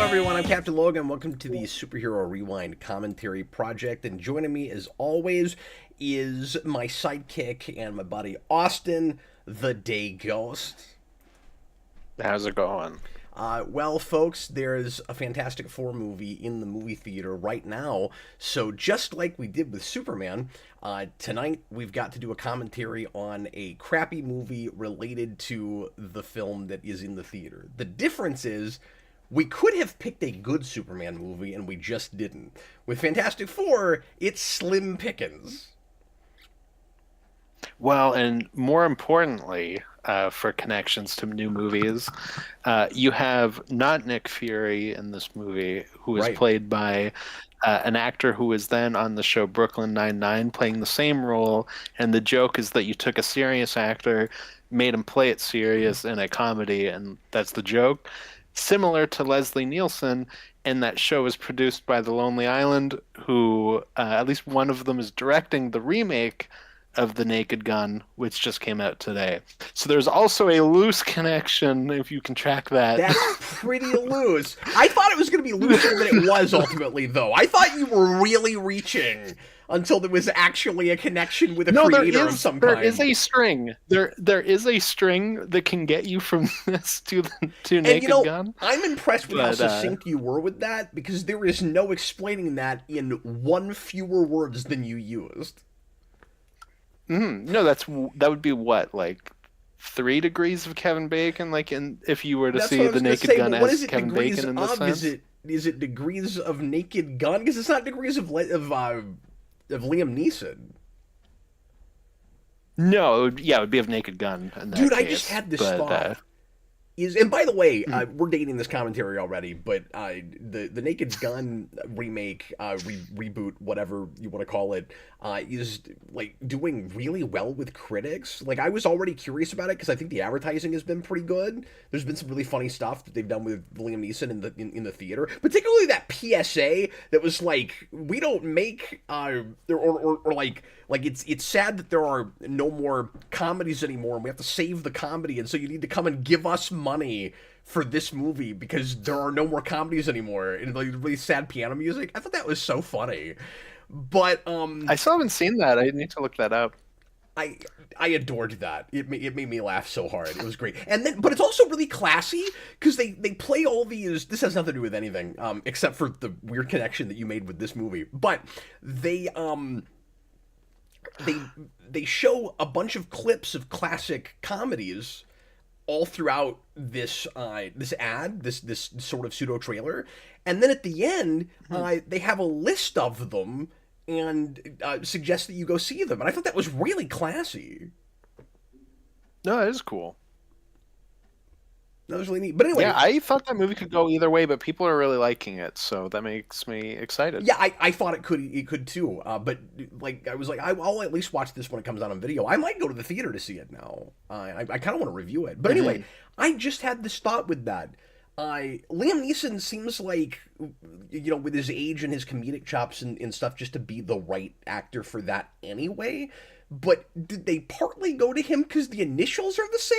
Everyone, I'm Captain Logan. Welcome to the Superhero Rewind Commentary Project, and joining me as always is my sidekick and my buddy Austin, the Day Ghost. How's it going? Well, folks, there's a Fantastic Four movie in the movie theater right now, so just like we did with Superman, tonight we've got to do a commentary on a crappy movie related to the film that is in the theater. The difference is, we could have picked a good Superman movie, and we just didn't. With Fantastic Four, it's slim pickings. Well, and more importantly, for connections to new movies, you have not Nick Fury in this movie, who is played by an actor who was then on the show Brooklyn Nine-Nine, playing the same role, and the joke is that you took a serious actor, made him play it serious in a comedy, and that's the joke. Similar to Leslie Nielsen, and that show is produced by The Lonely Island, who at least one of them is directing the remake of The Naked Gun, which just came out today. So there's also a loose connection, if you can track that. That's pretty loose. I thought it was going to be looser than it was ultimately, though. I thought you were really reaching until there was actually a connection with a creator of some kind. There is a string. There is a string that can get you from this to Naked Gun. I'm impressed with how succinct you were with that, because there is no explaining that in one fewer words than you used. No, that would be what, like 3 degrees of Kevin Bacon, like if you were to see The Naked Gun as Kevin Bacon in this sense. Is it degrees of Naked Gun? Because it's not degrees of Liam Neeson. No, it would be of Naked Gun. In that Dude, case, I just had this thought. And by the way, we're dating this commentary already, but the Naked Gun remake, reboot, whatever you want to call it, is like doing really well with critics. Like, I was already curious about it because I think the advertising has been pretty good. There's been some really funny stuff that they've done with Liam Neeson in the theater, particularly that PSA that was like, we don't make or like it's sad that there are no more comedies anymore, and we have to save the comedy, and so you need to come and give us money for this movie because there are no more comedies anymore, and like really sad piano music. I thought that was so funny. But I still haven't seen that. I need to look that up. I adored that. It made me laugh so hard. It was great. And then, but it's also really classy because they play all these. This has nothing to do with anything, except for the weird connection that you made with this movie. But they show a bunch of clips of classic comedies all throughout this ad, this sort of pseudo trailer, and then at the end, they have a list of them and suggest that you go see them. And I thought that was really classy. No, that is cool. That was really neat. But anyway, yeah, I thought that movie could go either way, but people are really liking it, so that makes me excited. Yeah, I thought it could too. But like, I was like, I'll at least watch this when it comes out on video. I might go to the theater to see it now. I kind of want to review it. But anyway, I just had this thought with that. Liam Neeson seems like, with his age and his comedic chops and stuff, just to be the right actor for that anyway. But did they partly go to him because the initials are the same?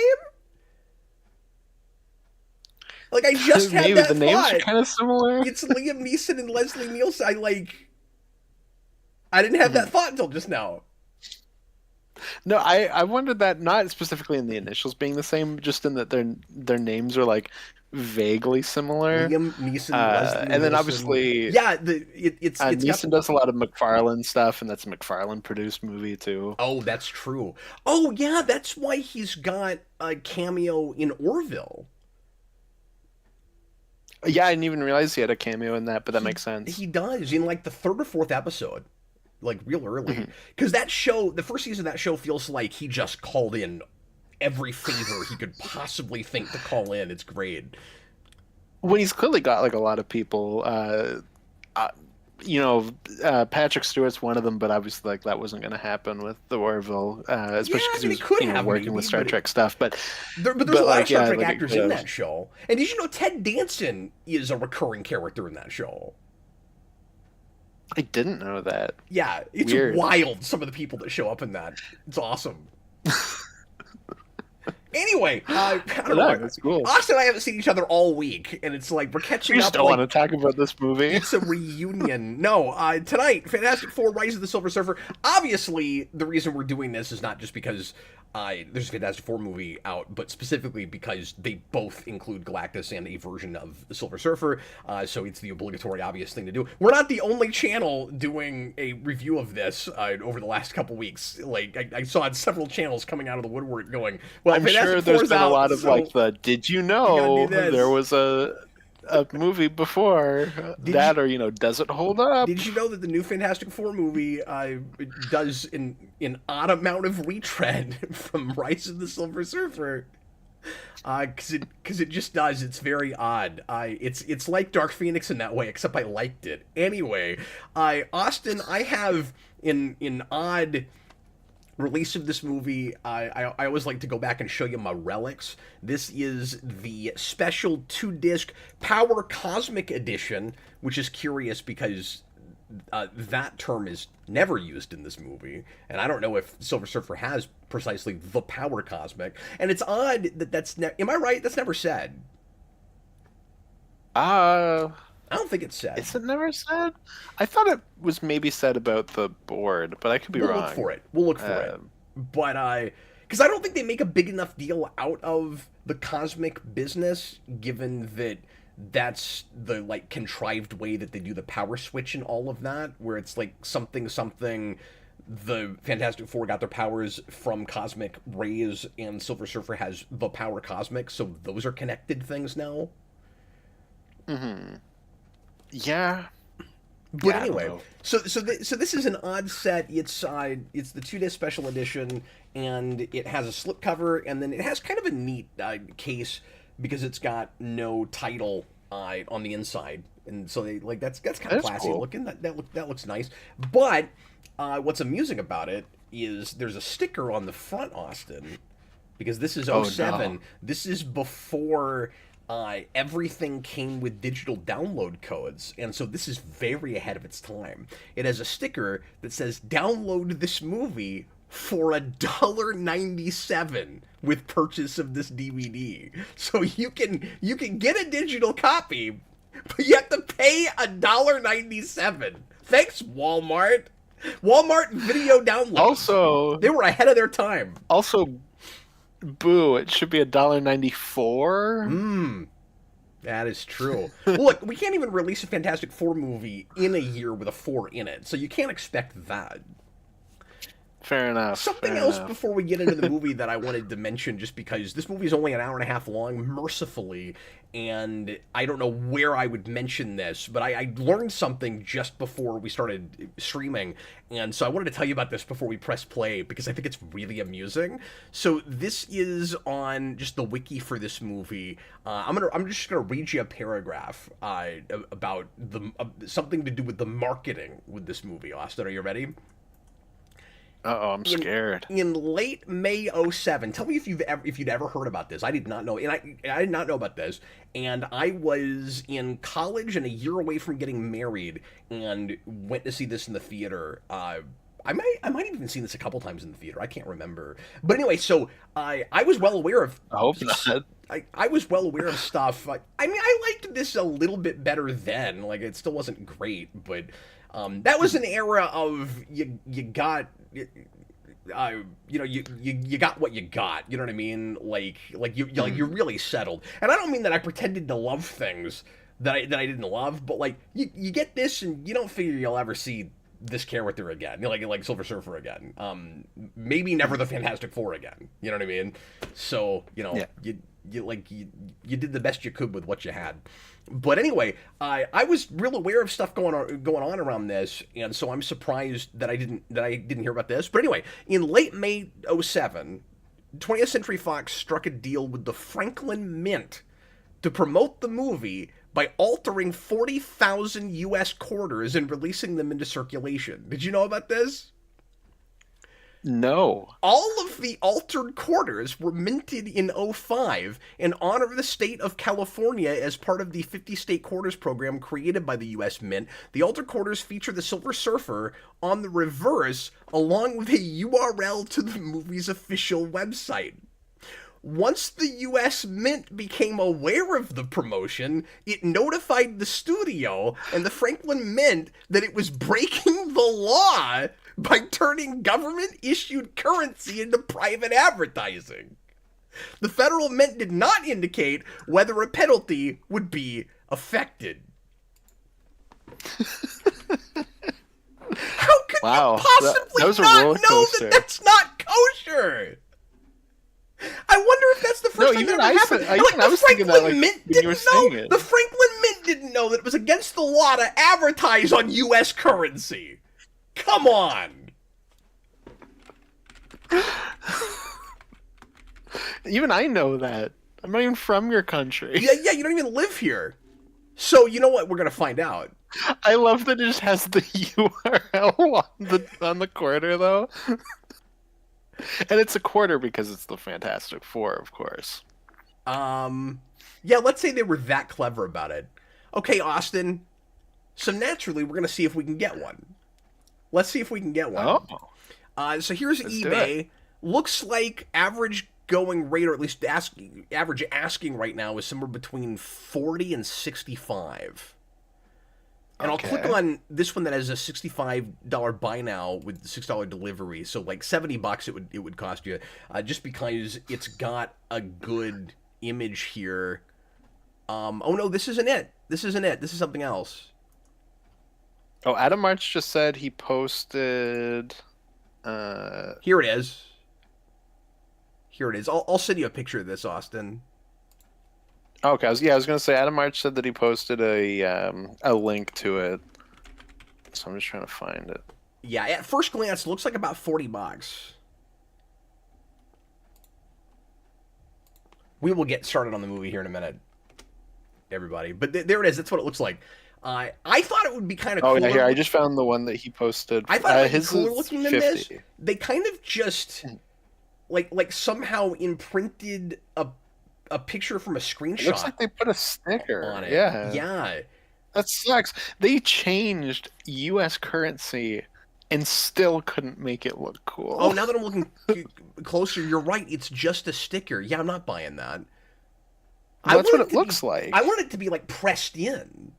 Like, I just had Maybe that the names thought. are kind of similar. It's Liam Neeson and Leslie Nielsen. I didn't have that thought until just now. No, I wondered that, not specifically in the initials being the same, just in that their names are like vaguely similar. Liam Neeson, Leslie And Nielsen. then obviously, Yeah, it's Neeson does a lot of McFarlane stuff, and that's a McFarlane produced movie too. Oh, that's true. Oh, yeah, that's why he's got a cameo in Orville. Yeah, I didn't even realize he had a cameo in that, but that makes sense. He does in like the third or fourth episode, like real early. Because that show, the first season of that show, feels like he just called in every favor he could possibly think to call in. It's great. Well, he's clearly got like a lot of people. Patrick Stewart's one of them, but obviously, like that wasn't going to happen with the Orville, especially because he was working with Star Trek stuff. But there's a lot of Star Trek actors in that show. And did you know Ted Danson is a recurring character in that show? I didn't know that. Yeah, it's Weird. Wild. Some of the people that show up in that. It's awesome. Anyway, I don't know. That's cool. Austin and I haven't seen each other all week, and it's like we're catching You up. still want to talk about this movie? It's a reunion. No, tonight, Fantastic Four: Rise of the Silver Surfer. Obviously, the reason we're doing this is not just because there's a Fantastic Four movie out, but specifically because they both include Galactus and a version of the Silver Surfer. So it's the obligatory, obvious thing to do. We're not the only channel doing a review of this over the last couple weeks. Like I saw several channels coming out of the woodwork going, "Well, I'm sure there's been a lot of like the did you know there was a movie before that, or does it hold up? Did you know that the new Fantastic Four movie does an odd amount of retread from Rise of the Silver Surfer? Because it just does. It's very odd. It's like Dark Phoenix in that way, except I liked it anyway. Austin, I have in odd release of this movie, I always like to go back and show you my relics. This is the special 2-disc Power Cosmic Edition, which is curious because that term is never used in this movie, and I don't know if Silver Surfer has precisely the Power Cosmic. And it's odd that am I right? That's never said. I don't think it's said. Is it never said? I thought it was maybe said about the board, but I could be wrong. We'll look for it. But because I don't think they make a big enough deal out of the cosmic business, given that that's the like contrived way that they do the power switch and all of that, where it's like something. The Fantastic Four got their powers from cosmic rays, and Silver Surfer has the Power Cosmic, so those are connected things now. Mm-hmm. Yeah. But anyway, so this is an odd set. It's the 2-disc special edition, and it has a slipcover, and then it has kind of a neat case because it's got no title on the inside, and so they that's kind of classy looking. That looks nice. But what's amusing about it is there's a sticker on the front, Austin, because this is 07. Oh, no. This is before everything came with digital download codes, and so this is very ahead of its time. It has a sticker that says download this movie for $1.97 with purchase of this DVD. So you can get a digital copy, but you have to pay $1.97. Thanks, Walmart. Walmart video download. Also, they were ahead of their time. Also, boo, it should be $1.94. That is true. Look, we can't even release a Fantastic Four movie in a year with a 4 in it, so you can't expect that. Fair enough. Something else before we get into the movie that I wanted to mention, just because this movie is only an hour and a half long, mercifully, and I don't know where I would mention this, but I learned something just before we started streaming, and so I wanted to tell you about this before we press play, because I think it's really amusing. So this is on just the wiki for this movie. I'm just gonna read you a paragraph about something to do with the marketing with this movie. Austin, are you ready? Uh-oh, I'm scared. In late May '07. Tell me if you'd ever heard about this. I did not know, and I did not know about this. And I was in college and a year away from getting married, and went to see this in the theater. I might have even seen this a couple times in the theater. I can't remember. But anyway, so I was well aware of. I hope not. I was well aware of stuff. I mean, I liked this a little bit better then. Like, it still wasn't great, but that was an era of you got. You got what you got. You know what I mean? Like you're really settled. And I don't mean that I pretended to love things that I didn't love, but like you get this and you don't figure you'll ever see this character again. You know, like Silver Surfer again. Maybe never the Fantastic Four again. You know what I mean? So you did the best you could with what you had. But anyway, I was real aware of stuff going on around this, and so I'm surprised that I didn't hear about this. But anyway, in late May '07, 20th Century Fox struck a deal with the Franklin Mint to promote the movie by altering 40,000 U.S. quarters and releasing them into circulation. Did you know about this? No. All of the altered quarters were minted in '05 in honor of the state of California as part of the 50-state quarters program created by the U.S. Mint. The altered quarters feature the Silver Surfer on the reverse, along with a URL to the movie's official website. Once the U.S. Mint became aware of the promotion, it notified the studio and the Franklin Mint that it was breaking the law by turning government-issued currency into private advertising. The Federal Mint did not indicate whether a penalty would be affected. How could you possibly not know that that's not kosher? I wonder if that's the first time that ever happened. I was thinking that when you were saying it. The Franklin Mint didn't know that it was against the law to advertise on U.S. currency. Come on. Even I know that. I'm not even from your country. Yeah, you don't even live here. So, you know what? We're going to find out. I love that it just has the URL on the quarter, though. And it's a quarter because it's the Fantastic Four, of course. Yeah, let's say they were that clever about it. Okay, Austin. So naturally, we're going to see if we can get one. Let's see if we can get one. Oh. So here's eBay. Looks like average going rate, or at least average asking right now, is somewhere between 40 and 65. And I'll click on this one that has a $65 buy now with $6 delivery. So like $70 it would cost you, just because it's got a good image here. Oh no, this isn't it. This isn't it. This is something else. Oh, Adam March just said he posted. Here it is. Here it is. I'll send you a picture of this, Austin. Okay, I was gonna say Adam March said that he posted a link to it, so I'm just trying to find it. Yeah, at first glance, it looks like about $40. We will get started on the movie here in a minute, everybody. But there it is. That's what it looks like. I thought it would be kind of cooler. Oh yeah, here I just found the one that he posted. I thought it would be cooler looking than this. They kind of just like somehow imprinted a picture from a screenshot. It looks like they put a sticker on it. Yeah. That sucks. They changed U.S. currency and still couldn't make it look cool. Oh, now that I'm looking closer, you're right. It's just a sticker. Yeah, I'm not buying that. Well, that's what it looks like. I want it to be like pressed in.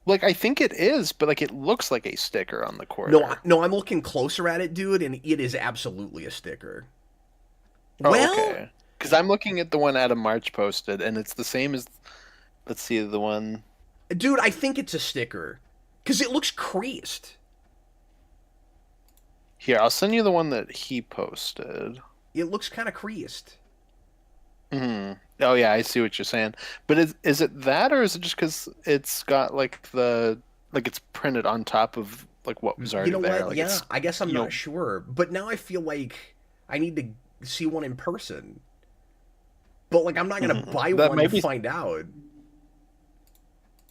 Like, I think it is, but like it looks like a sticker on the quarter. No, I'm looking closer at it, dude, and it is absolutely a sticker. Oh, well, okay. Because I'm looking at the one Adam March posted, and it's the same as. Let's see the one. Dude, I think it's a sticker, because it looks creased. Here, I'll send you the one that he posted. It looks kind of creased. Hmm. Oh yeah, I see what you're saying. But is it that, or is it just because it's got like it's printed on top of like what was already there? You know what? Like yeah, I guess I'm not sure. But now I feel like I need to see one in person. But like I'm not gonna buy one to find out.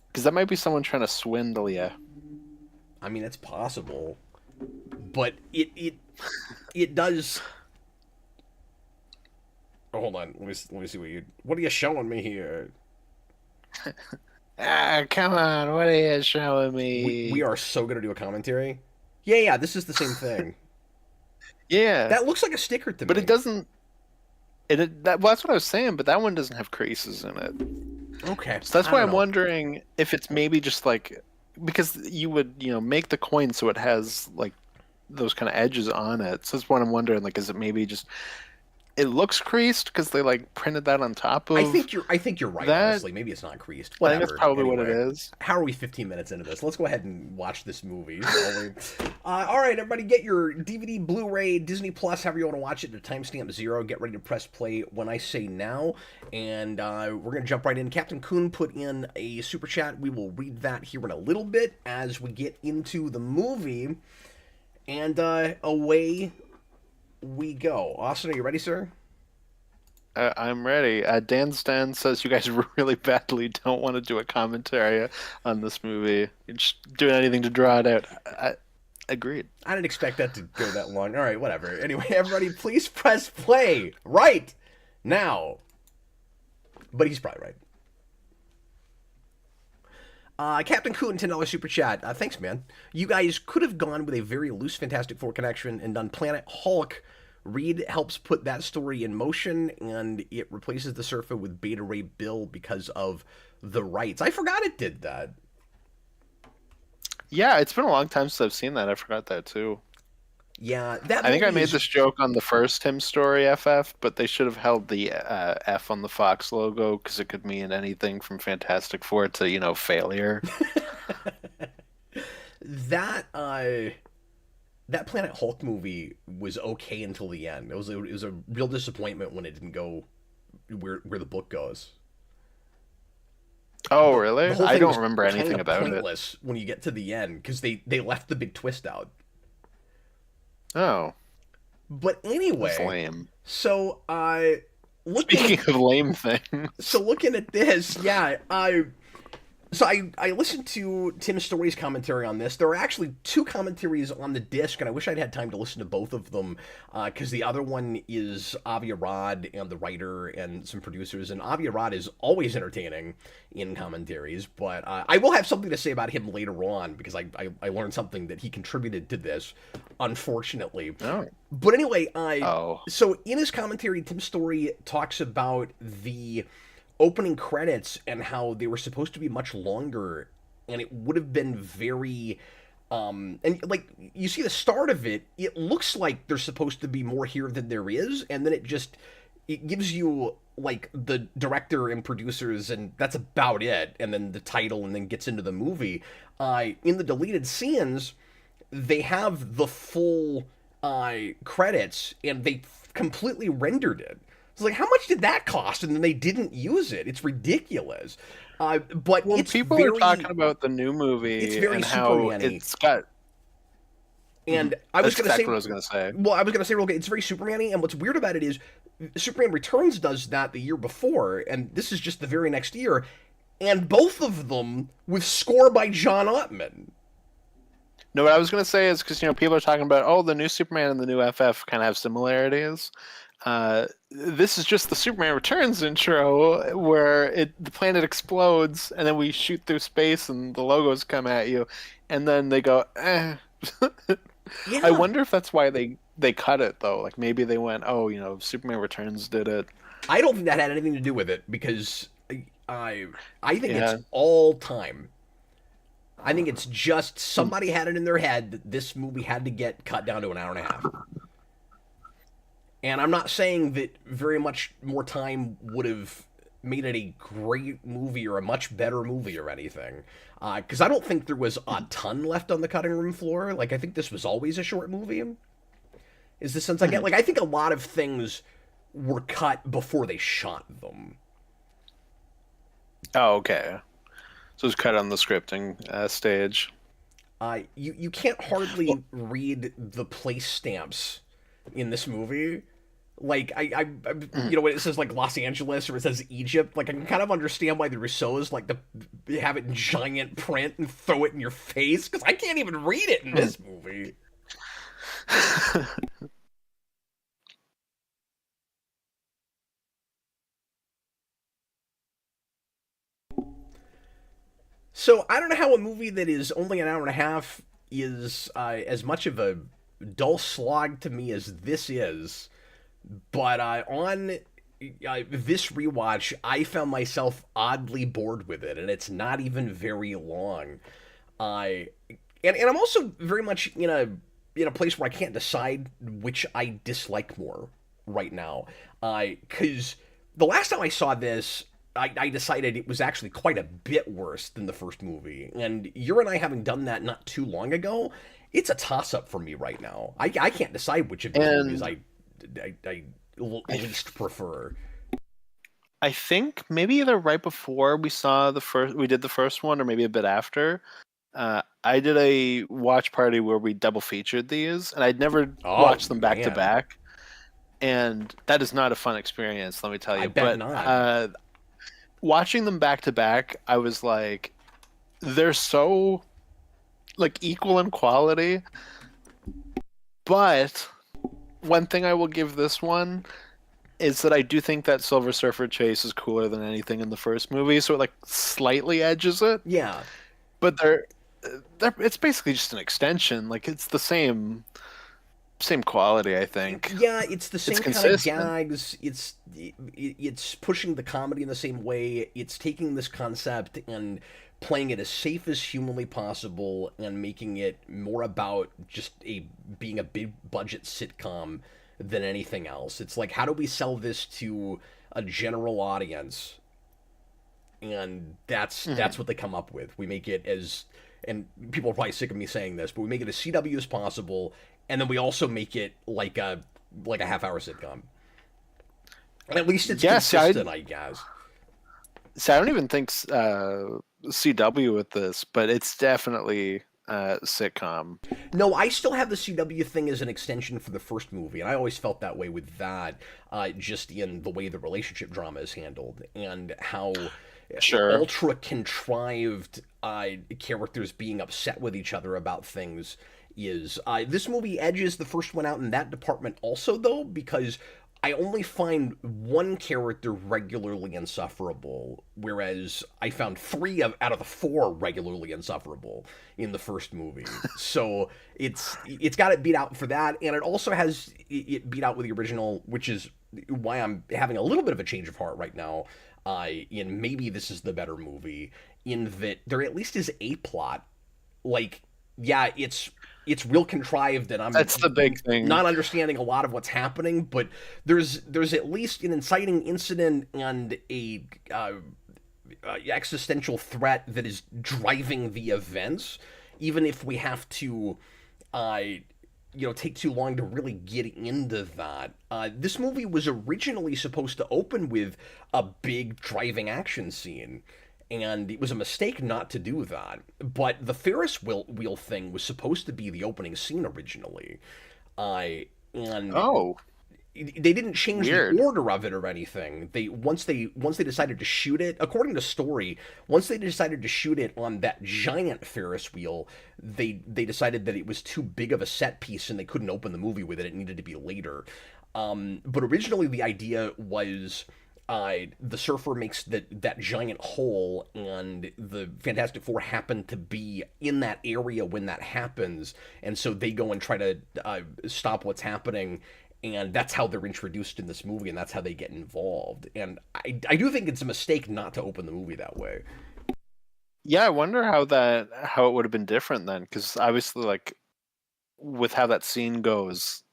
Because that might be someone trying to swindle you. I mean, it's possible. but it does. Oh, hold on. Let me see what are you showing me here? Come on, what are you showing We me? are so gonna do a commentary. Yeah, this is the same thing. Yeah, That looks like a sticker to but it me. doesn't. Well, that's what I was saying, but that one doesn't have creases in it. Okay, So that's I why don't I'm know. wondering if it's maybe just like because you would, make the coin so it has like those kind of edges on it. So that's what I'm wondering. Like, is it maybe just it looks creased because they like printed that on top of I think you're right. that? Honestly, maybe it's not creased. I think that's Whatever. probably what it Anyway, is. how are we 15 minutes into this? Let's go ahead and watch this movie, shall we? All right, everybody, get your DVD, Blu-ray, Disney Plus, however you want to watch it, to timestamp 0. Get ready to press play when I say now, and we're gonna jump right in. Captain Kuhn put in a super chat. We will read that here in a little bit as we get into the movie, and away we go. Austin, are you ready, sir? I'm ready. Dan Stan says you guys really badly don't want to do a commentary on this movie. You're just doing anything to draw it out. Agreed. I didn't expect that to go that long. All right, whatever. Anyway, everybody, please press play right now. But he's probably right. Captain Coon, $10 super chat. Thanks, man. You guys could have gone with a very loose Fantastic Four connection and done Planet Hulk. Reed helps put that story in motion, and it replaces the Surfer with Beta Ray Bill because of the rights. I forgot it did that. Yeah, it's been a long time since I've seen that. I forgot that too. Yeah, that I think I made is... this joke on the first Tim Story FF, but they should have held the F on the Fox logo because it could mean anything from Fantastic Four to, failure. That Planet Hulk movie was okay until the end. It was a real disappointment when it didn't go where the book goes. Oh, The really? whole I thing don't was remember kind anything of about it. pointless when you get to the end because they left the big twist out. Oh, But that's anyway, lame. so Speaking of lame things. so looking at this, yeah, I listened to Tim Story's commentary on this. There are actually 2 commentaries on the disc, and I wish I'd had time to listen to both of them, because the other one is Avi Arad and the writer and some producers, and Avi Arad is always entertaining in commentaries, but I will have something to say about him later on, because I learned something that he contributed to this, unfortunately. Oh. But anyway, Oh. so in his commentary, Tim Story talks about the opening credits and how they were supposed to be much longer, and it would have been very and like you see the start of it, it looks like there's supposed to be more here than there is, and then it gives you like the director and producers, and that's about it, and then the title, and then gets into the movie. In the deleted scenes, they have the full credits, and they completely rendered it. It's like, how much did that cost? And then they didn't use it. It's ridiculous. But Well, it's people very, are talking about the new movie it's very and how Superman-y. it's got. And I was That's going to exactly say, what I was going to say. well, I was going to say, real quick, it's very Superman-y. And what's weird about it is Superman Returns does that the year before, and this is just the very next year. And both of them with score by John Ottman. No, what I was going to say is because people are talking about the new Superman and the new FF kind of have similarities. This is just the Superman Returns intro where the planet explodes and then we shoot through space and the logos come at you, and then they go, eh. Yeah. I wonder if that's why they cut it though. Like maybe they went, Superman Returns did it. I don't think that had anything to do with it, because I think Yeah. it's all time. I think it's just somebody had it in their head that this movie had to get cut down to an hour and a half. And I'm not saying that very much more time would have made it a great movie or a much better movie or anything. Because I don't think there was a ton left on the cutting room floor. Like, I think this was always a short movie, is the sense I get. Like, I think a lot of things were cut before they shot them. Oh, okay. So it's cut on the scripting stage. You can't hardly read the place stamps in this movie. Like, when it says, like, Los Angeles or it says Egypt, like, I can kind of understand why the Rousseaus like to have it in giant print and throw it in your face, because I can't even read it in this movie. So I don't know how a movie that is only an hour and a half is as much of a dull slog to me as this is, but on this rewatch, I found myself oddly bored with it, and it's not even very long. I and I'm also very much in a place where I can't decide which I dislike more right now. Because the last time I saw this, I decided it was actually quite a bit worse than the first movie. And you and I having done that not too long ago, it's a toss up for me right now. I can't decide which of these movies I least prefer. I think maybe either right before we did the first one, or maybe a bit after. I did a watch party where we double featured these, and I'd never watched them back to back, and that is not a fun experience. Let me tell you. I bet not. Watching them back to back, I was like, they're so like equal in quality. But one thing I will give this one is that I do think that Silver Surfer chase is cooler than anything in the first movie, so it like slightly edges it. Yeah. But it's basically just an extension. Like it's the same quality, I think. Yeah, it's the same kind of gags. It's pushing the comedy in the same way. It's taking this concept and playing it as safe as humanly possible and making it more about just being a big budget sitcom than anything else. It's like, how do we sell this to a general audience? And that's what they come up with. We make it as, and people are probably sick of me saying this, but we make it as CW as possible, and then we also make it like a half-hour sitcom. And at least it's consistent, I guess. So I don't even think CW with this, but it's definitely sitcom. No, I still have the CW thing as an extension for the first movie, and I always felt that way with that, just in the way the relationship drama is handled and how ultra contrived characters being upset with each other about things is. This movie edges the first one out in that department also, though, because I only find one character regularly insufferable, whereas I found three out of the four regularly insufferable in the first movie. So it's got it beat out for that, and it also has it beat out with the original, which is why I'm having a little bit of a change of heart right now. In maybe this is the better movie, in that there at least is a plot. Like, yeah, it's real contrived, and that's the big thing. Not understanding a lot of what's happening, but there's at least an inciting incident and a existential threat that is driving the events, even if we have to take too long to really get into that. This movie was originally supposed to open with a big driving action scene, and it was a mistake not to do that. But the Ferris wheel thing was supposed to be the opening scene originally. They didn't change the order of it or anything. Once they decided to shoot it, according to story, once they decided to shoot it on that giant Ferris wheel, they decided that it was too big of a set piece and they couldn't open the movie with it. It needed to be later. But originally the idea was the surfer makes that giant hole, and the Fantastic Four happen to be in that area when that happens, and so they go and try to stop what's happening. And that's how they're introduced in this movie, and that's how they get involved. And I do think it's a mistake not to open the movie that way. Yeah, I wonder how it would have been different then, because obviously, like, with how that scene goes,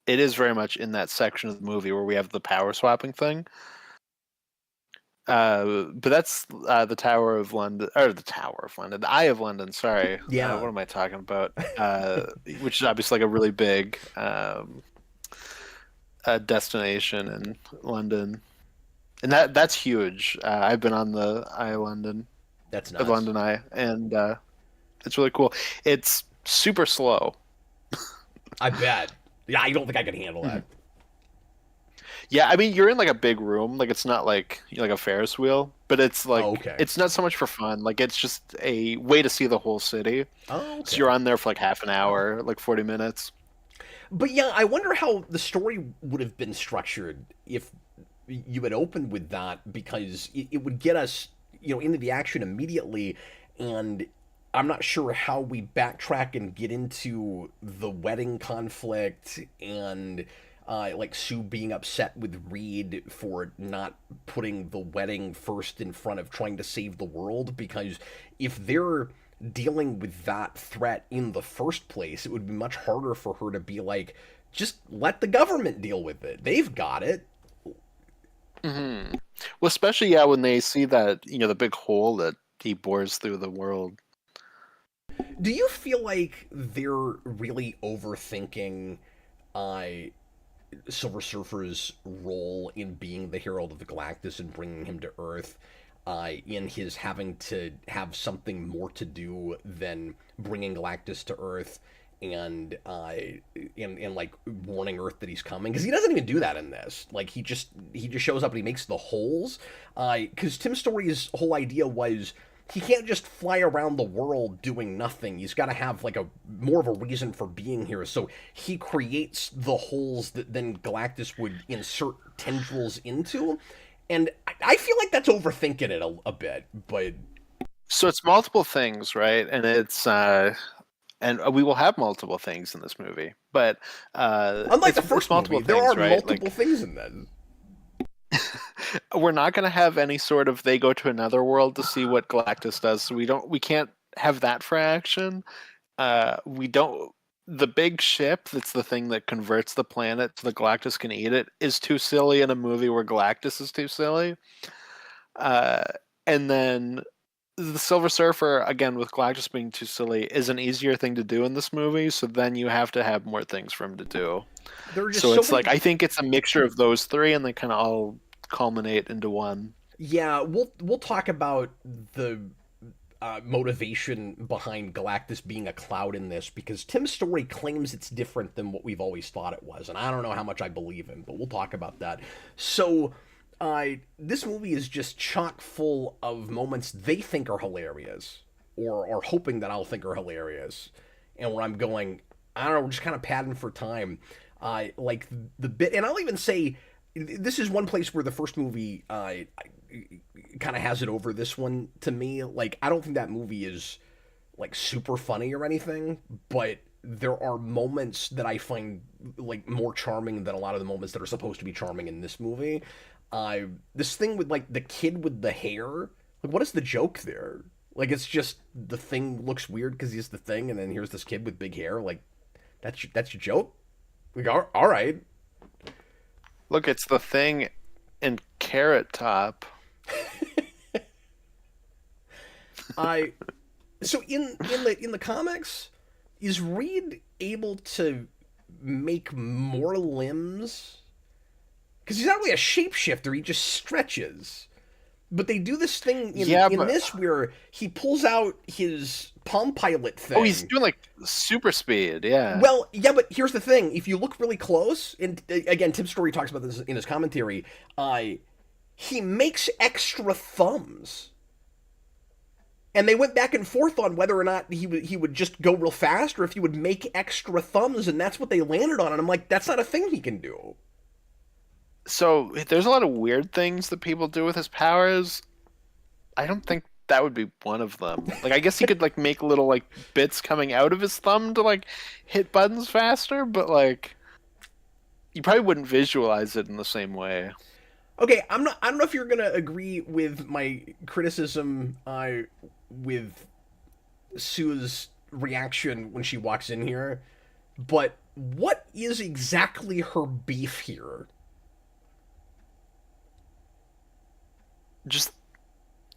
it is very much in that section of the movie where we have the power swapping thing. But that's the Tower of London, or the Tower of London, the Eye of London. Sorry, yeah. What am I talking about? Which is obviously like a really big destination in London, and that's huge. I've been on the Eye of London. That's nuts. The London Eye, and it's really cool. It's super slow. I bet. Yeah, I don't think I could handle that. Yeah, I mean, you're in like a big room. Like, it's not like a Ferris wheel, but it's like it's not so much for fun. Like, it's just a way to see the whole city. Oh, okay. So you're on there for like half an hour, like 40 minutes. But yeah, I wonder how the story would have been structured if you had opened with that, because it would get us, into the action immediately, and I'm not sure how we backtrack and get into the wedding conflict and like Sue being upset with Reed for not putting the wedding first in front of trying to save the world, because if they're dealing with that threat in the first place, it would be much harder for her to be like, just let the government deal with it. They've got it. Mm-hmm. Well, especially when they see that the big hole that he bores through the world. Do you feel like they're really overthinking Silver Surfer's role in being the Herald of the Galactus and bringing him to Earth, in his having to have something more to do than bringing Galactus to Earth and like warning Earth that he's coming? Because he doesn't even do that in this. Like he just shows up and he makes the holes. Because Tim Story's whole idea was he can't just fly around the world doing nothing. He's got to have like a more of a reason for being here. So he creates the holes that then Galactus would insert tendrils into. And I feel like that's overthinking it a bit, but so it's multiple things, right? And it's and we will have multiple things in this movie, but unlike the first movie, there are multiple things in that. We're not going to have any sort of they go to another world to see what Galactus does, so we can't have that for action. We don't. The big ship that's the thing that converts the planet so the Galactus can eat it is too silly in a movie where Galactus is too silly. And then the Silver Surfer, again, with Galactus being too silly, is an easier thing to do in this movie, so then you have to have more things for him to do. So it's like, I think it's a mixture of those three, and they kind of all culminate into one. Yeah, we'll talk about the motivation behind Galactus being a cloud in this, because Tim's story claims it's different than what we've always thought it was, and I don't know how much I believe him, but we'll talk about that. So, this movie is just chock full of moments they think are hilarious, or are hoping that I'll think are hilarious, and where I'm going, I don't know, we're just kind of padding for time. Like the bit, and I'll even say, this is one place where the first movie kind of has it over this one to me. Like, I don't think that movie is like super funny or anything, but there are moments that I find like more charming than a lot of the moments that are supposed to be charming in this movie. This thing with like the kid with the hair, like what is the joke there? Like, it's just the Thing looks weird because he's the Thing, and then here's this kid with big hair. Like, that's your joke. Like, all right. Look, it's the Thing in Carrot Top. So in the comics, is Reed able to make more limbs? Because he's not really a shapeshifter; he just stretches. But they do this thing in this where he pulls out his Palm Pilot thing. Oh, he's doing like super speed, yeah. Well, yeah, but here's the thing: if you look really close, and again, Tim Story talks about this in his commentary, he makes extra thumbs. And they went back and forth on whether or not he would just go real fast or if he would make extra thumbs, and that's what they landed on. And I'm like, that's not a thing he can do. So there's a lot of weird things that people do with his powers. I don't think that would be one of them. Like, I guess he could like make little like bits coming out of his thumb to like hit buttons faster, but like you probably wouldn't visualize it in the same way. Okay, I don't know if you're gonna agree with my criticism with Sue's reaction when she walks in here, but what is exactly her beef here?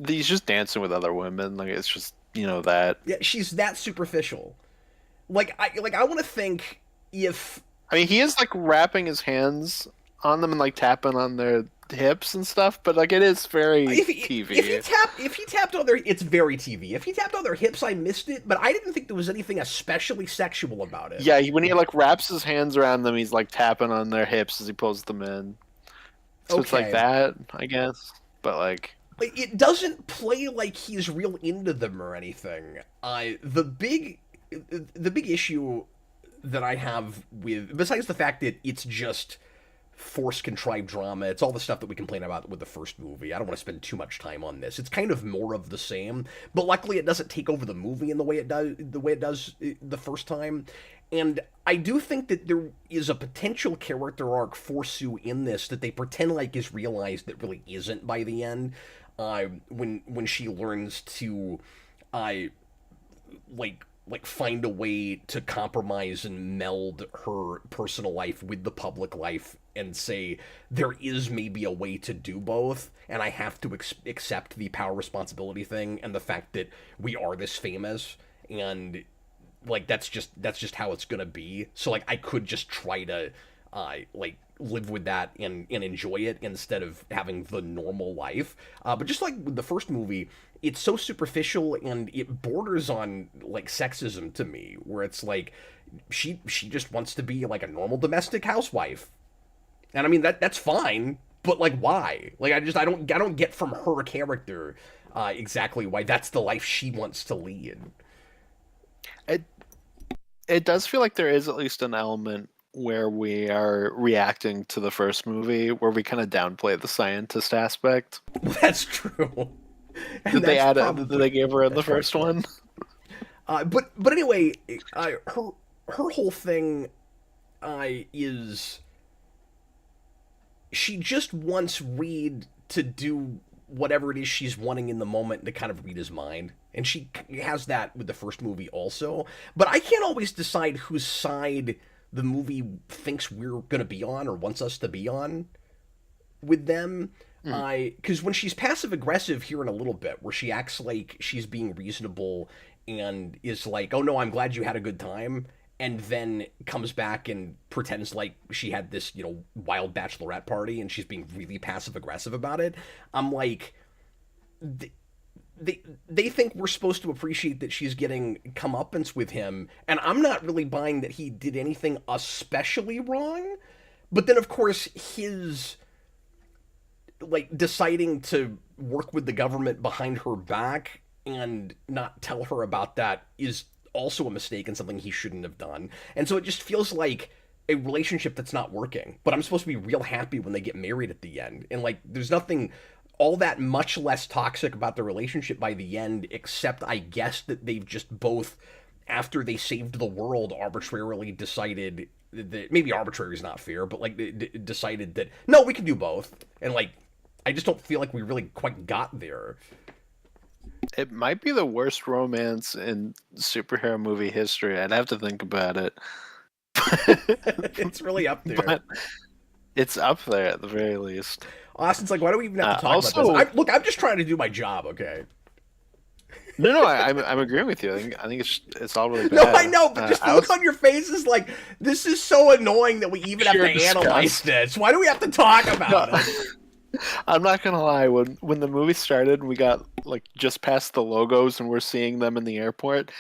He's just dancing with other women. Like, it's just that. Yeah, she's that superficial. Like I want to think if he is like wrapping his hands on them and like tapping on their hips and stuff, but like it is very TV. If he tapped on their, it's very TV. If he tapped on their hips, I missed it, but I didn't think there was anything especially sexual about it. Yeah, when he like wraps his hands around them, he's like tapping on their hips as he pulls them in. So It's like that, I guess. But like, it doesn't play like he's real into them or anything. The big issue that I have with, besides the fact that it's just forced contrived drama. It's all the stuff that we complain about with the first movie. I don't want to spend too much time on this. It's kind of more of the same, but luckily it doesn't take over the movie in the way it does the first time. And I do think that there is a potential character arc for Sue in this that they pretend like is realized that really isn't by the end. When she learns to, uh, like find a way to compromise and meld her personal life with the public life and say there is maybe a way to do both, and I have to accept the power responsibility thing and the fact that we are this famous, and like that's just how it's gonna be. So like I could just try to like live with that and enjoy it instead of having the normal life. But just like with the first movie, it's so superficial and it borders on like sexism to me, where it's like she just wants to be like a normal domestic housewife, and I mean that's fine, but like why? Like I don't get from her character exactly why that's the life she wants to lead. It it does feel like there is at least an element where we are reacting to the first movie, where we kind of downplay the scientist aspect That's true. And that they that's added, that probably they gave her in the that's probably first true. one. But anyway, her whole thing is she just wants Reed to do whatever it is she's wanting in the moment to kind of read his mind. And she has that with the first movie also. But I can't always decide whose side the movie thinks we're going to be on or wants us to be on with them. Because when she's passive aggressive here in a little bit, where she acts like she's being reasonable and is like, "Oh no, I'm glad you had a good time," and then comes back and pretends like she had this, wild bachelorette party, and she's being really passive aggressive about it. I'm like, th- they think we're supposed to appreciate that she's getting comeuppance with him, and I'm not really buying that he did anything especially wrong. But then, of course, his like deciding to work with the government behind her back and not tell her about that is also a mistake and something he shouldn't have done. And so it just feels like a relationship that's not working. But I'm supposed to be real happy when they get married at the end. And like there's nothing all that much less toxic about the relationship by the end, except I guess that they've just both, after they saved the world, arbitrarily decided that, maybe arbitrary is not fair, but like decided that no, we can do both. And like I just don't feel like we really quite got there. It might be the worst romance in superhero movie history. I'd have to think about it. It's really up there. But it's up there at the very least. Austin's like, why do we even have to talk Also, about this? Look, I'm just trying to do my job, okay? no, I'm agreeing with you. I think it's all really bad. No, I know, but just the look on your face is like, this is so annoying that we even have to analyze this. Why do we have to talk about it? I'm not gonna lie. When the movie started, we got like just past the logos and we're seeing them in the airport.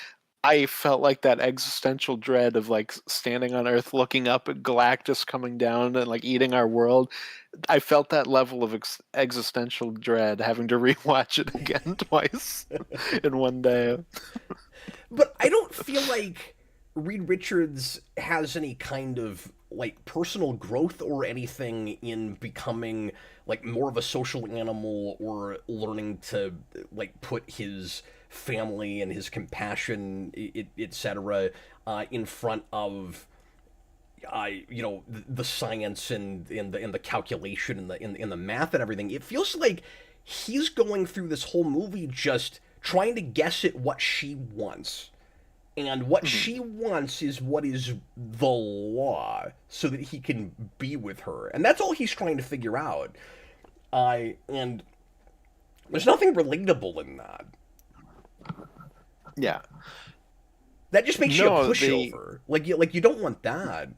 I felt like that existential dread of like standing on Earth, looking up at Galactus coming down and like eating our world. I felt that level of existential dread having to rewatch it again twice in one day. But I don't feel like Reed Richards has any kind of like personal growth or anything in becoming like more of a social animal or learning to like put his family and his compassion, etc., in front of the science and the calculation and the math and everything. It feels like he's going through this whole movie just trying to guess at what she wants. And what she wants is what is the law, so that he can be with her. And that's all he's trying to figure out. And there's nothing relatable in that. Yeah. That just makes you a pushover. Like you don't want that.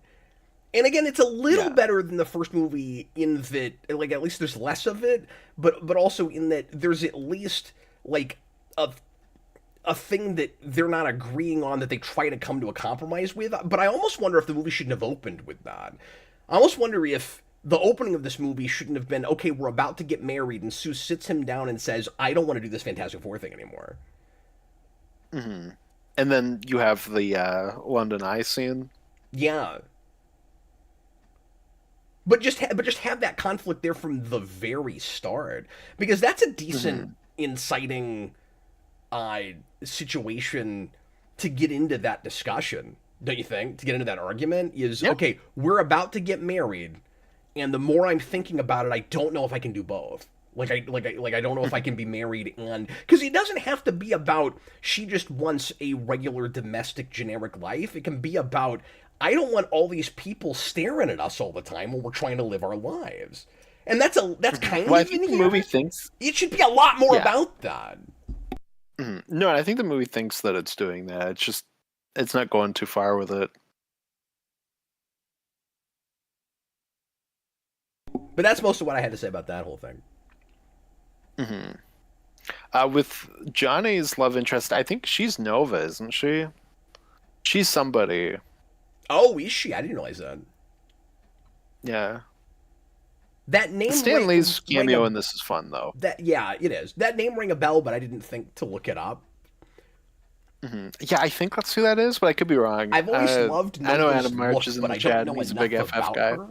And again, it's a little better than the first movie in that, like, at least there's less of it, but also in that there's at least like a thing that they're not agreeing on that they try to come to a compromise with. But I almost wonder if the movie shouldn't have opened with that. I almost wonder if the opening of this movie shouldn't have been, okay, we're about to get married, and Sue sits him down and says, I don't want to do this Fantastic Four thing anymore. Mm-hmm. And then you have the London Eye scene. Yeah. But just have that conflict there from the very start, because that's a decent Hmm. inciting uh situation to get into that discussion, don't you think? To get into that argument is, Yeah. okay, we're about to get married, and the more I'm thinking about it, I don't know if I can do both. I don't know if I Mhm. can be married, and because it doesn't have to be about she just wants a regular domestic generic life. It can be about, I don't want all these people staring at us all the time when we're trying to live our lives. And that's Mhm. kind Well, I of think in the movie here. thinks, It should be a lot more yeah. about that. No, I think the movie thinks that it's doing that. It's just it's not going too far with it. But that's most of what I had to say about that whole thing. Hmm. With Johnny's love interest, I think she's Nova, isn't she? She's somebody. Oh, is she? I didn't realize that. Yeah. That name Stan ring Lee's ring cameo a in this is fun though. that yeah, it is. That name ring a bell, but I didn't think to look it up. Yeah, I think that's who that is, but I could be wrong. I've always loved I know Nova's Adam March look, is in but the I don't chat and know he's a big enough FF about guy. her.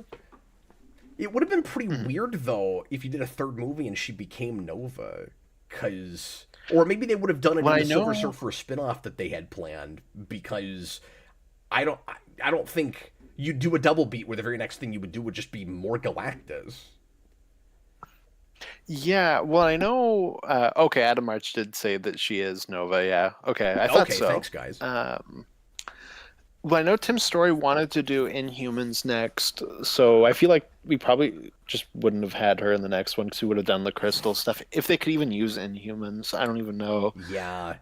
It would have been pretty Mhm. weird though if you did a third movie and she became Nova, cause or maybe they would have done it Well, in I the Silver know. Surfer spin-off that they had planned, because I don't think you'd do a double beat where the very next thing you would do would just be more Galactus. Yeah, well, I know. Okay, Adam March did say that she is Nova. Yeah, okay, I thought Okay, so. thanks guys. Um, well, I know Tim Story wanted to do Inhumans next, so I feel like we probably just wouldn't have had her in the next one because we would have done the Crystal stuff. If they could even use Inhumans, I don't even know. Yeah.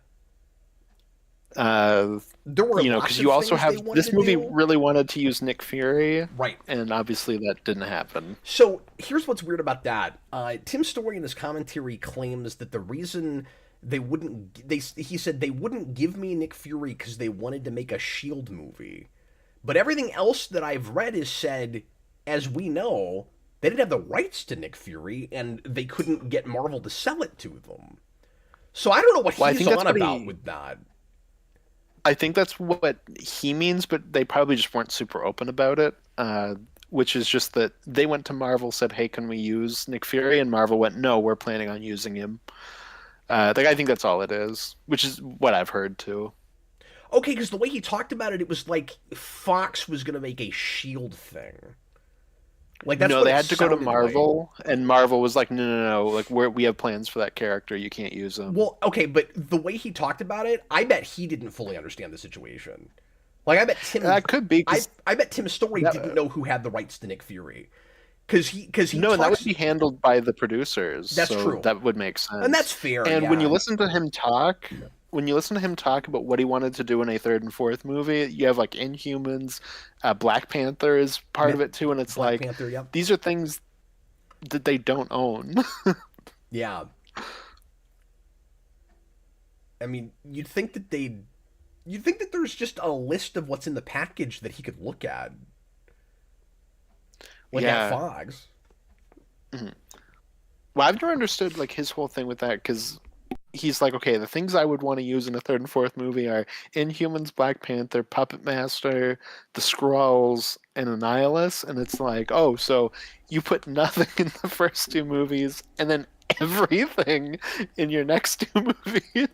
Uh, There were because lots of you also things they have wanted this to movie do. really wanted to use Nick Fury, Right. and obviously that didn't happen. So here's what's weird about that. Tim Story in his commentary claims that the reason they wouldn't he said they wouldn't give me Nick Fury because they wanted to make a Shield movie. But everything else that I've read is said, as we know, they didn't have the rights to Nick Fury and they couldn't get Marvel to sell it to them. So I don't know what Well, he's on about with that. I think that's what he means, but they probably just weren't super open about it. Which is just that they went to Marvel, said, "Hey, can we use Nick Fury?" And Marvel went, "No, we're planning on using him." I think that's all it is, which is what I've heard too. Okay, because the way he talked about it, it was like Fox was going to make a Shield thing. Like that's No, what they it had to go to sounded like. Marvel, and Marvel was like, "No, no, no! Like we have plans for that character. You can't use him." Well, okay, but the way he talked about it, I bet he didn't fully understand the situation. Like That could be because I bet Tim Story didn't know who had the rights to Nick Fury, because he no, and that would talks. be handled by the producers, That's so true, that would make and that's sense. fair. And when you Yeah, listen to him talk, about what he wanted to do in a third and fourth movie, you have like Inhumans, Black Panther is part of it too, and it's Black like Panther. Yep. these are things that they don't own. Yeah. I mean, you'd think that there's just a list of what's in the package that he could look at, like at Yeah. Fox. Mhm. Well, I've never understood like his whole thing with that because he's like, okay, the things I would want to use in a third and fourth movie are Inhumans, Black Panther, Puppet Master, the Skrulls, and Annihilus, and it's like, oh, so you put nothing in the first two movies and then everything in your next two movies.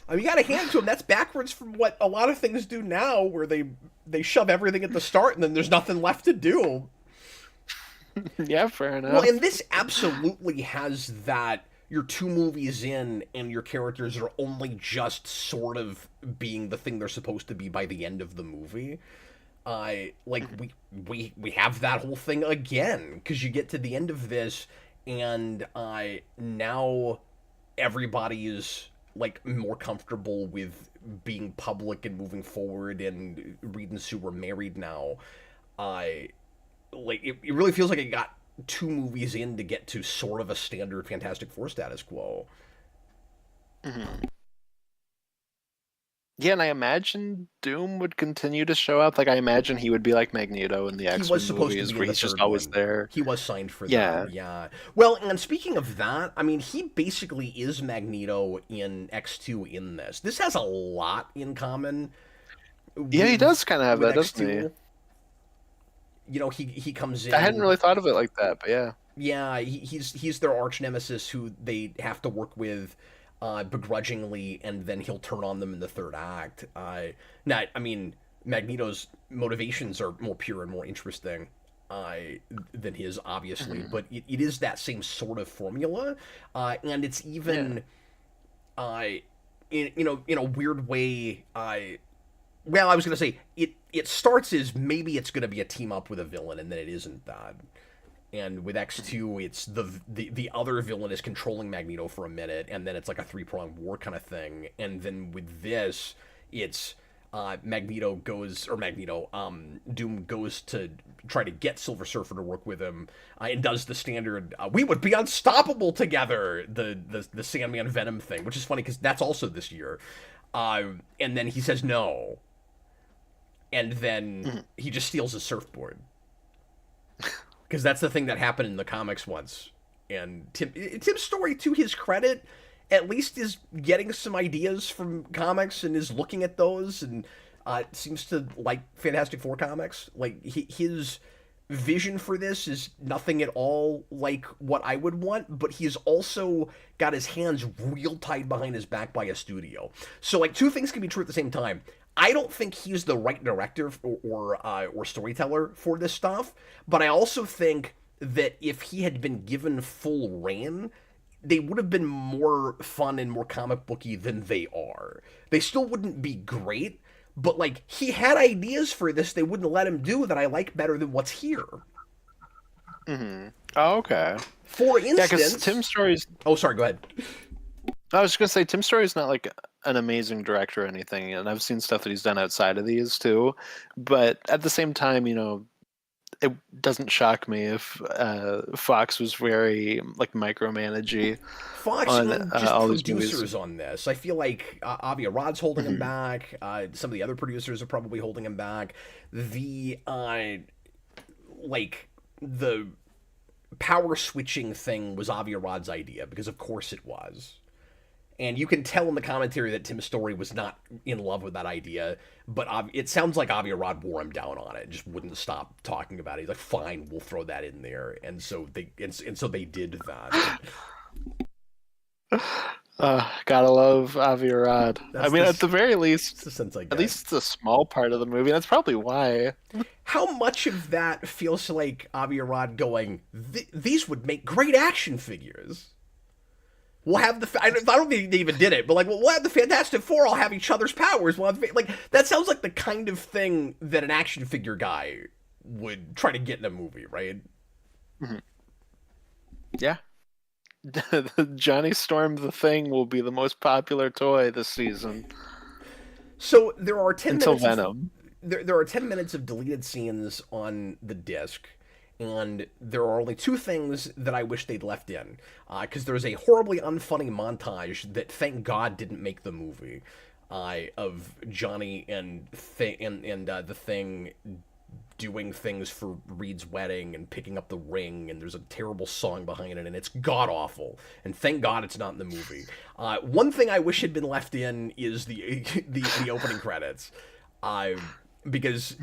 I mean, you got to hand it to him. That's backwards from what a lot of things do now, where they shove everything at the start and then there's nothing left to do. Yeah, fair Well, enough. and this absolutely has that. You're two movies in, and your characters are only just sort of being the thing they're supposed to be by the end of the movie. Like we have that whole thing again, because you get to the end of this, and now everybody is like more comfortable with being public and moving forward, and Reed and Sue are married now. I like it really feels like it got two movies in to get to sort of a standard Fantastic Four status quo. Mhm. Yeah, and I imagine Doom would continue to show up. Like, I imagine he would be like Magneto in the He was X-Men supposed to movies, be in where the he's just third always one. there. He was signed for Yeah. that, yeah. Well, and speaking of that, I mean, he basically is Magneto in X2 in this. This has a lot in common Yeah, he with does kind of have that, doesn't he? X2. he comes I hadn't in. really thought of it like that, but yeah. Yeah, he's their arch nemesis who they have to work with begrudgingly, and then he'll turn on them in the third act. Not, I mean, Magneto's motivations are more pure and more interesting than his, obviously, Mm-hmm. but it is that same sort of formula, and it's even, uh, in a weird way. Well, I was gonna say it starts as maybe it's gonna be a team up with a villain, and then it isn't that. And with X2, it's the other villain is controlling Magneto for a minute, and then it's like a three-pronged war kind of thing. And then with this, it's Doom goes to try to get Silver Surfer to work with him, and does the standard "we would be unstoppable together" the Sandman Venom thing, which is funny because that's also this year. And then he says no, and then he just steals his surfboard. Because that's the thing that happened in the comics once. And Tim's Story, to his credit, at least is getting some ideas from comics and is looking at those, and seems to like Fantastic Four comics. Like, his vision for this is nothing at all like what I would want, but he's also got his hands real tied behind his back by a studio. So, like, two things can be true at the same time. I don't think he's the right director or storyteller for this stuff, but I also think that if he had been given full reign, they would have been more fun and more comic booky than they are. They still wouldn't be great, but like, he had ideas for this they wouldn't let him do that I like better than what's here. Mm-hmm. Oh, okay. For Yeah, because instance, Tim Story's. oh, sorry, go ahead. I was just gonna say Tim Story's not like an amazing director or anything, and I've seen stuff that he's done outside of these too. But at the same time, it doesn't shock me if Fox was very like micromanagey Fox on and just all these producers movies. on this. I feel like Avi Arad's holding him back. Some of the other producers are probably holding him back. Like, the power switching thing was Avi Arad's idea, because of course it was. And you can tell in the commentary that Tim Story was not in love with that idea, but it sounds like Avi Arad wore him down on it, just wouldn't stop talking about it. He's like, "Fine, we'll throw that in there," and so they did that. Gotta love Avi Arad. I mean, at the very least, that's the sense I get. at least it's a small part of the movie. That's probably why. How much of that feels like Avi Arad going, "These would make great action figures"? We'll have I don't think they even did it, but like, we'll have the Fantastic Four all have each other's powers. We'll have like, that sounds like the kind of thing that an action figure guy would try to get in a movie, right? Mm-hmm. Yeah. Johnny Storm the Thing will be the most popular toy this season. So there are 10 until minutes Venom. There are 10 minutes of deleted scenes on the disc. And there are only two things that I wish they'd left in, because there's a horribly unfunny montage that, thank God, didn't make the movie, of Johnny and the Thing doing things for Reed's wedding and picking up the ring, and there's a terrible song behind it, and it's god awful. And thank God it's not in the movie. One thing I wish had been left in is the opening credits. Because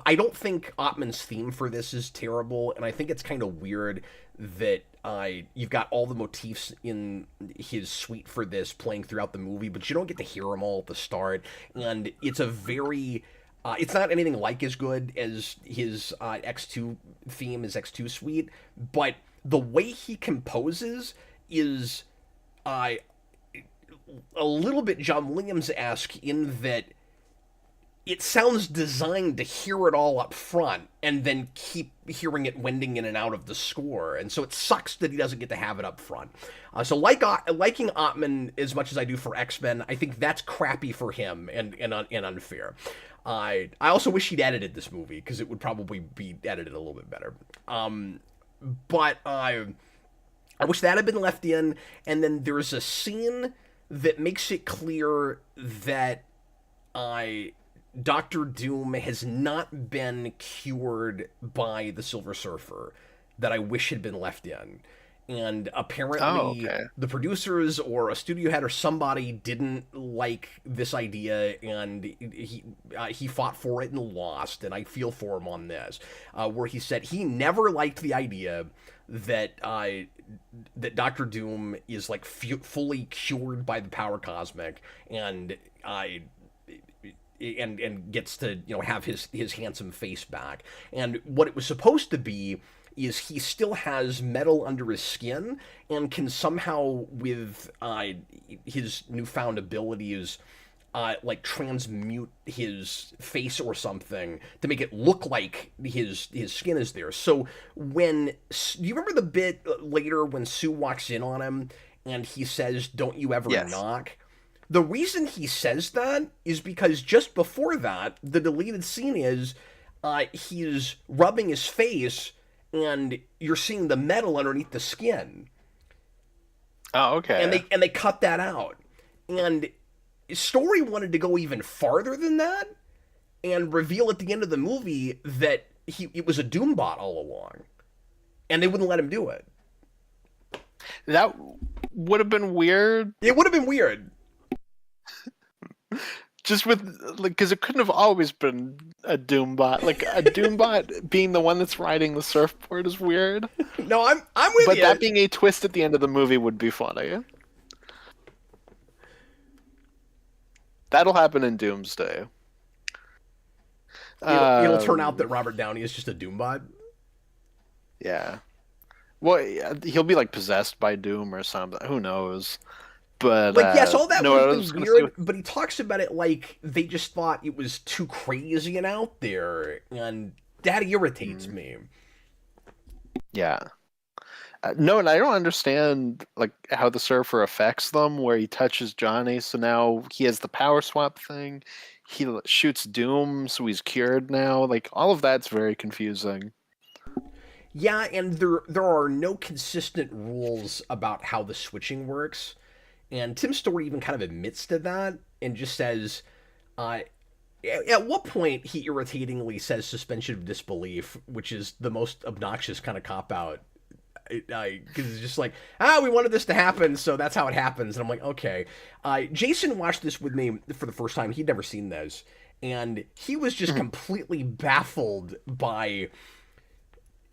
I don't think Ottman's theme for this is terrible, and I think it's kind of weird that you've got all the motifs in his suite for this playing throughout the movie, but you don't get to hear them all at the start, and it's a very... it's not anything like as good as his X2 theme, his X2 suite, but the way he composes is a little bit John Williams-esque in that it sounds designed to hear it all up front and then keep hearing it wending in and out of the score. And so it sucks that he doesn't get to have it up front. So liking Ottman as much as I do for X-Men, I think that's crappy for him and unfair. I also wish he'd edited this movie, because it would probably be edited a little bit better. But I wish that had been left in. And then there's a scene that makes it clear that Doctor Doom has not been cured by the Silver Surfer that I wish had been left in. and Oh, apparently okay. the producers or a studio head or somebody didn't like this idea, and he fought for it and lost. And I feel for him on this, where he said he never liked the idea that that Doctor Doom is like fully cured by the power cosmic, and and gets to have his handsome face back. And what it was supposed to be is he still has metal under his skin and can somehow, with his newfound abilities, like transmute his face or something to make it look like his skin is there. So when do you remember the bit later when Sue walks in on him and he says, "Don't you ever Yes. knock"? The reason he says that is because just before that, the deleted scene is he's rubbing his face, and you're seeing the metal underneath the skin, Oh, okay. and they cut that out. And Story wanted to go even farther than that and reveal at the end of the movie that it was a Doombot all along, and they wouldn't let him do it. That would have been weird. It would have been weird. Just with, like, because it couldn't have always been a Doombot. Like, a Doombot being the one that's riding the surfboard is weird. No, I'm with But you. that being a twist at the end of the movie would be funny. That'll happen in Doomsday. It'll turn out that Robert Downey is just a Doombot. Yeah. Well, yeah, he'll be like possessed by Doom or something. Who knows? But Like, yes, all that no, would I have was been gonna weird, say- but he talks about it like they just thought it was too crazy and out there, and that irritates me. Yeah. No, and I don't understand like how the Surfer affects them. Where he touches Johnny, so now he has the power swap thing. He shoots Doom, so he's cured now. Like all of that's very confusing. Yeah, and there are no consistent rules about how the switching works, and Tim Story even kind of admits to that and just says, at what point he irritatingly says suspension of disbelief, which is the most obnoxious kind of cop out. Because it's just like, we wanted this to happen, so that's how it happens. And I'm like, okay. Jason watched this with me for the first time. He'd never seen this, and he was just completely baffled by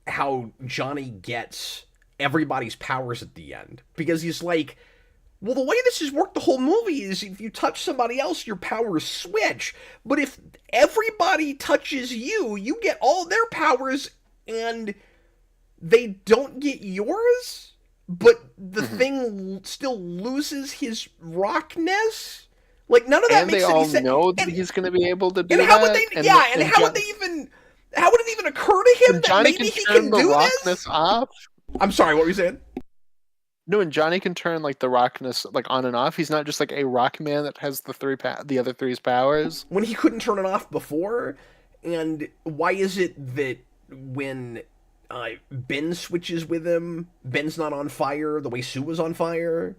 how Johnny gets everybody's powers at the end. Because he's like, well, the way this has worked the whole movie is if you touch somebody else, your powers switch. But if everybody touches you, you get all their powers, and they don't get yours, but the thing still loses his rockness. Like, none of that And makes they any all sense. know that he's going to be able to do and that. how would they? How would they even? How would it even occur to him that Johnny maybe can he turn can the do rockness this? off. I'm sorry, what were you saying? No, and Johnny can turn like the rockness like on and off. He's not just like a rock man that has the other three's powers. When he couldn't turn it off before, and why is it that when Ben switches with him, Ben's not on fire the way Sue was on fire?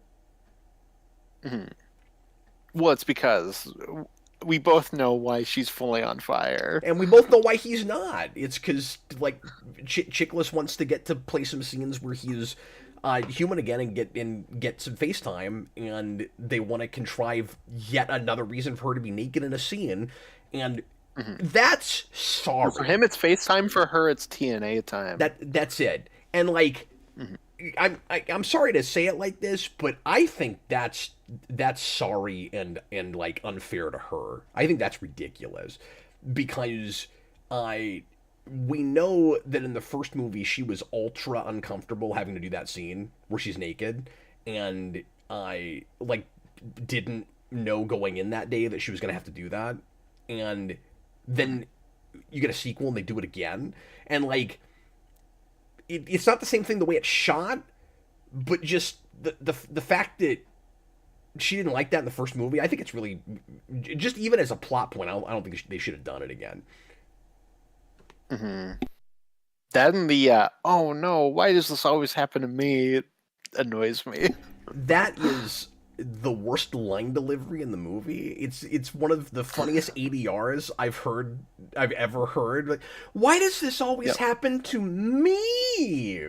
Well, it's because we both know why she's fully on fire. And we both know why he's not. It's because, like, Chickless wants to get to play some scenes where he's human again and get some FaceTime, and they want to contrive yet another reason for her to be naked in a scene, and that's sorry. For him, it's FaceTime. For her, it's TNA time. That's it. And like, I'm sorry to say it like this, but I think that's sorry and like unfair to her. I think that's ridiculous because we know that in the first movie she was ultra uncomfortable having to do that scene where she's naked, and I like didn't know going in that day that she was gonna have to do that, and then you get a sequel and they do it again, and like it's not the same thing the way it's shot, but just the fact that she didn't like that in the first movie, I think it's really just even as a plot point. I don't think they should have done it again. That and the oh no, why does this always happen to me? It annoys me. That is the worst line delivery in the movie. It's one of the funniest ADRs I've ever heard. Like, why does this always happen to me?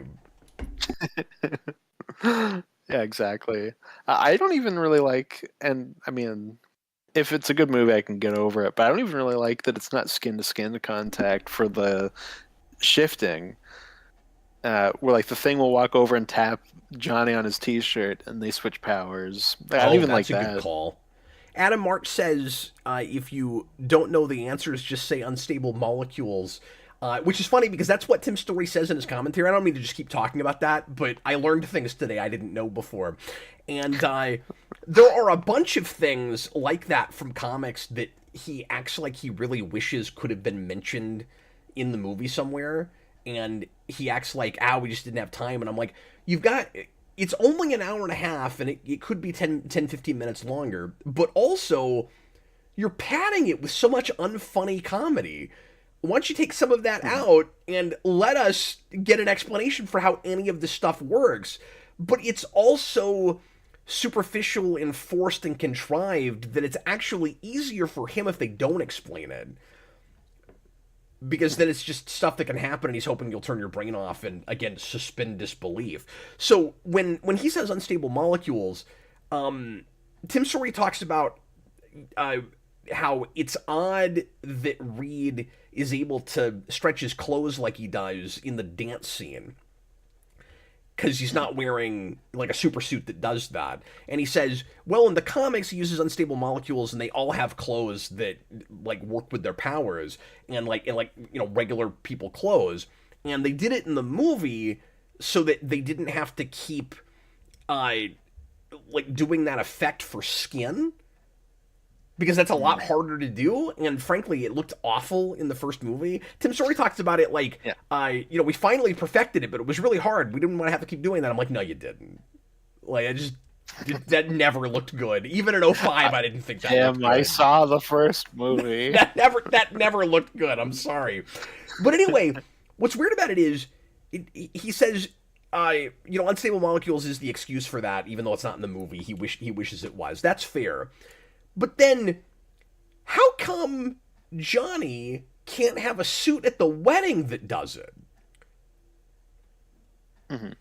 Yeah, exactly. I don't even really like, and I mean, if it's a good movie, I can get over it. But I don't even really like that it's not skin to skin contact for the shifting. Where like the thing will walk over and tap Johnny on his T-shirt, and they switch powers. I don't Oh, even like that's a good that. call. Adam March says if you don't know the answers, just say unstable molecules. Which is funny because that's what Tim Story says in his commentary. I don't mean to just keep talking about that, but I learned things today I didn't know before. And there are a bunch of things like that from comics that he acts like he really wishes could have been mentioned in the movie somewhere. And he acts like, we just didn't have time. And I'm like, you've got. It's only an hour and a half, and it could be 10, 15 minutes longer. But also, you're padding it with so much unfunny comedy. Why don't you take some of that out and let us get an explanation for how any of this stuff works? But it's also superficial and forced and contrived that it's actually easier for him if they don't explain it. Because then it's just stuff that can happen and he's hoping you'll turn your brain off and again suspend disbelief. So when he says unstable molecules, Tim Story talks about uh, how it's odd that Reed is able to stretch his clothes like he does in the dance scene because he's not wearing like a super suit that does that. And he says, well, in the comics, he uses unstable molecules, and they all have clothes that like work with their powers, and like regular people clothes. And they did it in the movie so that they didn't have to keep uh like doing that effect for skin because that's a lot harder to do, and frankly, it looked awful in the first movie. Tim Story talks about it like, we finally perfected it, but it was really hard. We didn't want to have to keep doing that. I'm like, no, you didn't. Like, that never looked good. Even in '05, I didn't think that looked good. I saw the first movie. that never looked good. I'm sorry. But anyway, what's weird about it is, he says, unstable molecules is the excuse for that, even though it's not in the movie. He wishes it was. That's fair. But then, how come Johnny can't have a suit at the wedding that does it? Mm-hmm.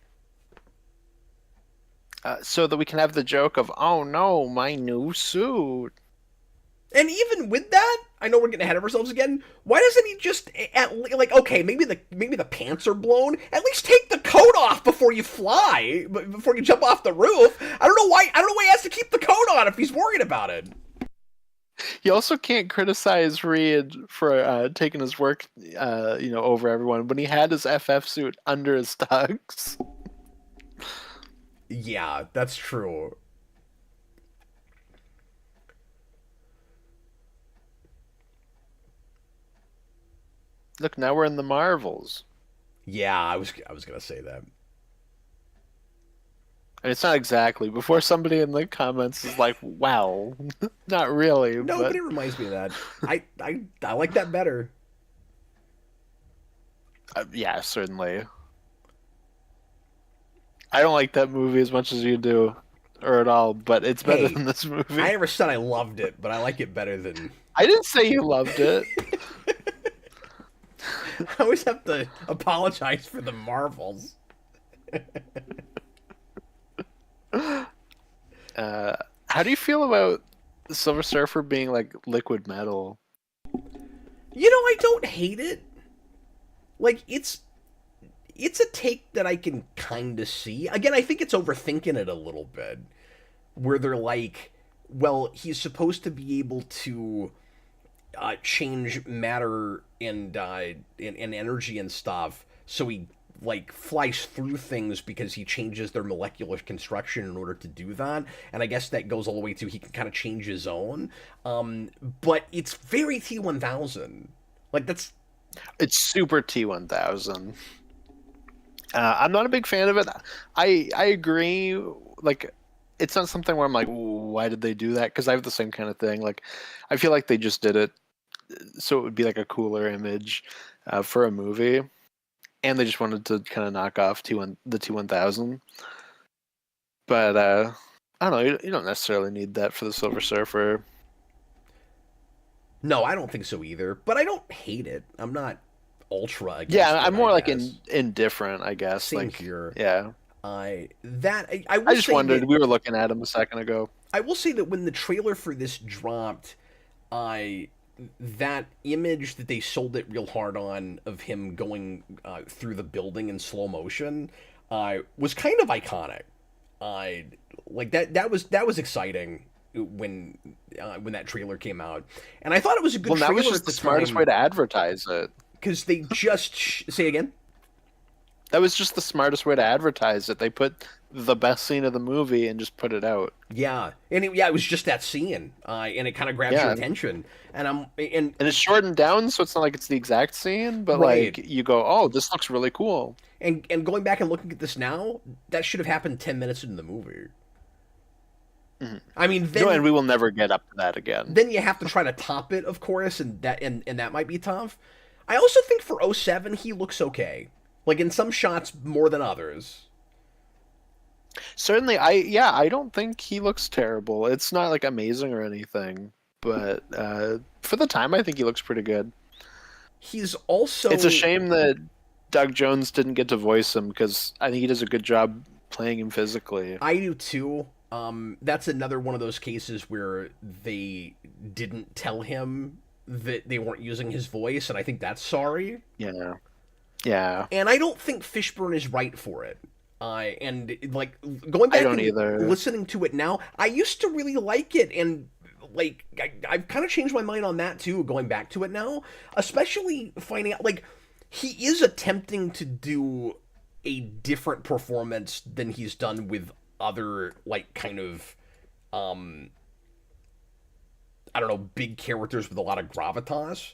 So that we can have the joke of, oh no, my new suit. And even with that, I know we're getting ahead of ourselves again. Why doesn't he just okay, maybe the pants are blown. At least take the coat off before you fly, before you jump off the roof. I don't know why he has to keep the coat on if he's worried about it. You also can't criticize Reed for taking his work, over everyone when he had his FF suit under his tux. Yeah, that's true. Look, now we're in the Marvels. Yeah, I was gonna say that. And it's not exactly. Before somebody in the comments is like, "Wow, not really." No, but it reminds me of that. I like that better. Yeah, certainly. I don't like that movie as much as you do, or at all. But it's better than this movie. I never said I loved it, but I like it better than. I didn't say you loved it. I always have to apologize for the Marvels. How do you feel about the Silver Surfer being like liquid metal? I don't hate it. Like, it's a take that I can kind of see. Again, I think it's overthinking it a little bit. Where they're like, well, he's supposed to be able to change matter and energy and stuff, so he like flies through things because he changes their molecular construction in order to do that. And I guess that goes all the way to he can kind of change his own. But it's very T1000. Like it's super T1000. I'm not a big fan of it. I agree. Like, it's not something where I'm like, why did they do that? Because I have the same kind of thing. Like, I feel like they just did it so it would be like a cooler image for a movie, and they just wanted to kind of knock off the T1000. But I don't know. You don't necessarily need that for the Silver Surfer. No, I don't think so either. But I don't hate it. I'm not ultra Yeah, against it, I'm I more like guess. indifferent, I guess. Same Like, here. yeah. I I will just say wondered. that We were looking at him a second ago. when the trailer for this dropped, I that image that they sold it real hard on of him going through the building in slow motion was kind of iconic. I like that was exciting when that trailer came out, and I thought it was a good Well, that was trailer just at the the smartest way time to advertise it. because they just say again. That was just the smartest way to advertise it. They put the best scene of the movie and just put it out. Yeah, and it was just that scene, and it kind of grabs your Yeah, attention, and and it's shortened down, so it's not like it's the exact scene, but right, like you go, "Oh, this looks really cool." and going back and looking at this now, that should have happened 10 minutes into the movie. Mhm. I mean, No, and then we will never get up to that again. then you have to try to top it, of course, and that might be tough. I also think for '07 he looks okay, like in some shots more than others. Certainly, I don't think he looks terrible. It's not like amazing or anything, but for the time, I think he looks pretty good. He's It's a also shame that Doug Jones didn't get to voice him because I think he does a good job playing him physically. I do too. That's another one of those cases where they didn't tell him that they weren't using his voice, and I think that's sorry. Yeah, yeah. And I don't think Fishburne is right for it. And like going I back don't and either. listening to it now, I used to really like it, and like I've kind of changed my mind on that too. Going back to it now, especially finding out like he is attempting to do a different performance than he's done with other like kind of um I don't know, big characters with a lot of gravitas.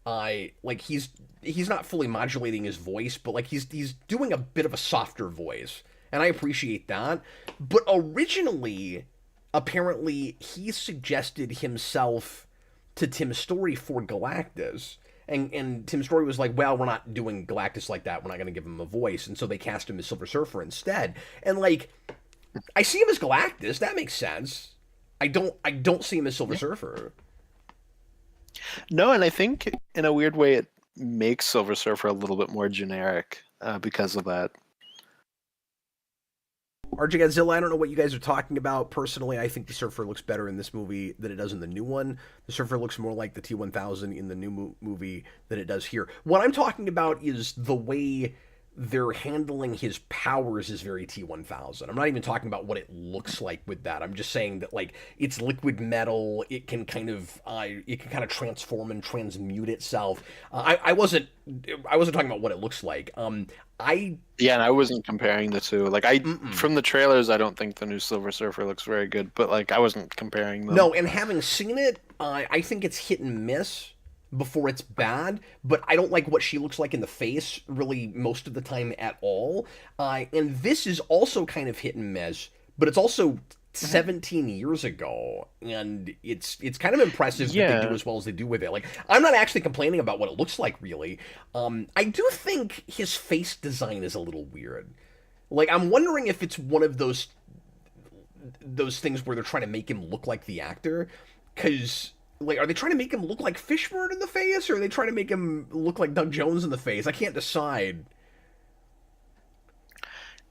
I like he's not fully modulating his voice, but like he's doing a bit of a softer voice, and I appreciate that. But originally, apparently, he suggested himself to Tim Story for Galactus. And Tim Story was like, well, we're not doing Galactus like that. We're not going to give him a voice. And so they cast him as Silver Surfer instead. And like, I see him as Galactus. That makes sense. I don't see him as Silver Surfer. No, and I think in a weird way it makes Silver Surfer a little bit more generic because of that. RJ Godzilla, I don't know what you guys are talking about. Personally, I think the Surfer looks better in this movie than it does in the new one. The Surfer looks more like the T-1000 in the new movie than it does here. What I'm talking about is the way they're handling his powers is very T-1000. I'm not even talking about what it looks like with that. I'm just saying that like it's liquid metal. It can kind of transform and transmute itself. I wasn't talking about what it looks like. I Yeah, and I wasn't comparing the two. Like mm-mm. from the trailers, I don't think the new Silver Surfer looks very good, but like I wasn't comparing them. No, and having seen it, I think it's hit and miss before it's bad, but I don't like what she looks like in the face really most of the time at all. And this is also kind of hit and miss, but it's also 17 years ago, and it's kind of impressive that they do Yeah. as well as they do with it. Like, I'm not actually complaining about what it looks like, really. I do think his face design is a little weird. Like, I'm wondering if it's one of those things where they're trying to make him look like the actor, because like are they trying to make him look like Fishburne in the face, or are they trying to make him look like Doug Jones in the face? I can't decide.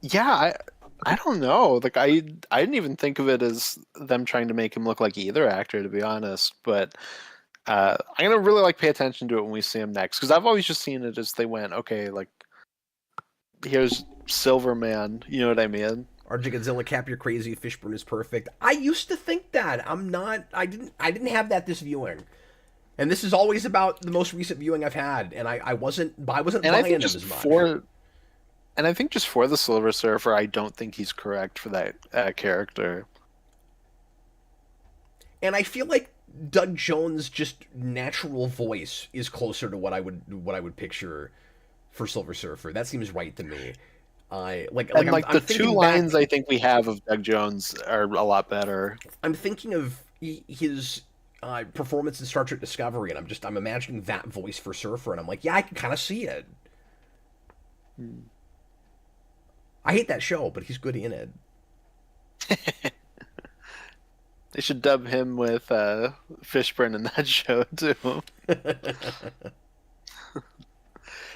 Yeah, I don't know. Like I didn't even think of it as them trying to make him look like either actor, to be honest. But I'm gonna really like pay attention to it when we see him next, because I've always just seen it as they went, okay, like here's Silverman. You know what I mean? RJ Godzilla, Cap, you're crazy. Fishburne is perfect. I used to think that. I'm not. I didn't have that this viewing, and this is always about the most recent viewing I've had, and I wasn't. I wasn't And I buying think him just as much. and I think just for the Silver Surfer, I don't think he's correct for that character. And I feel like Doug Jones' just natural voice is closer to what I would picture for Silver Surfer. That seems right to me. Like And I'm like I'm the two thinking back. lines I think we have of Doug Jones are a lot better. I'm thinking of his performance in Star Trek Discovery, and I'm imagining that voice for Surfer, and I'm like, yeah, I can kind of see it. Hmm. I hate that show, but he's good in it. They should dub him with Fishburne in that show too.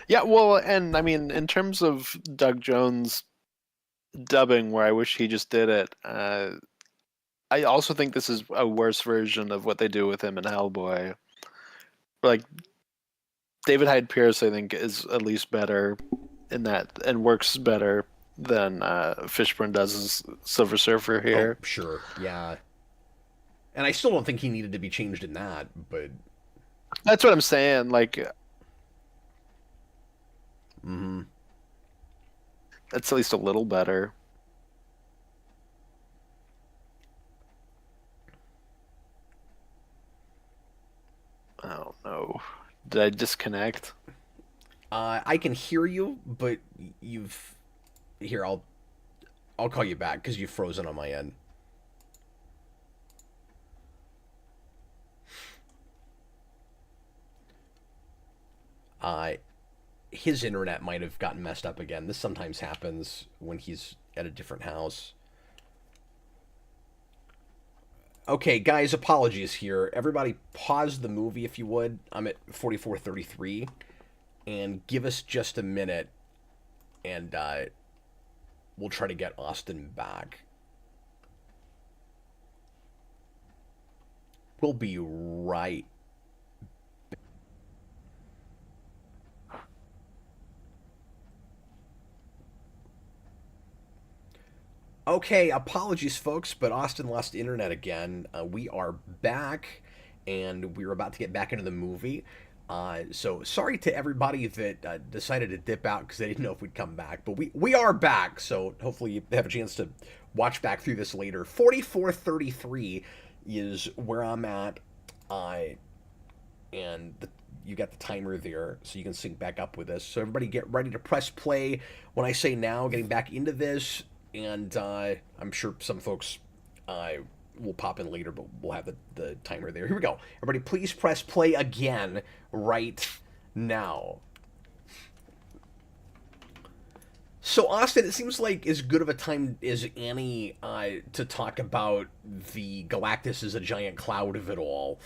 Yeah, well, and I mean, in terms of Doug Jones dubbing, where I wish he just did it, I also think this is a worse version of what they do with him in Hellboy. Like David Hyde Pierce, I think, is at least better in that and works better than Fishburne does as Silver Surfer Oh, here. sure, yeah. And I still don't think he needed to be changed in that, but That's what I'm saying. Like, mm-hmm. that's at least a little better. I don't know. Did I disconnect? I can hear you, but you've here. I'll call you back because you've frozen on my end. Uh, his internet might have gotten messed up again. This sometimes happens when he's at a different house. Okay, guys, apologies here. Everybody pause the movie if you would. I'm at 44:33 and give us just a minute and we'll try to get Austin back. We'll be right. Okay, apologies, folks, but Austin lost internet again. We are back, and we're about to get back into the movie. So sorry to everybody that decided to dip out because they didn't know if we'd come back, but we are back. So hopefully you have a chance to watch back through this later. 44:33 is where I'm at, and you got the timer there, so you can sync back up with us. So everybody get ready to press play when I say now, getting back into this. And I'm sure some folks will pop in later, but we'll have the timer there. Here we go. Everybody, please press play again right now. So, Austin, it seems like as good of a time as any to talk about the Galactus as a giant cloud of it all.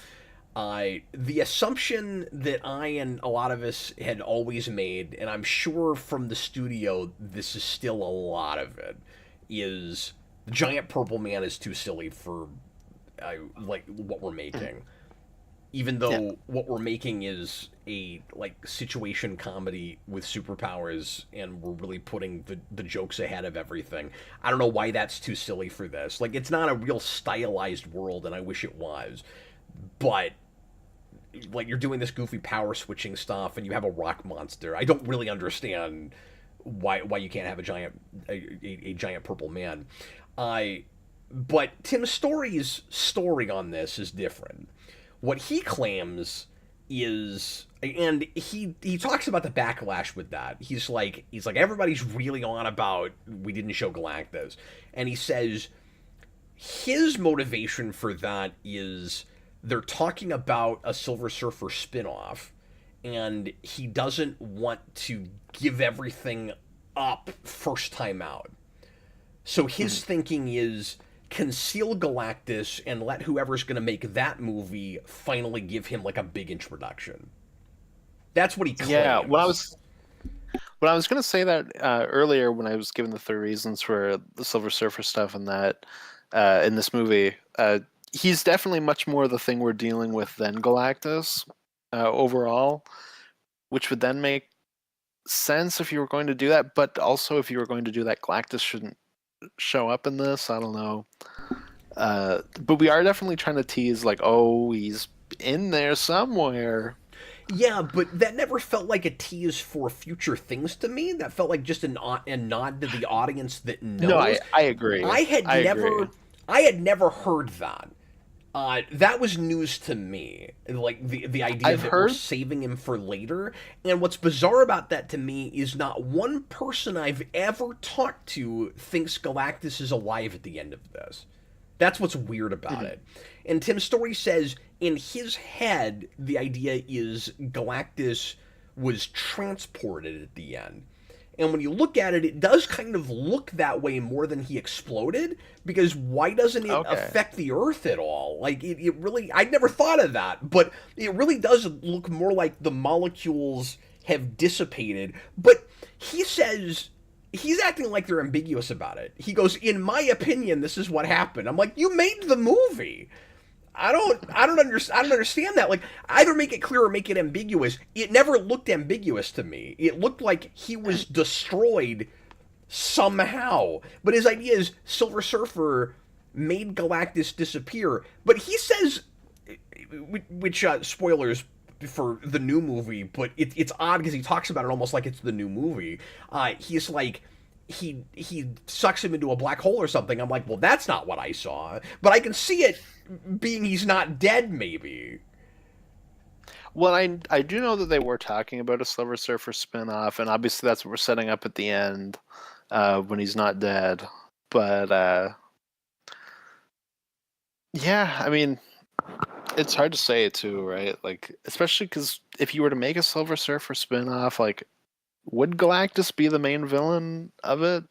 The assumption that I and a lot of us had always made, and I'm sure from the studio this is still a lot of it, is the giant purple man is too silly for like what we're making. Even though Yeah. what we're making is a like situation comedy with superpowers, and we're really putting the jokes ahead of everything. I don't know why that's too silly for this. Like, it's not a real stylized world, and I wish it was. But like, you're doing this goofy power switching stuff and you have a rock monster. I don't really understand why you can't have a giant purple man. But Tim Story's story on this is different. What he claims is, and he talks about the backlash with that. He's like everybody's really on about we didn't show Galactus, and he says his motivation for that is they're talking about a Silver Surfer spinoff, and he doesn't want to give everything up first time out. So his thinking is conceal Galactus and let whoever's going to make that movie finally give him like a big introduction. That's what he claims. Yeah, when I was gonna say that earlier when I was given the three reasons for the Silver Surfer stuff and that in this movie, he's definitely much more the thing we're dealing with than Galactus overall, which would then make sense if you were going to do that. But also, if you were going to do that, Galactus shouldn't show up in this. I don't know. But we are definitely trying to tease like, oh, he's in there somewhere. Yeah, but that never felt like a tease for future things to me. That felt like just a nod to the audience that knows. No, I agree. I had never heard that. That was news to me. Like the idea that we're saving him for later. And what's bizarre about that to me is not one person I've ever talked to thinks Galactus is alive at the end of this. That's what's weird about it. And Tim Story says in his head, the idea is Galactus was transported at the end. And when you look at it, it does kind of look that way more than he exploded, because why doesn't it affect the Earth at all? Like, it really, I'd never thought of that, but it really does look more like the molecules have dissipated. But he says he's acting like they're ambiguous about it. He goes, "In my opinion, this is what happened." I'm like, "You made the movie. I don't understand that. Like, either make it clear or make it ambiguous. It never looked ambiguous to me. It looked like he was destroyed somehow. But his idea is Silver Surfer made Galactus disappear. But he says, which spoilers for the new movie, but it's odd because he talks about it almost like it's the new movie. He's like, he sucks him into a black hole or something. I'm like, well, that's not what I saw, but I can see it being he's not dead, maybe. Well, I do know that they were talking about a Silver Surfer spin-off, and obviously that's what we're setting up at the end when he's not dead. But yeah, I mean, it's hard to say too, right? Like, especially because if you were to make a Silver Surfer spin-off, like, would Galactus be the main villain of it?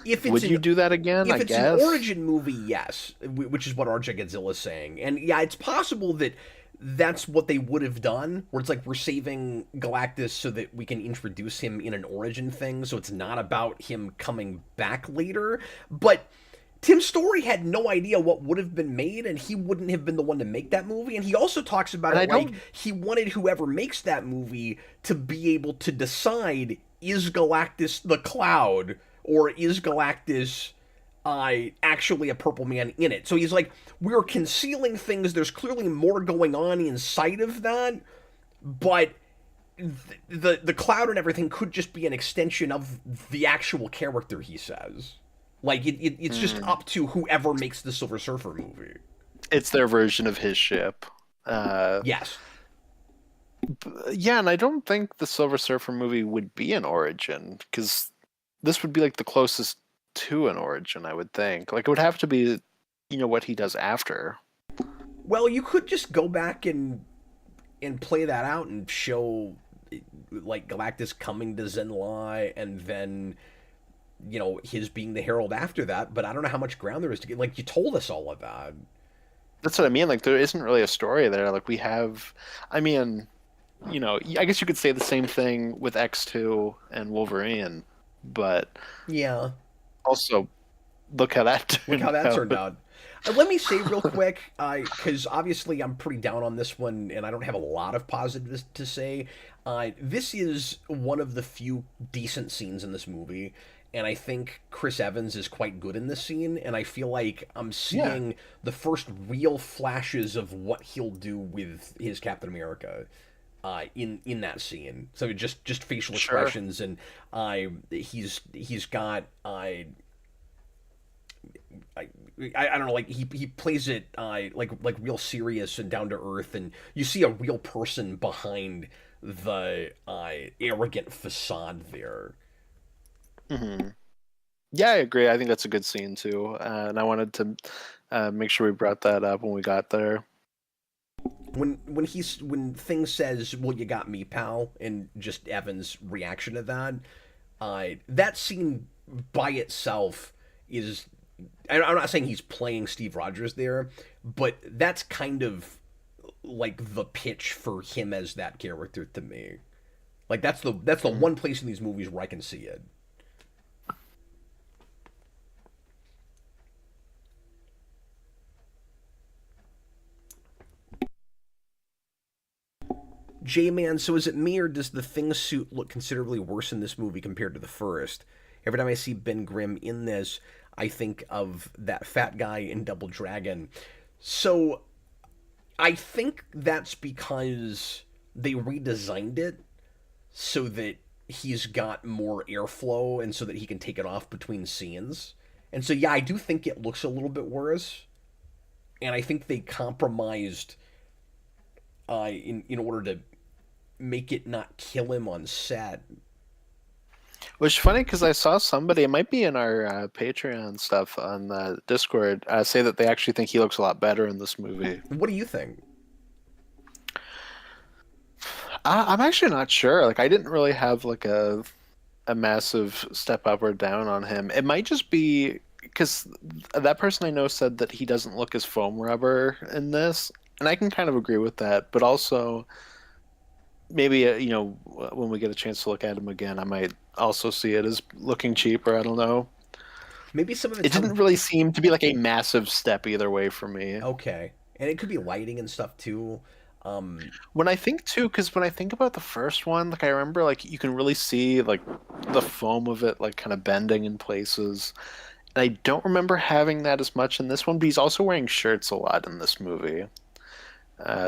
Would you do that again? If it's an origin movie, yes, which is what RJ Godzilla is saying, and yeah, it's possible that that's what they would have done, where it's like we're saving Galactus so that we can introduce him in an origin thing, so it's not about him coming back later. But Tim Story had no idea what would have been made, and he wouldn't have been the one to make that movie. And he also talks about it like he wanted whoever makes that movie to be able to decide, is Galactus the Cloud, or is Galactus actually a purple man in it? So he's like, we're concealing things. There's clearly more going on inside of that, but the Cloud and everything could just be an extension of the actual character, he says. Like, it's just up to whoever makes the Silver Surfer movie. It's their version of his ship. Yes. Yeah, and I don't think the Silver Surfer movie would be an origin, because this would be like the closest to an origin, I would think. Like, it would have to be, what he does after. Well, you could just go back and play that out and show, like, Galactus coming to Zenlai, and then, his being the Herald after that. But I don't know how much ground there is to get. Like, you told us all of that. That's what I mean. Like, there isn't really a story there. Like, we have, I mean, I guess you could say the same thing with X2 and Wolverine, but yeah. Also, look how that turned out. Let me say real quick, because obviously I'm pretty down on this one, and I don't have a lot of positives to say. This is one of the few decent scenes in this movie, and I think Chris Evans is quite good in this scene, and I feel like I'm seeing the first real flashes of what he'll do with his Captain America. In that scene, so just facial expressions, and he's got I don't know, like he plays it like real serious and down to earth, and you see a real person behind the arrogant facade there. Mm-hmm. Yeah, I agree. I think that's a good scene too, and I wanted to make sure we brought that up when we got there. When Thing says, "Well, you got me, pal," and just Evan's reaction to that, that scene by itself is. I'm not saying he's playing Steve Rogers there, but that's kind of like the pitch for him as that character to me. Like, that's the one place in these movies where I can see it. J-Man, so is it me, or does the Thing suit look considerably worse in this movie compared to the first? Every time I see Ben Grimm in this, I think of that fat guy in Double Dragon. So I think that's because they redesigned it so that he's got more airflow and so that he can take it off between scenes. And so, yeah, I do think it looks a little bit worse. And I think they compromised in order to make it not kill him on set. Which is funny because I saw somebody, it might be in our Patreon stuff on the Discord, say that they actually think he looks a lot better in this movie. What do you think? I'm actually not sure. Like, I didn't really have like a massive step up or down on him. It might just be because that person I know said that he doesn't look as foam rubber in this, and I can kind of agree with that. But also, maybe when we get a chance to look at him again, I might also see it as looking cheaper. I don't know. Maybe some of it's It how. didn't really seem to be like a massive step either way for me. Okay, and it could be lighting and stuff too. Um, When I think too, because when I think about the first one, like I remember like you can really see like the foam of it like kind of bending in places. And I don't remember having that as much in this one, but he's also wearing shirts a lot in this movie.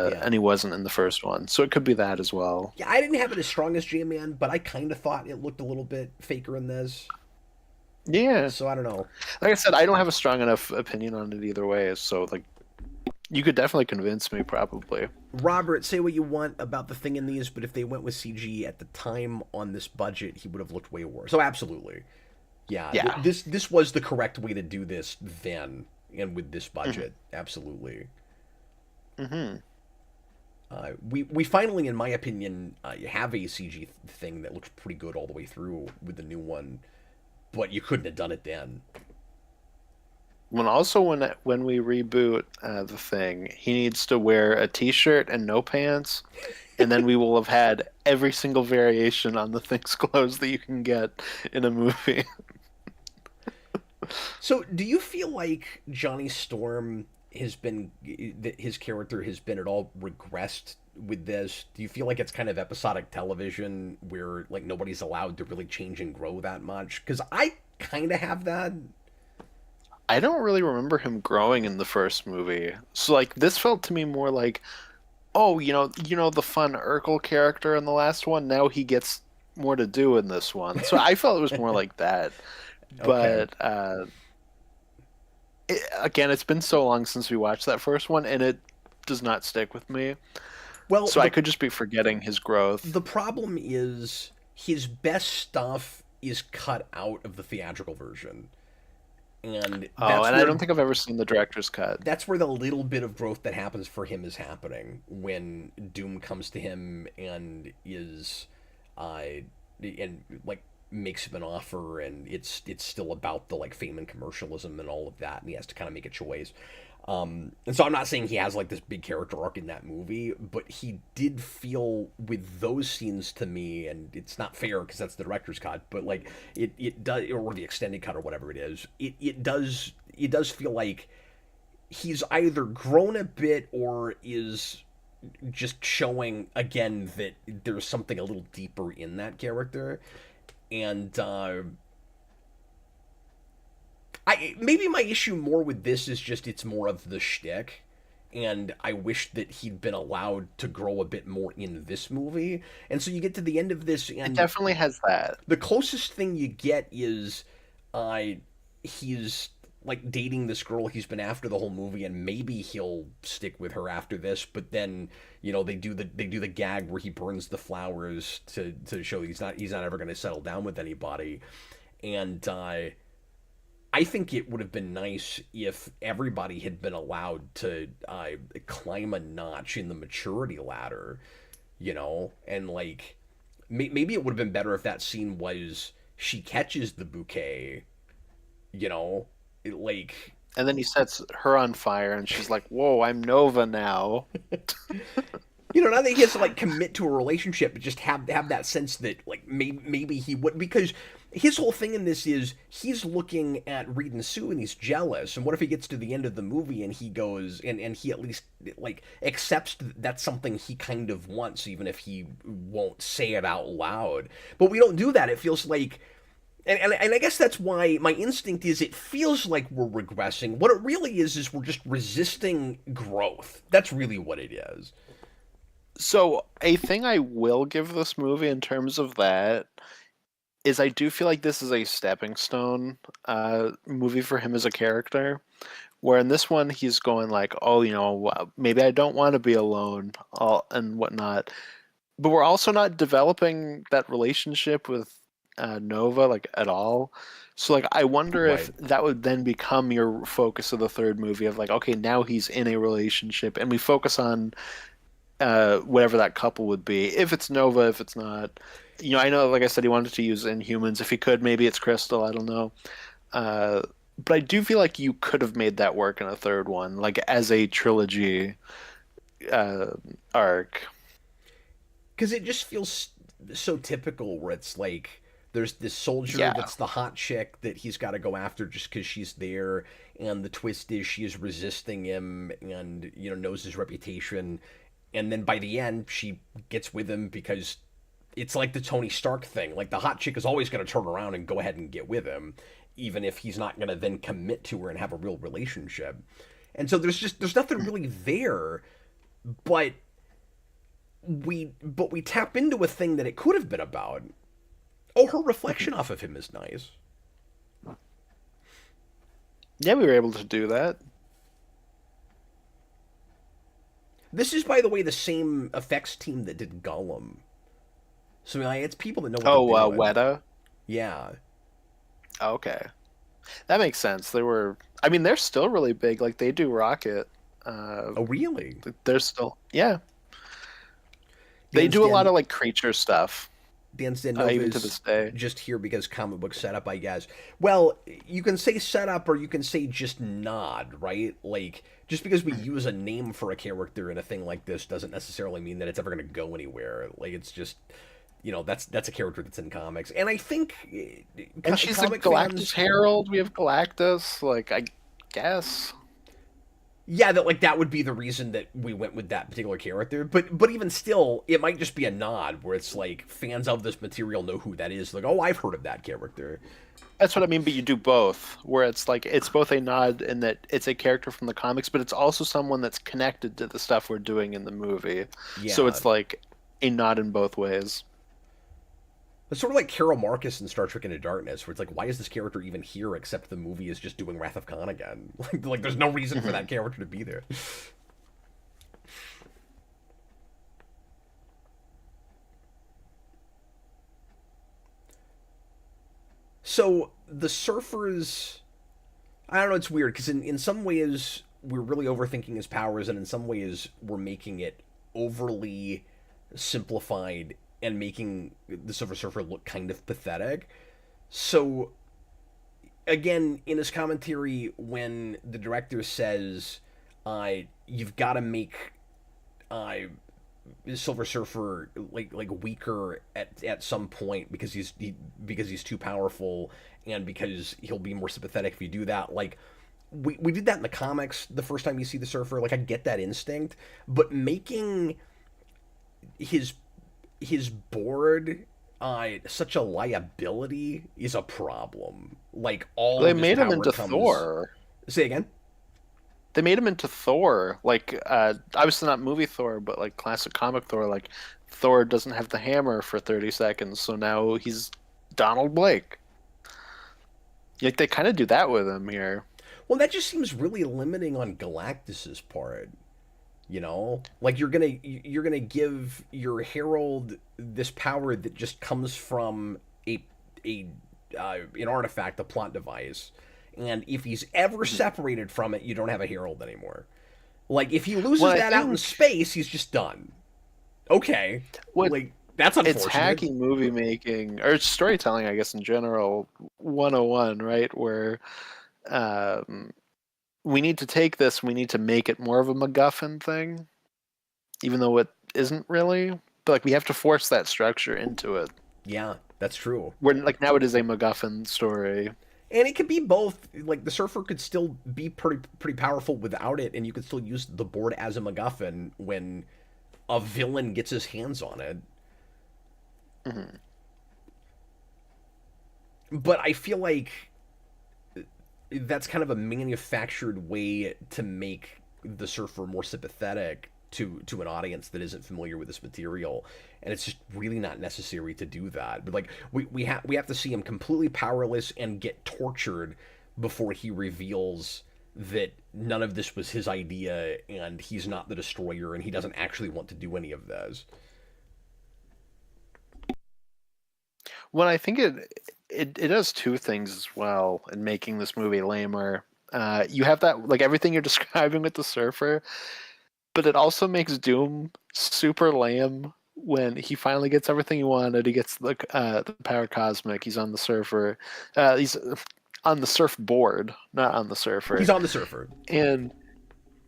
yeah, And he wasn't in the first one. So it could be that as well. yeah. I didn't have it as strong as J-Man, but I kind of thought it looked a little bit faker in this. Yeah. So I don't know. Like I said, I don't have a strong enough opinion on it either way. So like you could definitely convince me probably. Robert, say what you want about the thing in these, but if they went with CG at the time on this budget, he would have looked way worse. So absolutely, yeah. Yeah. This was the correct way to do this then, and with this Hmm. budget, absolutely. Hmm. We finally, in my opinion, have a CG thing that looks pretty good all the way through with the new one, but you couldn't have done it then. When we reboot the thing, he needs to wear a t-shirt and no pants, and then we will have had every single variation on the thing's clothes that you can get in a movie. So, do you feel like Johnny Storm has been that his character has been at all regressed with this? Do you feel like it's kind of episodic television where like nobody's allowed to really change and grow that much? Because I kind of have that. I don't really remember him growing in the first movie. So like this felt to me more like, oh, the fun Urkel character in the last one, now he gets more to do in this one. So I felt it was more like that. Okay. But again, it's been so long since we watched that first one, and it does not stick with me. Well, So I could just be forgetting his growth. the problem is his best stuff is cut out of the theatrical version, and Oh, and I don't think I've ever seen the director's cut. that's where the little bit of growth that happens for him is happening when Doom comes to him and is, uh, and like makes him an offer, and it's still about the like fame and commercialism and all of that, and he has to kind of make a choice. And so I'm not saying he has like this big character arc in that movie, but he did feel with those scenes to me, and it's not fair because that's the director's cut, but like it does, or the extended cut or whatever it is, it does feel like he's either grown a bit or is just showing again that there's something a little deeper in that character, and I maybe my issue more with this is just it's more of the shtick, and I wish that he'd been allowed to grow a bit more in this movie. And so you get to the end of this, It and definitely has that. the closest thing you get is, uh, he's like dating this girl he's been after the whole movie, and maybe he'll stick with her after this. But then they do the gag where he burns the flowers to show he's not ever going to settle down with anybody, and I think it would have been nice if everybody had been allowed to climb a notch in the maturity ladder, and like maybe it would have been better if that scene was she catches the bouquet, like And then he sets her on fire, and she's like, "Whoa, I'm Nova now." not that he has to like commit to a relationship, but just have that sense that like maybe he would, because his whole thing in this is he's looking at Reed and Sue and he's jealous. And what if he gets to the end of the movie and he goes and he at least like accepts that's something he kind of wants, even if he won't say it out loud. But we don't do that. It feels like. And I guess that's why my instinct is it feels like we're regressing. What it really is we're just resisting growth. That's really what it is. So a thing I will give this movie in terms of that is I do feel like this is a stepping stone movie for him as a character. Where in this one he's going like, oh, maybe I don't want to be alone, and whatnot. But we're also not developing that relationship with Nova like at all. So like I wonder Right. if that would then become your focus of the third movie of like, okay, now he's in a relationship, and we focus on whatever that couple would be. If it's Nova, if it's not. I know, like I said, he wanted to use Inhumans. If he could, maybe it's Crystal. I don't know. Uh, but I do feel like you could have made that work in a third one, like as a trilogy uh, arc. because it just feels so typical where it's like there's this soldier Yeah. that's the hot chick that he's got to go after just because she's there, and the twist is she is resisting him and knows his reputation, and then by the end she gets with him because it's like the Tony Stark thing. Like the hot chick is always going to turn around and go ahead and get with him, even if he's not going to then commit to her and have a real relationship. And so there's nothing really there, but we tap into a thing that it could have been about. Oh, her reflection off of him is nice. Yeah, we were able to do that. This is, by the way, the same effects team that did Gollum. So like, it's people that know what Oh, they're doing. Weta. Yeah. Okay, that makes sense. They were. I mean, they're still really big. Like they do Rocket. Oh, really? They're still. Yeah. They Dan do a lot Stan, of like creature stuff. Dan Stanova Even to is this day. just here because comic book setup, I guess. Well, you can say setup or you can say just nod, right? Like, just because we use a name for a character in a thing like this doesn't necessarily mean that it's ever going to go anywhere. Like, it's just, that's a character that's in comics. And I think And she's a comic Galactus fans, Herald. We have Galactus. Like I guess. yeah, that would be the reason that we went with that particular character. But even still, it might just be a nod where it's like fans of this material know who that is. Like, oh, I've heard of that character. That's what I mean, but you do both, where it's like it's both a nod in that it's a character from the comics, but it's also someone that's connected to the stuff we're doing in the movie. Yeah. So it's like a nod in both ways. It's sort of like Carol Marcus in Star Trek Into Darkness, where it's like, why is this character even here except the movie is just doing Wrath of Khan again? Like there's no reason for that character to be there. So the surfers, I don't know, it's weird because in some ways we're really overthinking his powers, and in some ways we're making it overly simplified and making the Silver Surfer look kind of pathetic. So again, in his commentary, when the director says, "You've got to make uh, Silver Surfer like weaker at some point because he's too powerful and because he'll be more sympathetic if you do that." Like we did that in the comics the first time you see the Surfer. Like I get that instinct, but making his board such a liability is a problem. Like all They of his made him power into comes. Thor. Say again. They made him into Thor. Like obviously not movie Thor, but like classic comic Thor. Like Thor doesn't have the hammer for 30 seconds, so now he's Donald Blake. Like they kind of do that with him here. Well, that just seems really limiting on Galactus's part. Like you're gonna give your herald this power that just comes from a an artifact, a plot device, and if he's ever separated from it, you don't have a herald anymore. Like if he loses Well, that out in space, he's just done. Okay, what like that's unfortunate. it's hacking movie making or storytelling, I guess in general, 101, right? Where we need to take this, we need to make it more of a MacGuffin thing, even though it isn't really. But like we have to force that structure into it. Yeah, that's true. Where like now it is a MacGuffin story. And it could be both. Like the Surfer could still be pretty powerful without it, and you could still use the board as a MacGuffin when a villain gets his hands on it. Mm-hmm. But I feel like that's kind of a manufactured way to make the Surfer more sympathetic to an audience that isn't familiar with this material, and it's just really not necessary to do that. But like we have to see him completely powerless and get tortured before he reveals that none of this was his idea and he's not the destroyer and he doesn't actually want to do any of this. Well, I think it does two things as well in making this movie lamer. You have that like everything you're describing with the Surfer, but it also makes Doom super lame when he finally gets everything he wanted. He gets the power cosmic. He's on the Surfer. He's on the surfboard, not on the Surfer. He's on the Surfer. And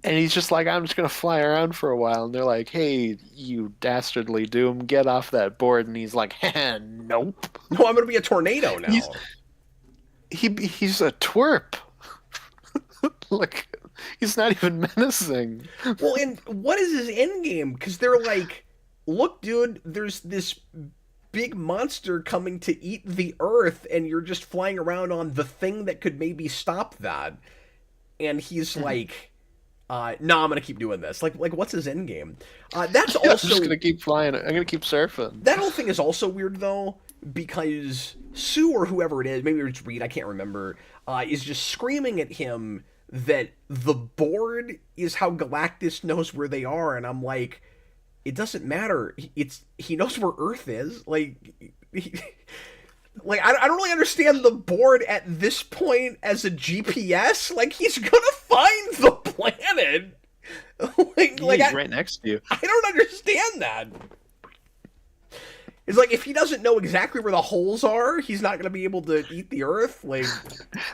And he's just like, I'm just gonna fly around for a while. And they're like, hey, you dastardly Doom, get off that board. And he's like, nope. No, I'm gonna be a tornado He's now. he's a twerp. Like, he's not even menacing. Well, and what is his end game? Because they're like, look, dude, there's this big monster coming to eat the Earth, and you're just flying around on the thing that could maybe stop that. And he's like, no, I'm gonna keep doing this. Like, what's his end game? That's I'm also just gonna keep flying. I'm gonna keep surfing. that whole thing is also weird though, because Sue or whoever it is, maybe it's Reed, I can't remember, is just screaming at him that the board is how Galactus knows where they are, and I'm like, it doesn't matter. He knows where Earth is. He, like I don't really understand the board at this point as a GPS. Like he's gonna find the planet. He's right next to you. I don't understand that. It's like if he doesn't know exactly where the holes are, he's not gonna be able to eat the Earth. Like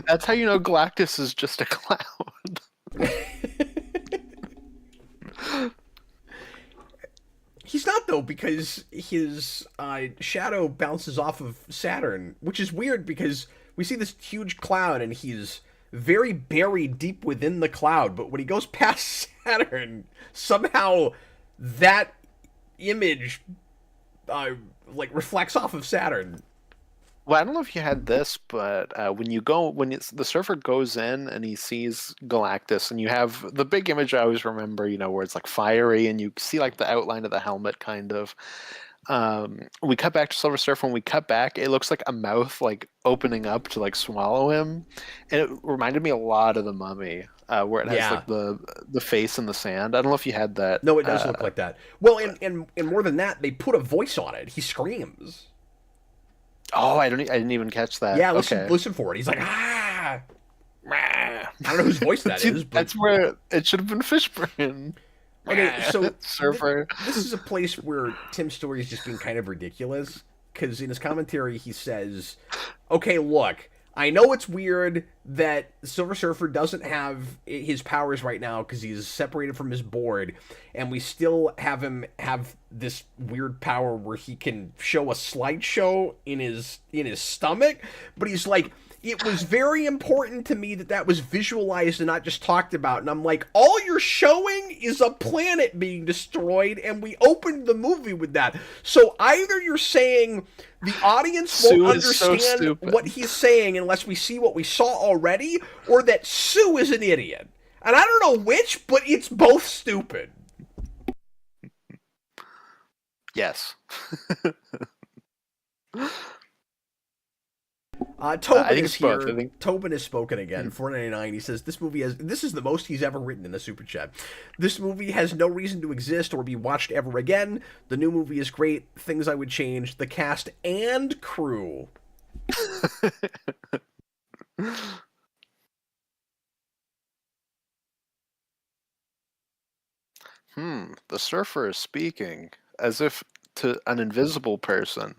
That's how you know Galactus is just a cloud. he's not though, because his shadow bounces off of Saturn, which is weird because we see this huge cloud and he's very buried deep within the cloud. But when he goes past Saturn, somehow that image like reflects off of Saturn. Well, I don't know if you had this, but the surfer goes in and he sees Galactus, and you have the big image I always remember, where it's like fiery, and you see like the outline of the helmet, kind of. We cut back to Silver Surfer. When we cut back, it looks like a mouth like opening up to like swallow him, and it reminded me a lot of the Mummy, where it has like the face in the sand. I don't know if you had that. No, it does look like that. Well, and more than that, they put a voice on it. He screams. Oh, I didn't even catch that. Yeah, listen for it. He's like, ah, rah. I don't know whose voice that is. But that's where it should have been Fishburne. Okay, so Surfer. This is a place where Tim Story is just being kind of ridiculous, because in his commentary he says, okay, look, I know it's weird that Silver Surfer doesn't have his powers right now because he's separated from his board, and we still have him have this weird power where he can show a slideshow in his stomach, but he's like, it was very important to me that was visualized and not just talked about. And I'm like, all you're showing is a planet being destroyed, and we opened the movie with that. So either you're saying the audience won't understand what he's saying unless we see what we saw already, or that Sue is an idiot. And I don't know which, but it's both stupid. Yes. Tobin is here. Tobin has spoken again. $4.99. He says this is the most he's ever written in a super chat. This movie has no reason to exist or be watched ever again. The new movie is great. Things I would change: the cast and crew. The surfer is speaking as if to an invisible person.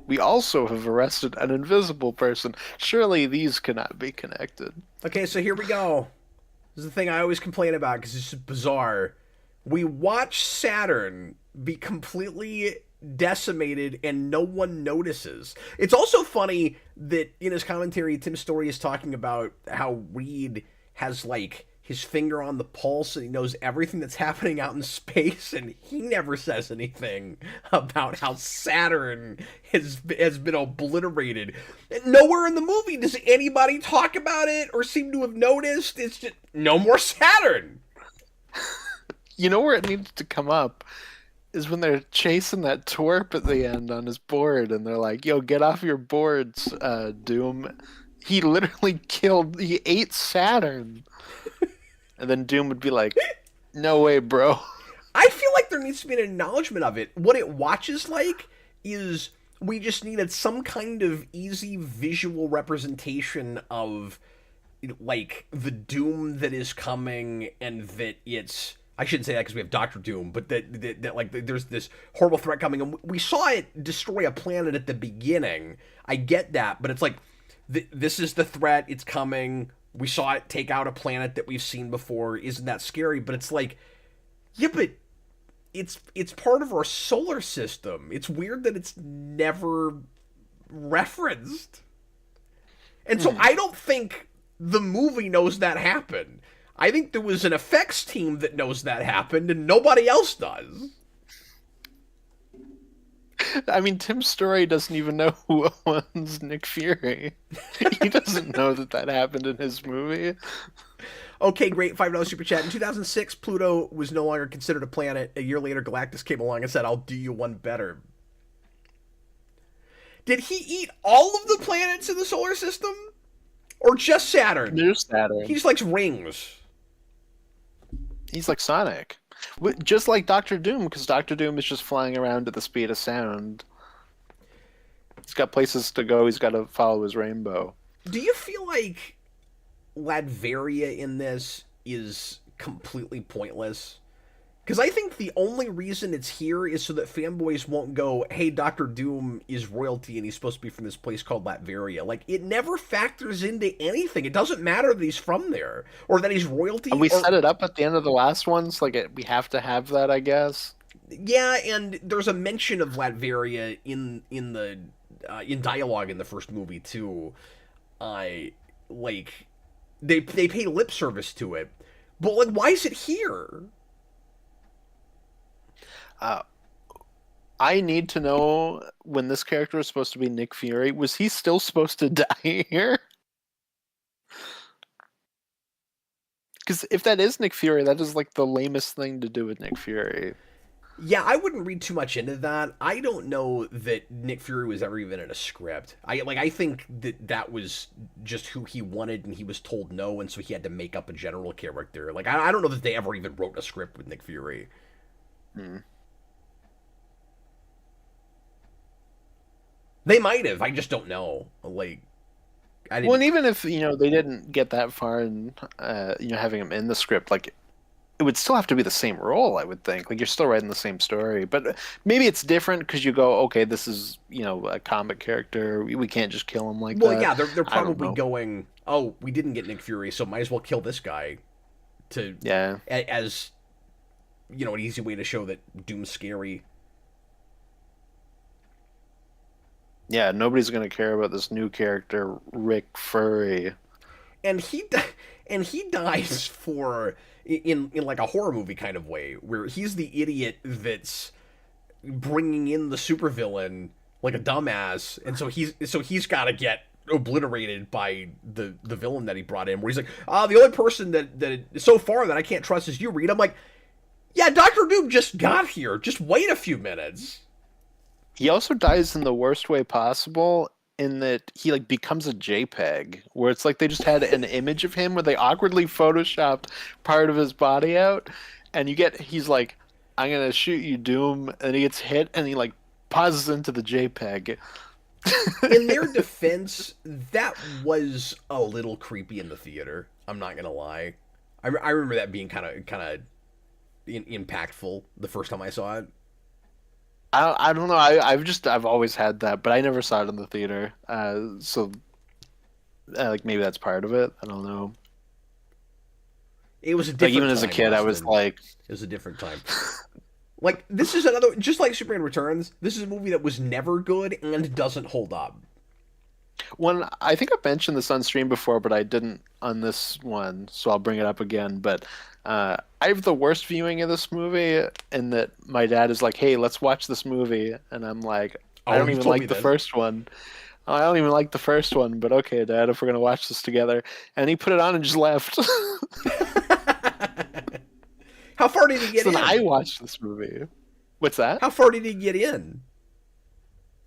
We also have arrested an invisible person. Surely these cannot be connected. Okay, so here we go. This is the thing I always complain about because it's just bizarre. We watch Saturn be completely decimated and no one notices. It's also funny that in his commentary, Tim Story is talking about how Reed has like his finger on the pulse and he knows everything that's happening out in space, and he never says anything about how Saturn has been obliterated. Nowhere in the movie does anybody talk about it or seem to have noticed. It's just no more Saturn. You know where it needs to come up is when they're chasing that twerp at the end on his board, and they're like, yo, get off your boards, Doom. He literally he ate Saturn. And then Doom would be like, no way, bro. I feel like there needs to be an acknowledgement of it. What it watches like is we just needed some kind of easy visual representation of like the Doom that is coming, and that it's, I shouldn't say that because we have Doctor Doom, but that like there's this horrible threat coming, and we saw it destroy a planet at the beginning. I get that, but it's like this is the threat. It's coming. We saw it take out a planet that we've seen before. Isn't that scary? But it's like, yeah, but it's part of our solar system. It's weird that it's never referenced. And so I don't think the movie knows that happened. I think there was an effects team that knows that happened, and nobody else does. I mean, Tim Story doesn't even know who owns Nick Fury. He doesn't know that happened in his movie. Okay, great. $5 super chat. In 2006, Pluto was no longer considered a planet. A year later, Galactus came along and said, I'll do you one better. Did he eat all of the planets in the solar system? Or just Saturn? Just Saturn. He just likes rings. He's like Sonic. Just like Doctor Doom, because Doctor Doom is just flying around at the speed of sound. He's got places to go. He's got to follow his rainbow. Do you feel like Latveria in this is completely pointless? Because I think the only reason it's here is so that fanboys won't go, hey, Doctor Doom is royalty and he's supposed to be from this place called Latveria. Like, it never factors into anything. It doesn't matter that he's from there or that he's royalty. And we set it up at the end of the last ones. Like, we have to have that, I guess. Yeah, and there's a mention of Latveria in dialogue in the first movie, too. Like, they pay lip service to it. But, like, why is it here? I need to know when this character was supposed to be Nick Fury. Was he still supposed to die here? Because if that is Nick Fury, that is like the lamest thing to do with Nick Fury. Yeah, I wouldn't read too much into that. I don't know that Nick Fury was ever even in a script. I think that was just who he wanted, and he was told no, and so he had to make up a general character. Like, I don't know that they ever even wrote a script with Nick Fury. They might have. I just don't know. Like, well, and even if they didn't get that far in having him in the script, like it would still have to be the same role, I would think. Like you're still writing the same story, but maybe it's different because you go, okay, this is a comic character. We can't just kill him like that. Well, yeah, they're probably going, oh, we didn't get Nick Fury, so might as well kill this guy as an easy way to show that Doom's scary. Yeah, nobody's gonna care about this new character, Rick Fury. And he dies for in like a horror movie kind of way, where he's the idiot that's bringing in the supervillain like a dumbass, and so he's got to get obliterated by the villain that he brought in. Where he's like, the only person that so far that I can't trust is you, Reed. I'm like, yeah, Dr. Doom just got here. Just wait a few minutes. He also dies in the worst way possible, in that he like becomes a JPEG, where it's like they just had an image of him where they awkwardly photoshopped part of his body out, and he's like, I'm gonna shoot you, Doom, and he gets hit, and he like pauses into the JPEG. In their defense, that was a little creepy in the theater. I'm not gonna lie. I remember that being kind of impactful the first time I saw it. I don't know. I've always had that, but I never saw it in the theater. So like maybe that's part of it. I don't know. It was a different even as a kid, I was like, it was a different time. Like, this is another, just like Superman Returns, this is a movie that was never good and doesn't hold up. I think I've mentioned this on stream before, but I didn't on this one, so I'll bring it up again. But I have the worst viewing of this movie in that my dad is like, hey, let's watch this movie. And I'm like, I don't even like the first one. I don't even like the first one, but okay, Dad, if we're going to watch this together. And he put it on and just left. How far did he get in? Then I watched this movie. What's that? How far did he get in?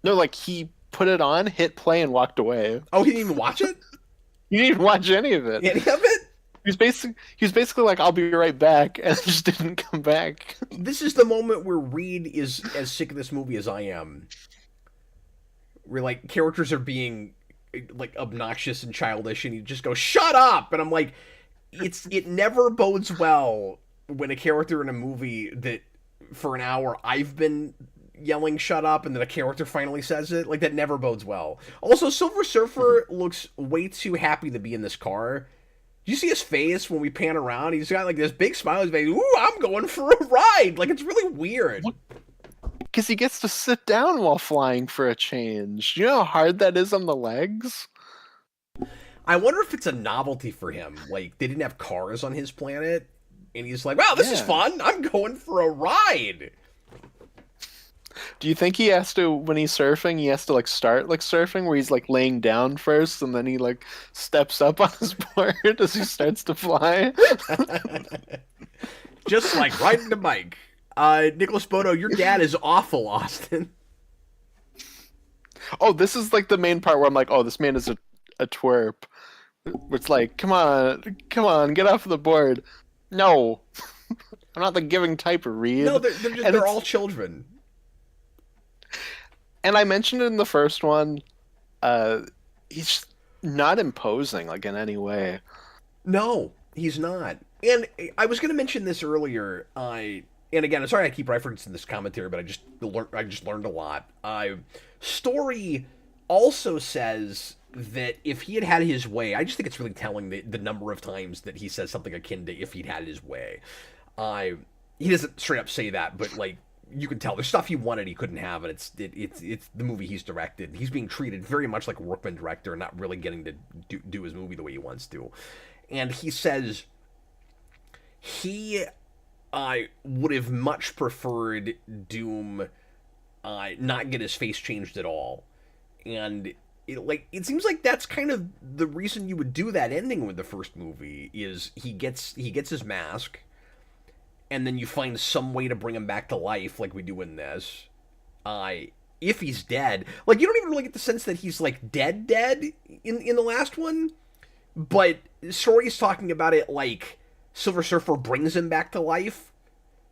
No, like he put it on, hit play, and walked away. Oh, he didn't even watch it? He didn't even watch any of it. Any of it? He was basically like, I'll be right back, and just didn't come back. This is the moment where Reed is as sick of this movie as I am. Where, like, characters are being, like, obnoxious and childish, and he just goes, shut up! And I'm like, it never bodes well when a character in a movie that, for an hour, I've been yelling shut up, and then a character finally says it. Like, that never bodes well. Also, Silver Surfer looks way too happy to be in this car. Do you see his face when we pan around? He's got like this big smile on his face. Ooh, I'm going for a ride. Like, it's really weird. Because he gets to sit down while flying for a change. You know how hard that is on the legs? I wonder if it's a novelty for him. Like, they didn't have cars on his planet, and he's like, wow, this is fun. I'm going for a ride. Do you think he has to, when he's surfing, he has to like start like surfing where he's like laying down first and then he like steps up on his board as he starts to fly? Just like riding a bike. Nicholas Bodo, your dad is awful, Austin. Oh, this is like the main part where I'm like, oh, this man is a twerp. It's like, come on, get off the board. No, I'm not the giving type of read. No, they're all children. And I mentioned it in the first one. He's not imposing like in any way. No, he's not. And I was going to mention this earlier. And again, I'm sorry I keep referencing this commentary, but I just learned a lot. Story also says that if he had his way, I just think it's really telling the number of times that he says something akin to "if he'd had his way." He doesn't straight up say that, but like you can tell there's stuff he wanted he couldn't have, and it's the movie he's directed. He's being treated very much like a workman director, and not really getting to do his movie the way he wants to. And he says he would have much preferred Doom not get his face changed at all, and it seems like that's kind of the reason you would do that ending with the first movie is he gets his mask, and then you find some way to bring him back to life like we do in this. If he's dead, like you don't even really get the sense that he's like dead in the last one, but Story's talking about it like Silver Surfer brings him back to life.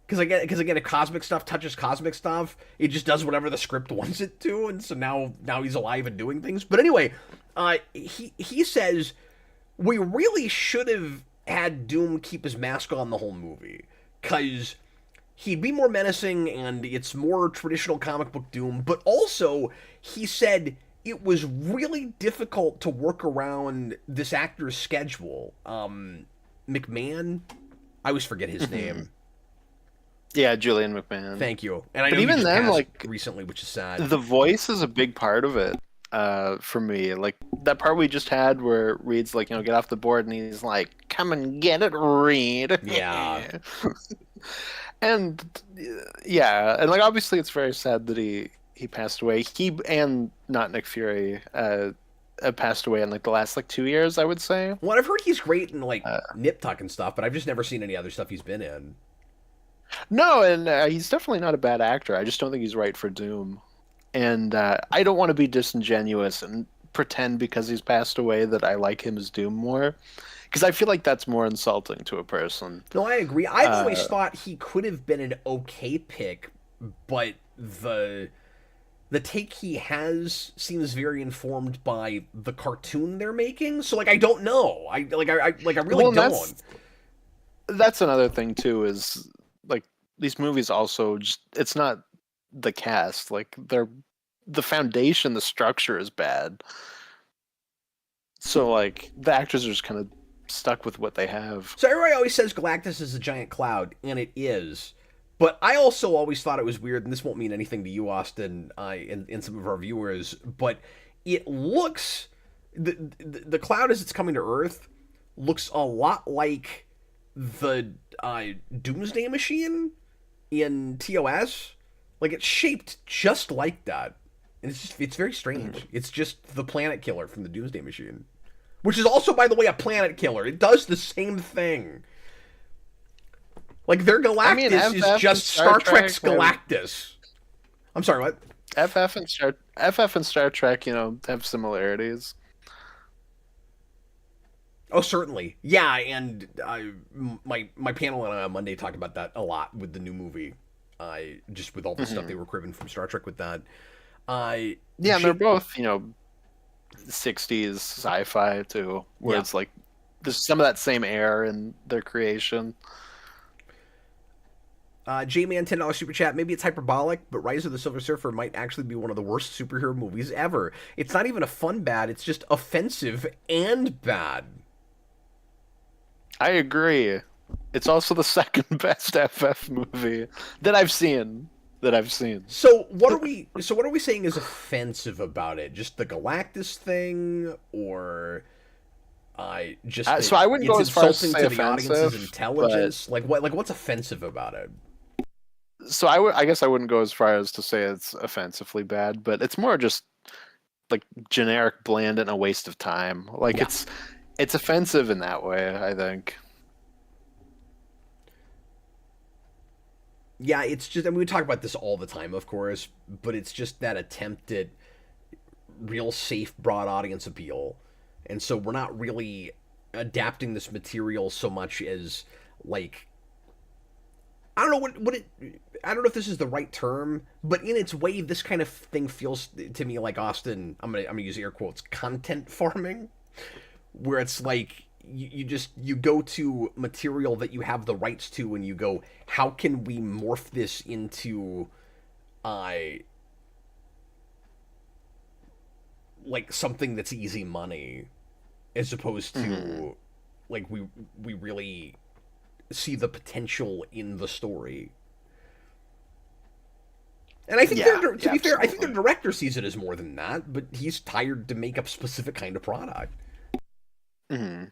Because again, if cosmic stuff touches cosmic stuff, it just does whatever the script wants it to, and so now he's alive and doing things. But anyway, he says we really should have had Doom keep his mask on the whole movie, because he'd be more menacing and it's more traditional comic book Doom. But also, he said it was really difficult to work around this actor's schedule. McMahon, I always forget his name. Yeah, Julian McMahon. Thank you. And I know even he just then, passed like recently, which is sad. The voice is a big part of it for me. Like that part we just had where Reed's like, get off the board, and he's like, "Come and get it, Reed." Yeah. And and like obviously it's very sad that he passed away. He and not Nick Fury passed away in like the last like 2 years, I would say. Well, I've heard he's great in like Nip Tuck and stuff, but I've just never seen any other stuff he's been in. No, and he's definitely not a bad actor. I just don't think he's right for Doom. And I don't want to be disingenuous and pretend because he's passed away that I like him as Doom more. Because I feel like that's more insulting to a person. No, I agree. I've always thought he could have been an okay pick, but the take he has seems very informed by the cartoon they're making. So like I don't know. I really don't. That's another thing too is like these movies also just, it's not the cast, like the foundation, the structure is bad, so like the actors are just kind of stuck with what they have. So everybody always says Galactus is a giant cloud, and it is, but I also always thought it was weird, and this won't mean anything to you, Austin, and some of our viewers, but it looks the cloud as it's coming to Earth looks a lot like the Doomsday Machine in TOS. Like it's shaped just like that, and it's very strange. It's just the planet killer from the Doomsday Machine, which is also, by the way, a planet killer. It does the same thing. Like their Galactus is just Star Trek's Galactus. I'm sorry, what? FF and Star Trek, have similarities. Oh, certainly. Yeah, and my panel on Monday talked about that a lot with the new movie. Just with all the stuff they were cribbing from Star Trek with that. And they're both, 60s sci-fi too, where it's like there's some of that same air in their creation. J-Man, $10 super chat. Maybe it's hyperbolic, but Rise of the Silver Surfer might actually be one of the worst superhero movies ever. It's not even a fun bad, it's just offensive and bad. I agree. It's also the second best FF movie that I've seen. That I've seen. So what are we? So what are we saying is offensive about it? Just the Galactus thing, or just that So I wouldn't it's go as far as to insulting say to the audience's offensive, but intelligence? Like what? Like what's offensive about it? so I guess I wouldn't go as far as to say it's offensively bad, but it's more just like generic, bland, and a waste of time. Like Yeah. it's offensive in that way, I think. Yeah, it's just, I mean, we talk about this all the time, of course, but it's just that attempt at real safe, broad audience appeal. And so we're not really adapting this material so much as, like, I don't know what it, I don't know if this is the right term, but in its way, this kind of thing feels to me like Austin, I'm gonna use air quotes, content farming, where it's like, you just you go to material that you have the rights to and you go, how can we morph this into uh like something that's easy money, as opposed to like we really see the potential in the story. And I think to be fair, I think the Absolutely. director sees it as more than that, but he's tired to make a specific kind of product. Hmm.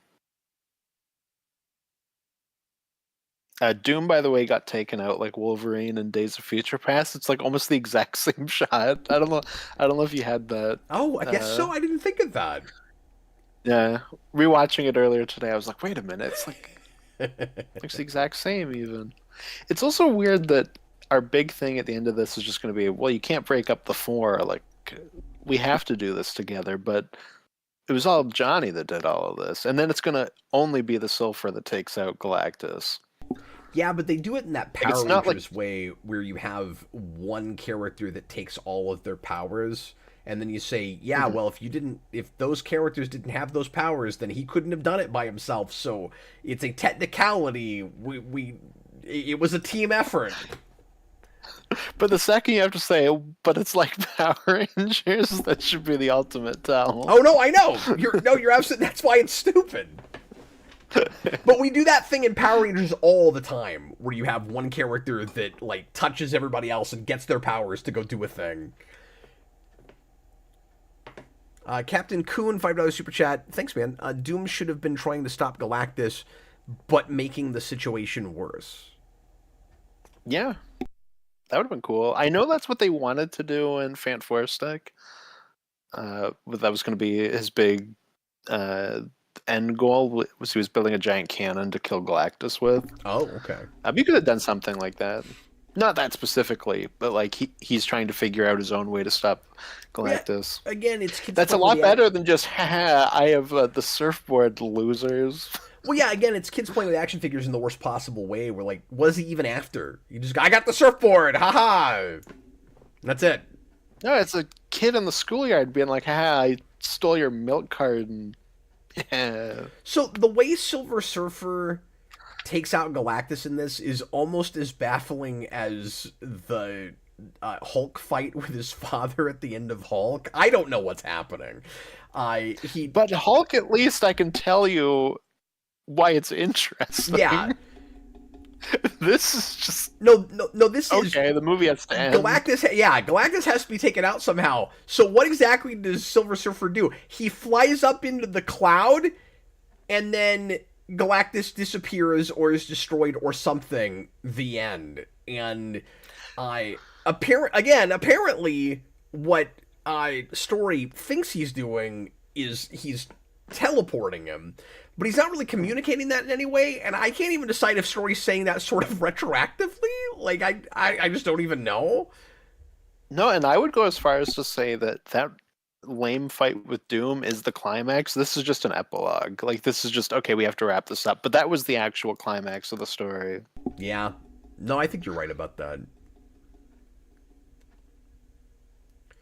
Doom, by the way, got taken out like Wolverine and Days of Future Past. It's like almost the exact same shot. I don't know. I don't know if you had that. Oh, I guess Uh, so. I didn't think of that. yeah, rewatching it earlier today, I was like, wait a minute, it's like looks the exact same. Even it's also weird that our big thing at the end of this is just going to be, well, you can't break up the four. Like we have to do this together. But it was all Johnny that did all of this, and then it's going to only be the Sulfur that takes out Galactus. Yeah, but they do it in that Like Power it's not like. Rangers way where you have one character that takes all of their powers, and then you say, yeah, Mhm. well, if those characters didn't have those powers, then he couldn't have done it by himself. So it's a technicality. It was a team effort. But the second you have to say, but it's like Power Rangers, that should be the ultimate tell. Oh no, I know. You're absolutely. That's why it's stupid. But we do that thing in Power Rangers all the time, where you have one character that like touches everybody else and gets their powers to go do a thing. Captain Coon, $5 super chat. Thanks, man. Doom should have been trying to stop Galactus, but making the situation worse. Yeah, that would have been cool. I know that's what they wanted to do in Fant Four Stick. That was going to be his big end goal. Was he was building a giant cannon to kill Galactus with? Oh, okay. You could have done something like that. Not that specifically, but like he's trying to figure out his own way to stop Yeah. Galactus. Again, it's kids. That's a playing with lot the better than just, haha, I have the surfboard, losers. Well, yeah. Again, it's kids playing with action figures in the worst possible way. We're like, what is he even after? I got the surfboard. Haha. That's it. No, it's a kid in the schoolyard being like, haha, I stole your milk carton. Yeah. So the way Silver Surfer takes out Galactus in this is almost as baffling as the Hulk fight with his father at the end of Hulk. I don't know what's happening. But Hulk, at least I can tell you why it's interesting. Yeah. This is just No. This is okay. The movie has to end. Galactus. Yeah, Galactus has to be taken out somehow. So what exactly does Silver Surfer do? He flies up into the cloud, and then Galactus disappears or is destroyed or something. The end. And apparently, what Story thinks he's doing is he's teleporting him, but he's not really communicating that in any way. And I can't even decide if Story's saying that sort of retroactively. Like I just don't even know. No, and I would go as far as to say that lame fight with Doom is the climax. This is just an epilogue. Like this is just okay. We have to wrap this up. But that was the actual climax of the story. Yeah. No, I think you're right about that.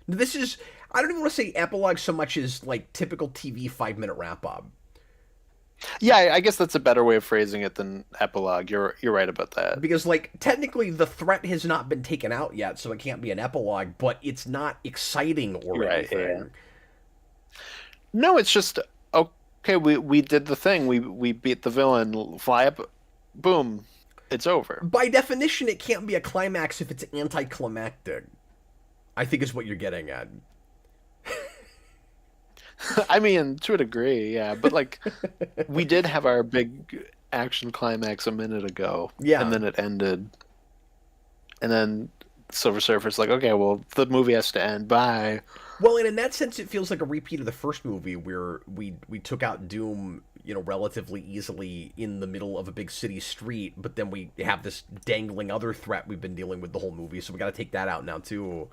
This is, I don't even want to say epilogue so much as like typical TV 5-minute wrap up. Yeah, I guess that's a better way of phrasing it than epilogue. You're right about that. Because like technically the threat has not been taken out yet, so it can't be an epilogue, but it's not exciting or Right, anything. yeah. No, it's just okay. okay, we did the thing. We beat the villain. Fly up, boom, it's over. By definition, it can't be a climax if it's anticlimactic. I think is what you're getting at. I mean, to a degree, yeah. But like, we did have our big action climax a minute ago, Yeah, and then it ended, and then Silver Surfer's like, okay, well, the movie has to end. Bye. well, and in that sense, it feels like a repeat of the first movie where we took out Doom, relatively easily in the middle of a big city street, but then we have this dangling other threat we've been dealing with the whole movie, so we got to take that out now too.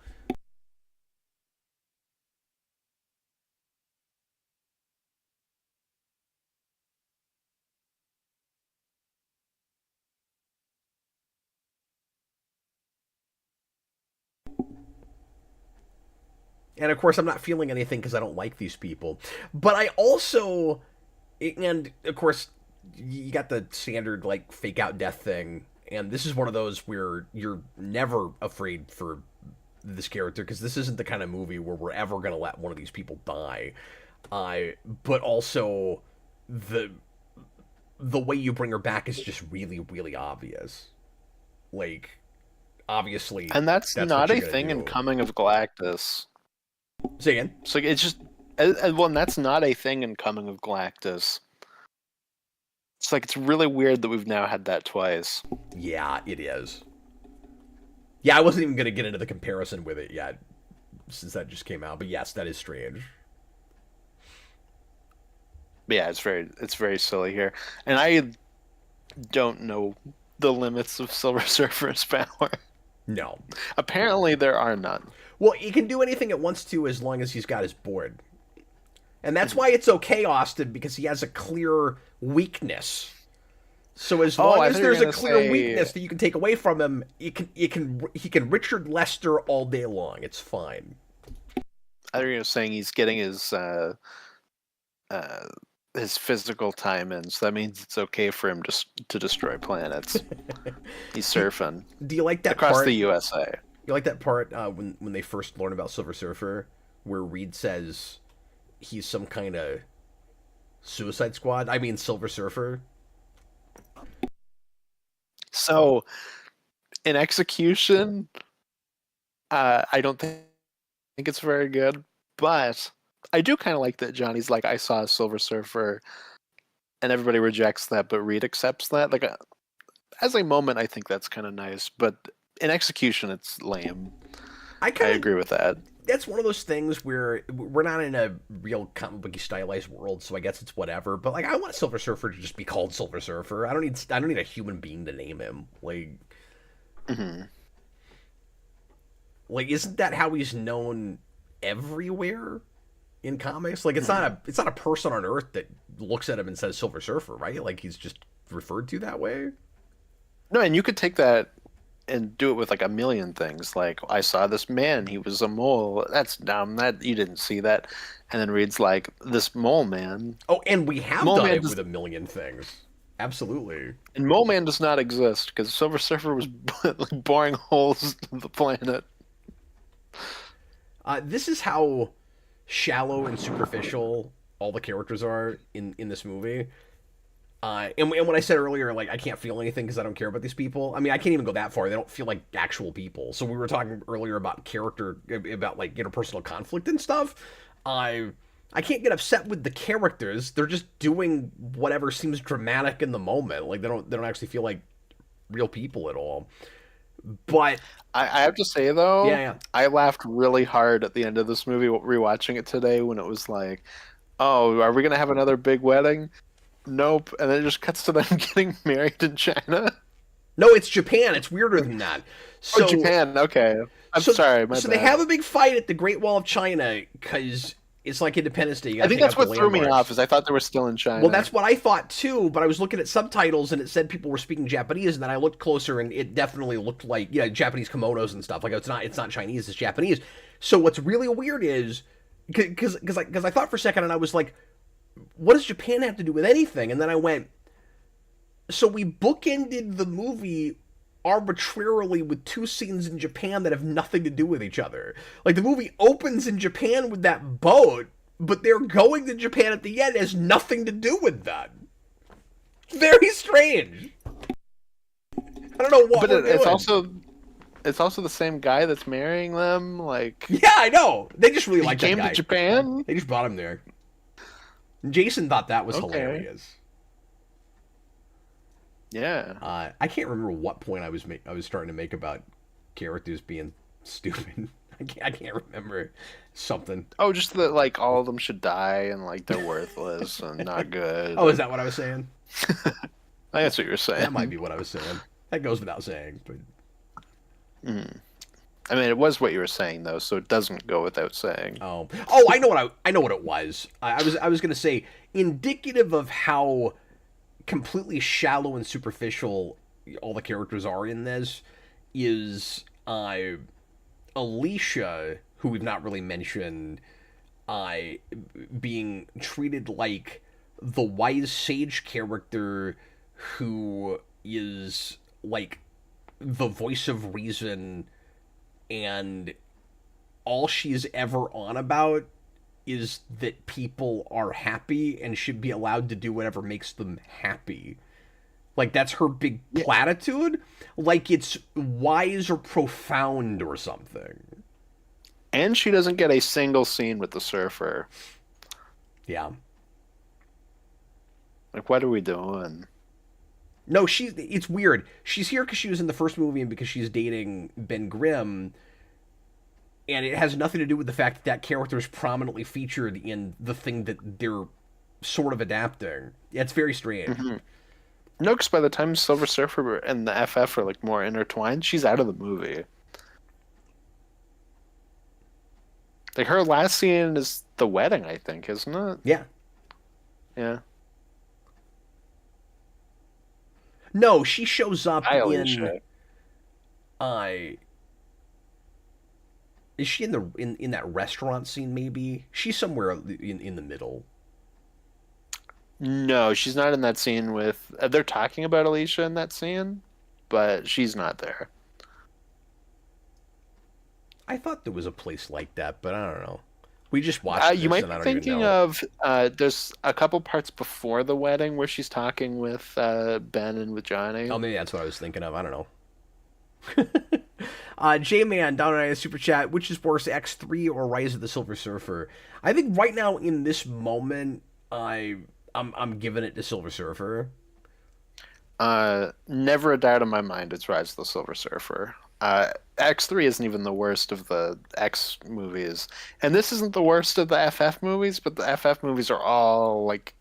And of course, I'm not feeling anything because I don't like these people. But I also, and of course, you got the standard like fake out death thing, and this is one of those where you're never afraid for this character because this isn't the kind of movie where we're ever gonna let one of these people die. But also the the way you bring her back is just really, really obvious. Like, obviously, And that's that's what not you're a gonna thing in do. Coming of Galactus. Say again. So it's just, well, and that's not a thing in Coming of Galactus. It's like it's really weird that we've now had that twice. Yeah, it is. Yeah, I wasn't even going to get into the comparison with it yet, since that just came out. But yes, that is strange. But yeah, it's very silly here, and I don't know the limits of Silver Surfer's power. No. Apparently, there are none. Well, he can do anything it wants to as long as he's got his board. And that's why it's okay, Austin, because he has a clear weakness. So as long I as thought you were there's a gonna clear say- weakness that you can take away from him, he can Richard Lester all day long. It's fine. I thought you were saying he's getting his physical time in, so that means it's okay for him to destroy planets. He's surfing Do you like that across part? the USA. You like that part when they first learn about Silver Surfer, where Reed says he's some kind of Suicide Squad? I mean, Silver Surfer. So, in execution, I don't think it's very good, but I do kind of like that Johnny's like, I saw a Silver Surfer, and everybody rejects that, but Reed accepts that. Like, as a moment, I think that's kind of nice, but in execution, it's lame. I agree with that. That's one of those things where we're not in a real comic booky stylized world, so I guess it's whatever. But like, I want Silver Surfer to just be called Silver Surfer. I don't need a human being to name him. Like, isn't that how he's known everywhere in comics? Like, it's not a person on Earth that looks at him and says Silver Surfer, right? Like, he's just referred to that way. No, and you could take that and do it with like a million things. Like, I saw this man, he was a mole. That's dumb. That you didn't see that. And then Reed's like, this mole man. Oh, and we have Mole done Man it does- with a million things. Absolutely. And Mole Man does not exist because Silver Surfer was like boring holes in the planet. This is how shallow and superficial all the characters are in this movie. And when I said earlier, like, I can't feel anything because I don't care about these people, I mean, I can't even go that far. They don't feel like actual people. So we were talking earlier about character, about, like, interpersonal conflict and stuff. I can't get upset with the characters. They're just doing whatever seems dramatic in the moment. Like, they don't actually feel like real people at all. But I have to say though, yeah. I laughed really hard at the end of this movie rewatching it today when it was like, oh, are we gonna have another big wedding? Nope. And then it just cuts to them getting married in China. No, it's Japan. It's weirder than that. So, Japan. Okay. I'm sorry. My so bad. they have a big fight at the Great Wall of China because it's like Independence Day. I think that's what threw me off. Is I thought they were still in China. Well, that's what I thought too. But I was looking at subtitles and it said people were speaking Japanese, and then I looked closer and it definitely looked like Japanese kimonos and stuff. Like it's not Chinese. It's Japanese. So what's really weird is because I thought for a second and I was like, what does Japan have to do with anything? And then I went, so we bookended the movie arbitrarily with two scenes in Japan that have nothing to do with each other. Like, the movie opens in Japan with that boat, but they're going to Japan at the end. It has nothing to do with that. Very strange. I don't know what. But it's also the same guy that's marrying them. Like, yeah, I know. They just really like that guy. Came to Japan. They just brought him there. Jason thought that was hilarious. Yeah. I can't remember what point I was starting to make about characters being stupid. I can't remember something. Oh, just that like all of them should die and like they're worthless and not good. Oh, is that what I was saying? I think that's what you were saying. That might be what I was saying. That goes without saying, but. I mean, it was what you were saying though, so it doesn't go without saying. Oh, I know what it was. I was gonna say indicative of how completely shallow and superficial all the characters are in this is Alicia, who we've not really mentioned, being treated like the wise sage character who is like the voice of reason, and all she's ever on about is that people are happy and should be allowed to do whatever makes them happy. Like, that's her big platitude. Like, it's wise or profound or something. And she doesn't get a single scene with the surfer. Yeah. Like, what are we doing? No, it's weird. She's here because she was in the first movie and because she's dating Ben Grimm. And it has nothing to do with the fact that character is prominently featured in the thing that they're sort of adapting. Yeah, it's very strange. Mm-hmm. No, because by the time Silver Surfer and the FF are like more intertwined, she's out of the movie. Like her last scene is the wedding, I think, isn't it? Yeah. Yeah. No, she shows up in. Is she in that restaurant scene? Maybe she's somewhere in the middle. No, she's not in that scene with. They're talking about Alicia in that scene, but she's not there. I thought there was a place like that, but I don't know. We just watched this, you might and be I don't thinking even know. of. There's a couple parts before the wedding where she's talking with Ben and with Johnny. Oh, maybe that's what I was thinking of. I don't know. J-Man down on a super chat. Which is worse, X3 or Rise of the Silver Surfer? I think right now in this moment, I'm giving it to Silver Surfer. Never a doubt in my mind it's Rise of the Silver Surfer. X3 isn't even the worst of the X movies. And this isn't the worst of the FF movies, but the FF movies are all like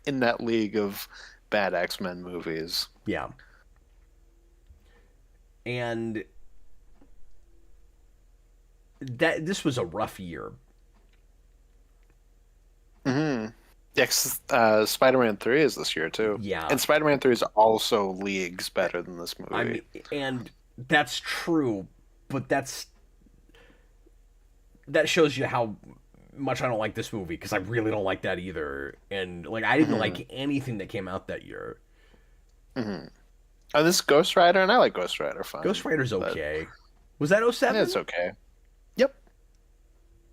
in that league of bad X-Men movies. Yeah. And this was a rough year. Mm-hmm. Yeah, Spider-Man 3 is this year too. Yeah. And Spider-Man 3 is also leagues better than this movie. I mean, and that's true, but that shows you how much I don't like this movie, because I really don't like that either. And like, I didn't like anything that came out that year. Mm-hmm. Oh, this is Ghost Rider, and I like Ghost Rider fine. Ghost Rider's okay. Was that 07? Yeah, it's okay. Yep.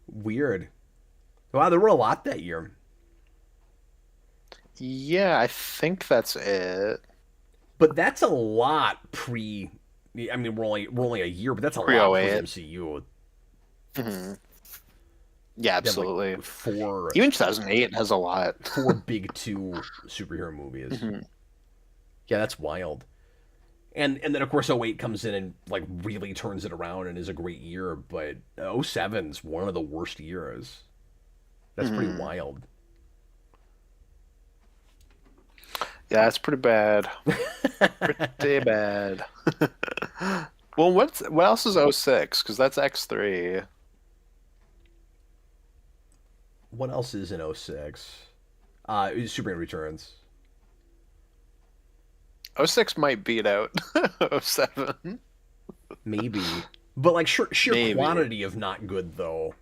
Weird. Wow, there were a lot that year. Yeah, I think that's it. But that's a lot pre. I mean, we're only a year, but that's a lot pre MCU. Mm-hmm. Yeah, absolutely. Like four. Even 2008 has a lot. 4 big 2 superhero movies. Mm-hmm. Yeah, that's wild. And then of course 08 comes in and like really turns it around and is a great year, but 07's one of the worst years. That's pretty wild. Yeah, it's pretty bad. Pretty bad. Well, what else is 06? Because that's X3. What else is in 06? Superman Returns. 06 might beat out 07. Maybe. But like sheer Maybe. Quantity of not good though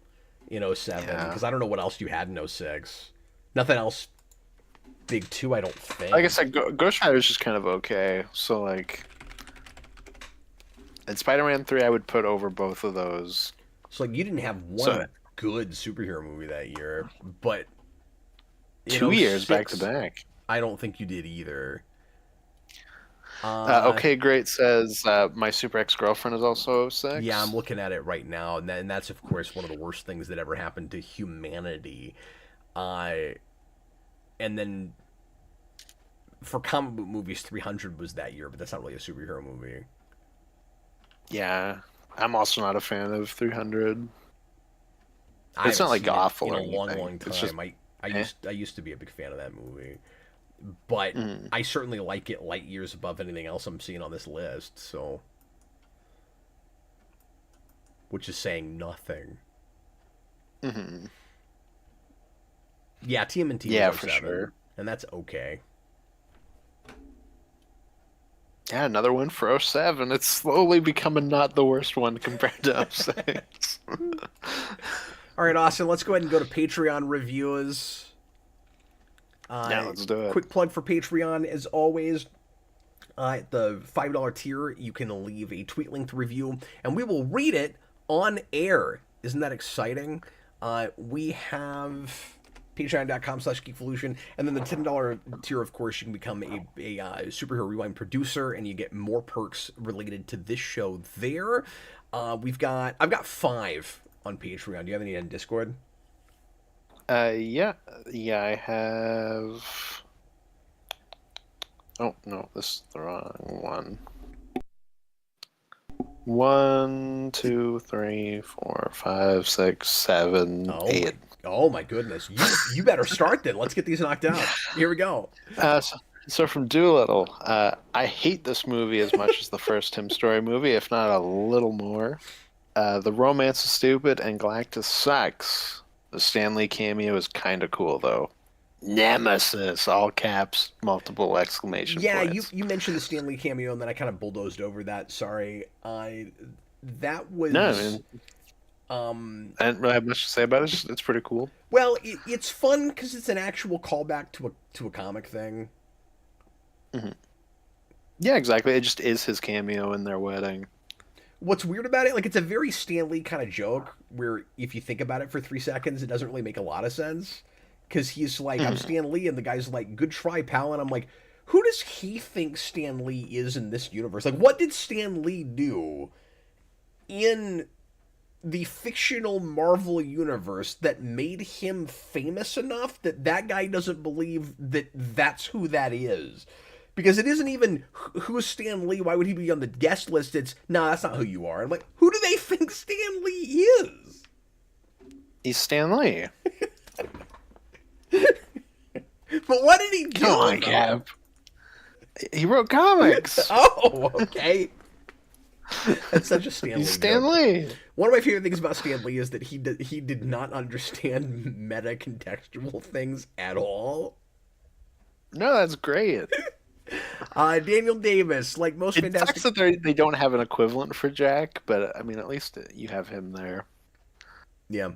in 07. Because I don't know what else you had in 06. Nothing else big 2, I don't think. Like I said, Ghost Rider is just kind of okay. So like, and Spider-Man 3 I would put over both of those. So like you didn't have one. So, good superhero movie that year, but in 2 years back to '06, back. I don't think you did either. Okay, great says my super ex girlfriend is also Yeah, I'm 06. looking at it right now, and that's of course one of the worst things that ever happened to humanity. Uh, and then for comic book movies, 300 was that year, but that's not really a superhero movie. Yeah, I'm also not a fan of 300. I It's haven't not like seen it awful in or a long, anything. long It's just time. I eh. used to be a big fan of that movie, but Mm, I certainly like it light years above anything else I'm seeing on this list. So, which is saying nothing. hmm Yeah, TMNT was Yeah, for '07, sure. and that's okay. Yeah, another one for '07. It's slowly becoming not the worst one compared to '06. All right, Austin, let's go ahead and go to Patreon reviews. Yeah, let's do it. Quick plug for Patreon, as always. At the $5 tier, you can leave a tweet length review, and we will read it on air. Isn't that exciting? We have patreon.com/geekvolution, and then the $10 tier, of course, you can become a superhero rewind producer, and you get more perks related to this show there. I've got 5 on Patreon. Do you have any on Discord? Yeah, yeah, I have. Oh no, this is the wrong one. 1, 2, 3, 4, 5, 6, 7, Oh 8. my goodness! You better start then. Let's get these knocked out. Here we go. So from Doolittle, I hate this movie as much as the first Tim Story movie, if not a little more. The romance is stupid, and Galactus sucks. The Stan Lee cameo is kind of cool, though. Nemesis, all caps, multiple exclamation Yeah, points. you mentioned the Stanley cameo, and then I kind of bulldozed over that. Sorry. That No, I was mean, um. I didn't really have much to say about it. It's pretty cool. Well, it's fun because it's an actual callback to a comic thing. Hmm Yeah, exactly. It just is his cameo in their wedding. What's weird about it, like it's a very Stanley kind of joke, where if you think about it for 3 seconds, it doesn't really make a lot of sense. Because he's like, I'm Hmm Stan Lee, and the guy's like, good try, pal. And I'm like, who does he think Stan Lee is in this universe? Like, what did Stan Lee do in the fictional Marvel universe that made him famous enough that that guy doesn't believe that that's who that is? Because it isn't even who's Stan Lee. Why would he be on the guest list? It's no, that's not who you are. I'm like, who do they think Stan Lee is? He's Stan Lee. But what did he do? Come on, though? Cap. He wrote comics. Oh, okay. That's such a Stan Lee He's Stan joke. Lee. One of my favorite things about Stan Lee is that he did not understand meta contextual things at all. No, that's great. Daniel Davis, like most It fantastic. sucks that they don't have an equivalent for Jack, but I mean, at least you have him there. Yeah.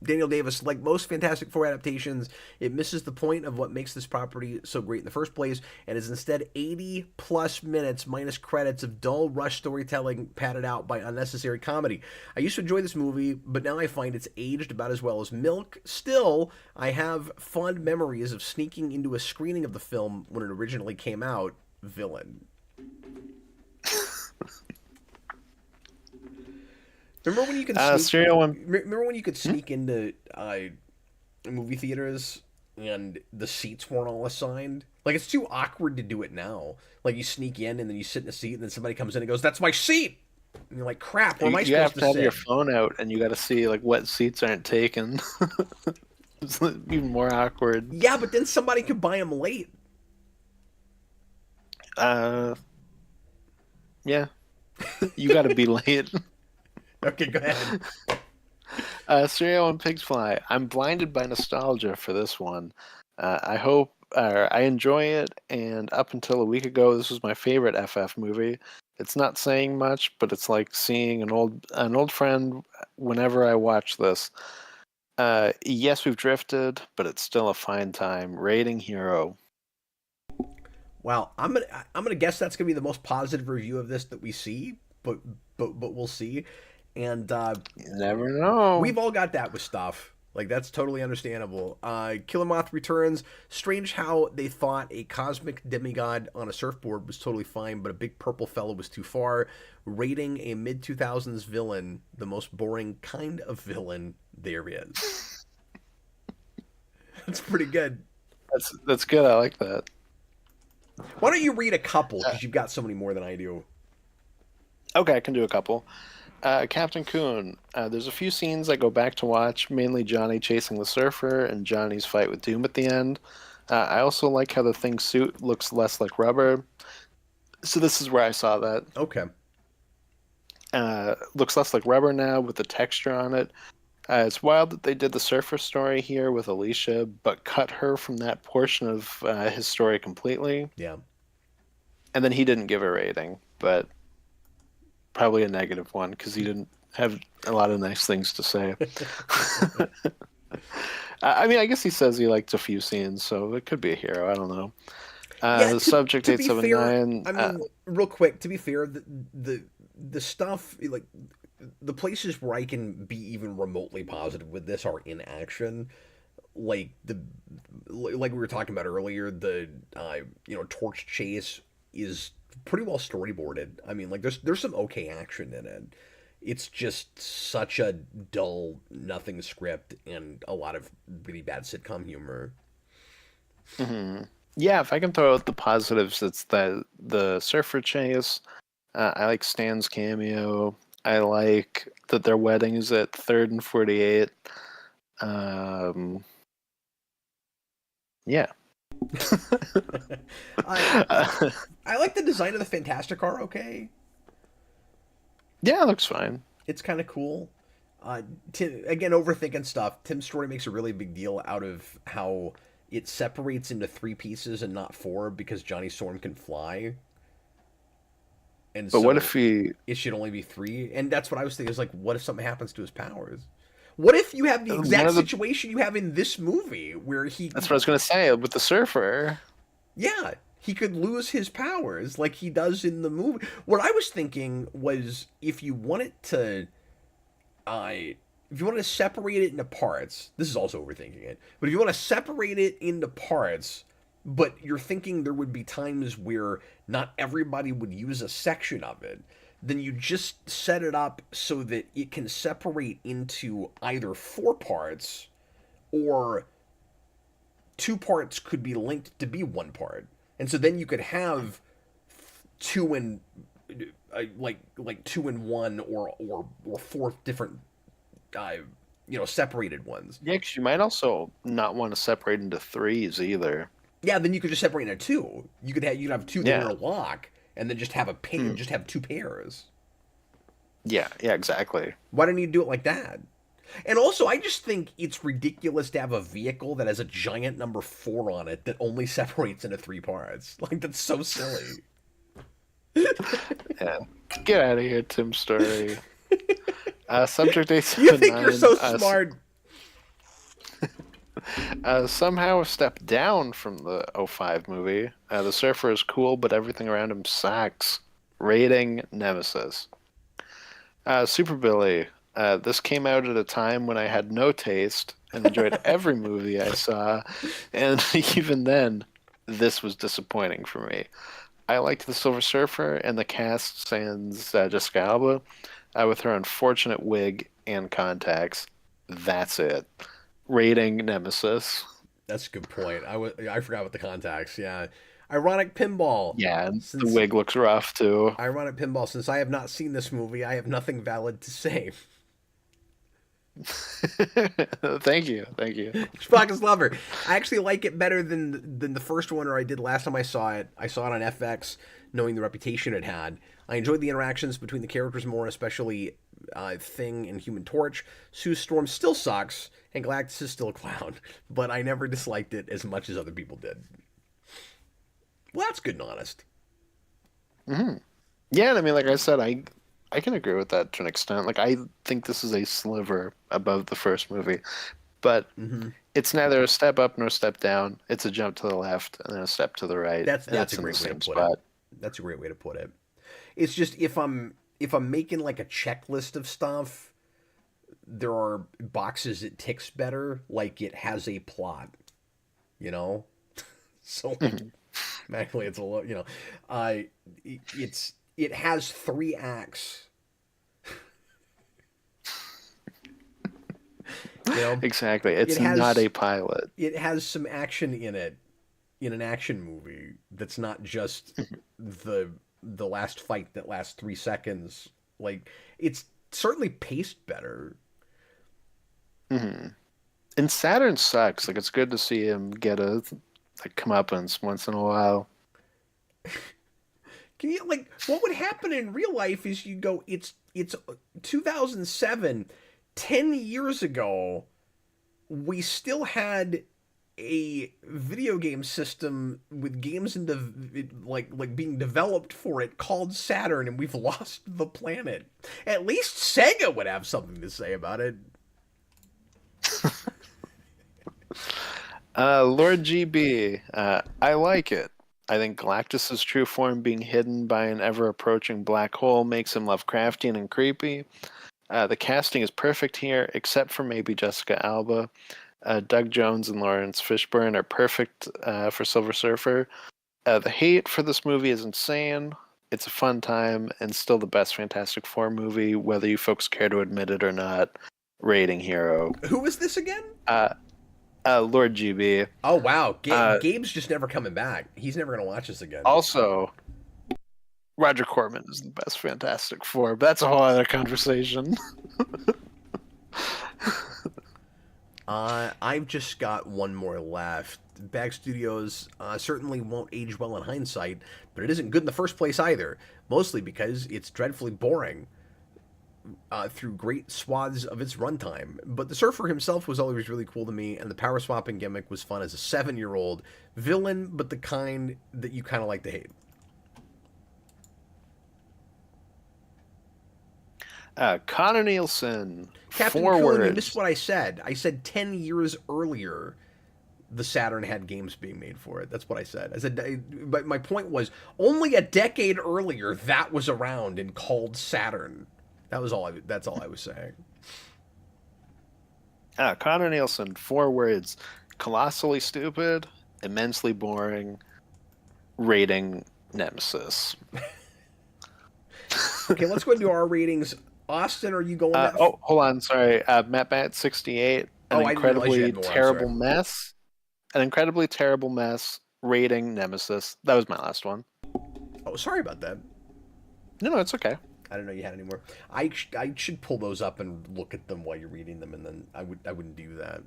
Daniel Davis, like most Fantastic Four adaptations, it misses the point of what makes this property so great in the first place, and is instead 80 plus minutes minus credits of dull rush storytelling padded out by unnecessary comedy. I used to enjoy this movie, but now I find it's aged about as well as Milk. Still, I have fond memories of sneaking into a screening of the film when it originally came out. Villain. Remember when you could sneak? Serial one. Remember when you could sneak into movie theaters and the seats weren't all assigned? Like it's too awkward to do it now. Like you sneak in and then you sit in a seat and then somebody comes in and goes, "That's my seat," and you're like, "Crap, where am I You have supposed to to have your sit?" phone out, and you got to see like what seats aren't taken. It's even more awkward. Yeah, but then somebody could buy them late. Uh, yeah, you got to be late. Okay, go ahead. Serial and Pigs Fly. I'm blinded by nostalgia for this one. I hope I enjoy it, and up until a week ago, this was my favorite FF movie. It's not saying much, but it's like seeing an old friend whenever I watch this. Yes, we've drifted, but it's still a fine time. Rating hero. Wow, I'm gonna guess that's gonna be the most positive review of this that we see, but we'll see. And You never know. we've all got that with stuff. Like, that's totally understandable. Killer Moth returns. Strange how they thought a cosmic demigod on a surfboard was totally fine, but a big purple fellow was too far. Rating a mid 2000s villain the most boring kind of villain there is. That's pretty good. That's good. I like that. Why don't you read a couple? Because you've got so many more than I do. Okay, I can do a couple. Captain Coon. There's a few scenes I go back to watch, mainly Johnny chasing the surfer and Johnny's fight with Doom at the end. I also like how the Thing's suit looks less like rubber. So this is where I saw that. Okay. Looks less like rubber now with the texture on it. It's wild that they did the surfer story here with Alicia, but cut her from that portion of his story completely. Yeah. And then he didn't give a rating, but probably a negative one because he didn't have a lot of nice things to say. I mean, I guess he says he liked a few scenes, so it could be a hero. I don't know. Yeah, Subject 879. I mean, real quick, to be fair, the stuff, like, the places where I can be even remotely positive with this are in action. Like like we were talking about earlier, the torch chase is pretty well storyboarded. I mean, like, there's some okay action in it. It's just such a dull, nothing script and a lot of really bad sitcom humor. Mm-hmm. Yeah, if I can throw out the positives, it's the surfer chase. I like Stan's cameo. I like that their wedding is at 3rd and 48. Yeah. I like the design of the Fantastic car. Okay. Yeah, it looks fine. It's kind of cool. Tim, again, overthinking stuff. Tim's story makes a really big deal out of how it separates into 3 pieces and not 4 because Johnny Storm can fly. And but so what if he? it should only be 3? And that's what I was thinking. Is like, what if something happens to his powers? What if you have the exact situation you have in this movie where he? That's what I was gonna say with the surfer. Yeah, he could lose his powers like he does in the movie. What I was thinking was if you wanted to, if you want to separate it into parts, this is also overthinking it. But if you want to separate it into parts, but you're thinking there would be times where not everybody would use a section of it, then you just set it up so that it can separate into either 4 parts or 2 parts could be linked to be 1 part. And so then you could have 2 and like 2 and 1 or 4 different separated ones. Yeah, because you might also not want to separate into 3s either. Yeah, then you could just separate into 2. You'd have 2 that interlock, and then just have a pair, just have 2 pairs. Yeah, exactly. Why don't you do it like that? And also, I just think it's ridiculous to have a vehicle that has a giant number 4 on it that only separates into 3 parts. Like, that's so silly. Yeah, get out of here, Tim Story. Subject 879. You think you're so smart. Somehow a step down from the 05 movie. The surfer is cool, but everything around him sucks. Rating Nemesis. Super Billy. This came out at a time when I had no taste and enjoyed every movie I saw, and even then, this was disappointing for me. I liked the Silver Surfer and the cast sans Jessica Alba, with her unfortunate wig and contacts. That's it. Rating Nemesis. That's a good point. I forgot about the contacts. Yeah. Ironic pinball. Yeah, and the wig looks rough too. Ironic pinball. Since I have not seen this movie, I have nothing valid to say. Thank you. Sprockets Lover. I actually like it better than the first one, or I did last time I saw it. I saw it on FX, knowing the reputation it had. I enjoyed the interactions between the characters more, especially Thing and Human Torch. Sue Storm still sucks, and Galactus is still a clown, but I never disliked it as much as other people did. Well, that's good and honest. Mm-hmm. Yeah, I mean, like I said, I can agree with that to an extent. Like, I think this is a sliver above the first movie, but it's neither a step up nor a step down. It's a jump to the left and then a step to the right. That's a great way to put it. That's a great way to put it. It's just if I'm if I'm making like a checklist of stuff, there are boxes it ticks better, like it has a plot, you know? So like actually it's a lot, uh it has 3 acts, you know? Exactly. It It's not has a pilot. it has some action in it in an action movie that's not just the the last fight that lasts 3 seconds. Like it's certainly paced better. Hmm. And Saturn sucks. Like it's good to see him get a like comeuppance once in a while. Can you like what would happen in real life is you go it's 2007, 10 years ago, we still had a video game system with games in like being developed for it called Saturn, and we've lost the planet. At least Sega would have something to say about it. Lord GB, I like it. I think Galactus' true form being hidden by an ever-approaching black hole makes him Lovecraftian and creepy. The casting is perfect here, except for maybe Jessica Alba. Doug Jones and Lawrence Fishburne are perfect for Silver Surfer. The hate for this movie is insane. It's a fun time and still the best Fantastic Four movie, whether you folks care to admit it or not. Rating hero. Who is this again? Lord GB. Oh wow, Gabe's just never coming back. He's never gonna watch this again. Also, Roger Corman is the best Fantastic Four, but that's a whole other conversation. I've just got one more left. Bag Studios certainly won't age well in hindsight, but it isn't good in the first place either. Mostly because it's dreadfully boring through great swaths of its runtime. But the Surfer himself was always really cool to me, and the power swapping gimmick was fun as a 7-year-old villain, but the kind that you kind of like to hate. Connor Nielsen. Captain Coon, you missed what I said. I said 10 years earlier the Saturn had games being made for it. That's what I said. I said, but my point was only a decade earlier that was around and called Saturn. That's all I was saying. Connor Nielsen. 4 words: colossally stupid, immensely boring. Rating Nemesis. Okay, let's go into our ratings. Austin, are you going? Oh, hold on. Sorry, Matt 68. An incredibly terrible mess. An incredibly terrible mess. Rating Nemesis. That was my last one. Oh, sorry about that. No, it's okay. I didn't know you had any more. I should pull those up and look at them while you're reading them, and then I wouldn't do that.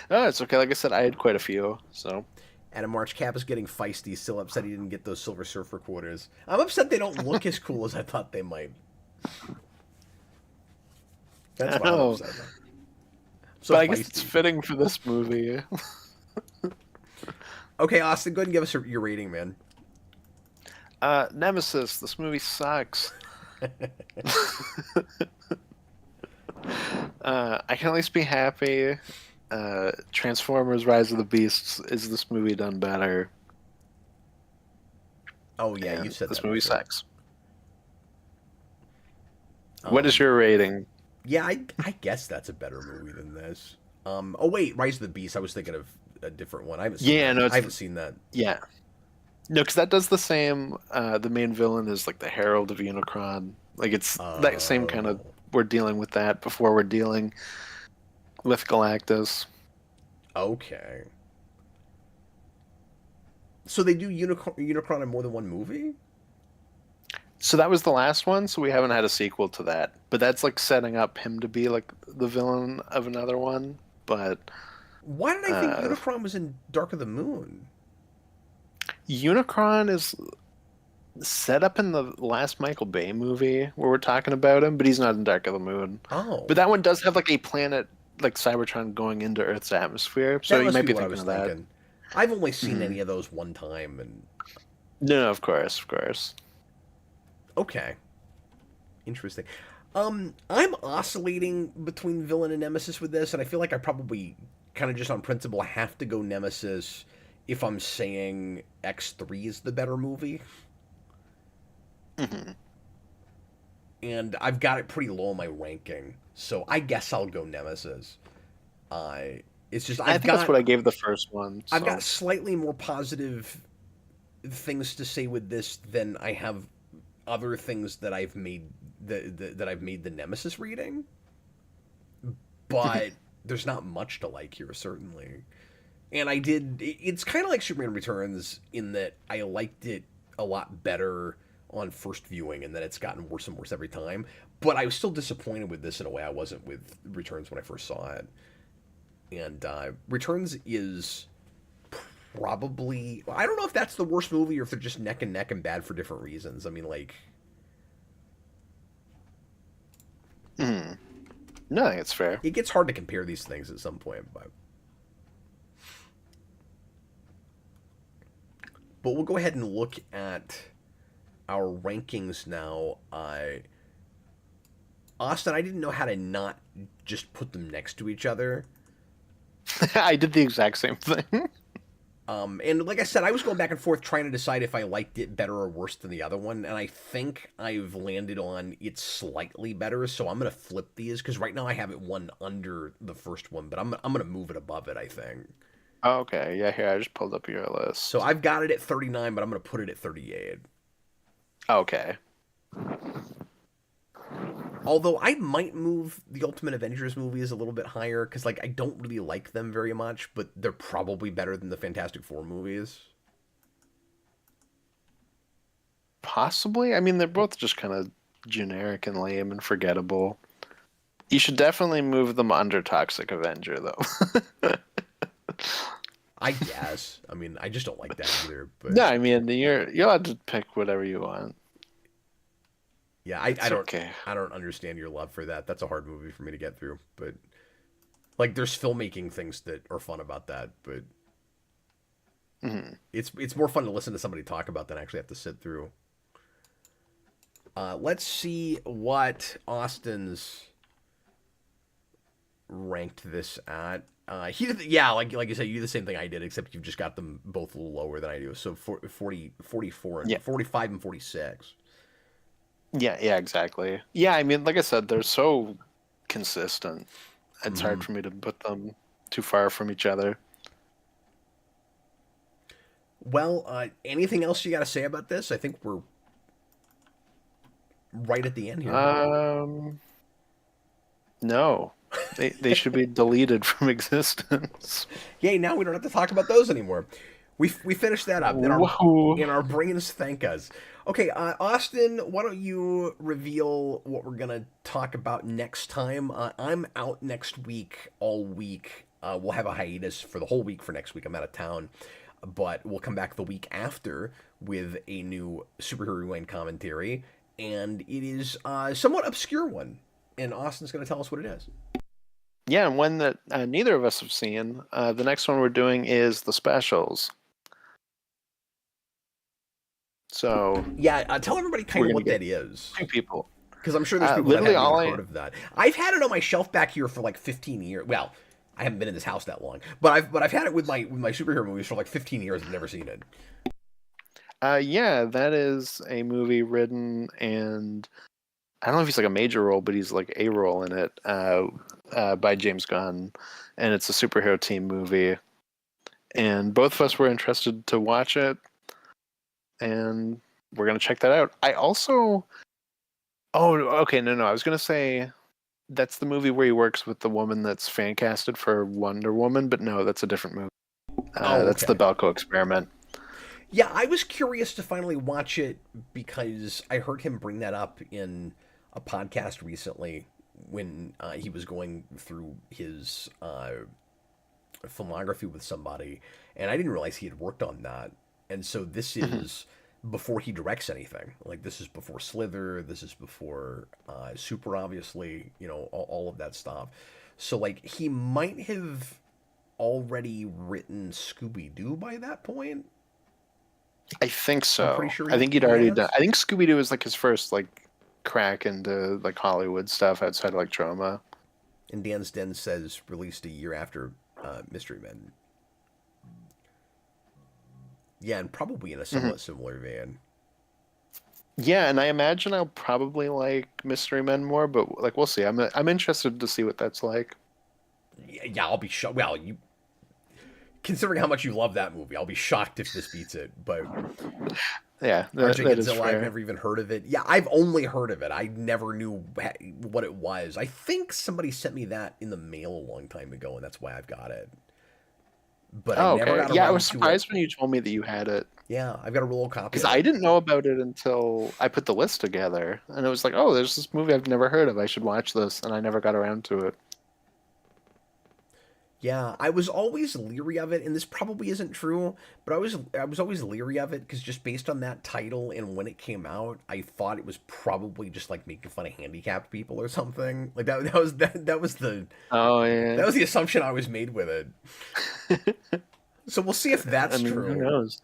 No, it's okay. Like I said, I had quite a few. So. Adam March Cap is getting feisty. Still upset he didn't get those Silver Surfer quarters. I'm upset they don't look as cool as I thought they might. That's why I'm upset. So but I guess it's fitting for this movie. Okay, Austin, go ahead and give us your rating, man. Nemesis. This movie sucks. I can at least be happy. Transformers: Rise of the Beasts is this movie done better? Oh yeah, you said this that movie before. Sucks. What is your rating? Yeah, I guess that's a better movie than this. Oh wait, Rise of the Beast. I was thinking of a different one. I haven't seen that. I haven't seen that. Yeah, no, because that does the same. The main villain is like the Herald of Unicron. Like it's that same kind of. We're dealing with that before we're dealing with Galactus. Okay. So they do Unicron in more than one movie? So that was the last one, so we haven't had a sequel to that. But that's like setting up him to be like the villain of another one. But why did I think Unicron was in Dark of the Moon? Unicron is set up in the last Michael Bay movie where we're talking about him, but he's not in Dark of the Moon. Oh. But that one does have like a planet like Cybertron going into Earth's atmosphere. So you might be thinking of that. I've only seen any of those one time and No, of course. Okay. Interesting. I'm oscillating between villain and Nemesis with this, and I feel like I probably kind of just on principle have to go Nemesis if I'm saying X3 is the better movie. Mm-hmm. And I've got it pretty low in my ranking, so I guess I'll go Nemesis. It's just I think that's what I gave the first one. I've got So slightly more positive things to say with this than I have other things that I've made that I've made the Nemesis reading, but there's not much to like here certainly. And I did. It's kind of like Superman Returns in that I liked it a lot better on first viewing, and that it's gotten worse and worse every time. But I was still disappointed with this in a way I wasn't with Returns when I first saw it. And Returns is probably, I don't know if that's the worst movie or if they're just neck and neck and bad for different reasons. I mean, like, mm. No, I think it's fair. it gets hard to compare these things at some point, but we'll go ahead and look at our rankings now. Austin, I didn't know how to not just put them next to each other. I did the exact same thing. And like I said, I was going back and forth trying to decide if I liked it better or worse than the other one, and I think I've landed on it's slightly better. So I'm gonna flip these because right now I have it one under the first one, but I'm gonna move it above it. I think. Okay, yeah. Here, I just pulled up your list. So I've got it at 39, but I'm gonna put it at 38. Okay. Although I might move the Ultimate Avengers movies a little bit higher because like I don't really like them very much, but they're probably better than the Fantastic Four movies. Possibly. I mean, they're both just kind of generic and lame and forgettable. You should definitely move them under Toxic Avenger, though. I guess. I mean, I just don't like that either. But No, I mean you're allowed to pick whatever you want. yeah, I don't. Okay. I don't understand your love for that. That's a hard movie for me to get through. But like, there's filmmaking things that are fun about that. But it's more fun to listen to somebody talk about than actually have to sit through. Let's see what Austin's ranked this at. He did, yeah, like you said, you did the same thing I did, except you've just got them both a little lower than I do. So 40, 44, and Yeah. 45 and 46. Yeah, exactly. Yeah, I mean, like I said, they're so consistent. It's hard for me to put them too far from each other. Well, anything else you got to say about this? I think we're right at the end here. No. They should be deleted from existence. Yay, now we don't have to talk about those anymore. We finished that up. And our brains thank us. Okay, Austin, why don't you reveal what we're going to talk about next time? I'm out next week, all week. We'll have a hiatus for the whole week for next week. I'm out of town. But we'll come back the week after with a new Superhero Rewind commentary. And it is a somewhat obscure one. And Austin's going to tell us what it is. Yeah, and one that neither of us have seen. The next one we're doing is The Specials. So yeah, tell everybody kind of what that is. Two people, because I'm sure there's people that haven't heard of that. I've had it on my shelf back here for like 15 years. Well, I haven't been in this house that long, but I've had it with my superhero movies for like 15 years. I've never seen it. Yeah, that is a movie written, and I don't know if he's like a major role, but he's like a role in it by James Gunn, and it's a superhero team movie. And both of us were interested to watch it, and we're gonna check that out. I also, okay, no, I was gonna say that's the movie where he works with the woman that's fan casted for Wonder Woman, but no, that's a different movie. That's the Belko Experiment. Yeah, I was curious to finally watch it because I heard him bring that up in a podcast recently when he was going through his filmography with somebody, and I didn't realize he had worked on that. And so this is before he directs anything. Like, this is before Slither, this is before Super, obviously, you know, all of that stuff. So, like, he might have already written Scooby-Doo by that point. I think so. I'm pretty sure I think he'd already done. I think Scooby-Doo was like his first like crack into like Hollywood stuff outside of like Troma. And Dan's Den says released a year after Mystery Men. Yeah, and probably in a somewhat similar vein. Yeah, and I imagine I'll probably like Mystery Men more, but like we'll see. I'm interested to see what that's like. Yeah, I'll be shocked. Well, you considering how much you love that movie, I'll be shocked if this beats it. But Yeah, RJ that is Godzilla, I've fair. never even heard of it. Yeah, I've only heard of it. I never knew what it was. I think somebody sent me that in the mail a long time ago, and that's why I've got it. But I Oh, never okay. got Yeah, I was around to it. surprised when you told me that you had it Yeah, I've got a real old copy because of I it. didn't know about it until I put the list together, and it was like, oh, there's this movie I've never heard of. I should watch this, and I never got around to it. Yeah, I was always leery of it, and this probably isn't true, but I was always leery of it because just based on that title and when it came out, I thought it was probably just like making fun of handicapped people or something. Like Oh that yeah. was the assumption I was made with it. So we'll see if I that's mean, who true. knows?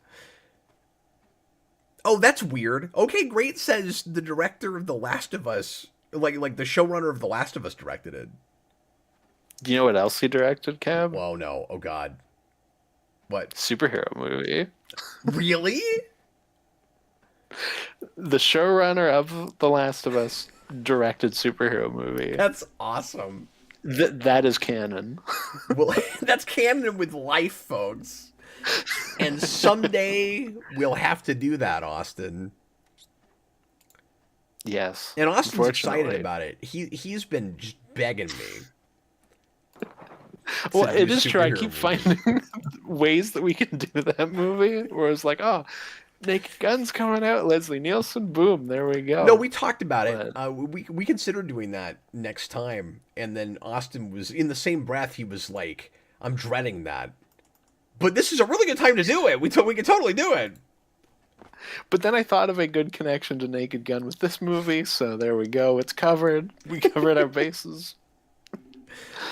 Oh, that's weird. Okay, great says the director of The Last of Us, like the showrunner of The Last of Us directed it. Do you know what else he directed, Cab? Whoa, no. Oh God. What? Superhero movie. Really? The showrunner of The Last of Us directed superhero movie. That's awesome. That is canon. Well, that's canon with life, folks. And someday we'll have to do that, Austin. Yes. And Austin's excited Unfortunately. about it. He's been just begging me to Well, do it is true. I superhero keep movies. finding ways that we can do that movie where it's like, oh, Naked Gun's coming out, Leslie Nielsen, boom, there we No, go. we talked about it. But We considered doing that next time, and then Austin was in the same breath. He was like, "I'm dreading that," but this is a really good time to do it. We can totally do it. then I thought of a good connection to Naked Gun with this movie, so there we go. It's covered. We covered our bases.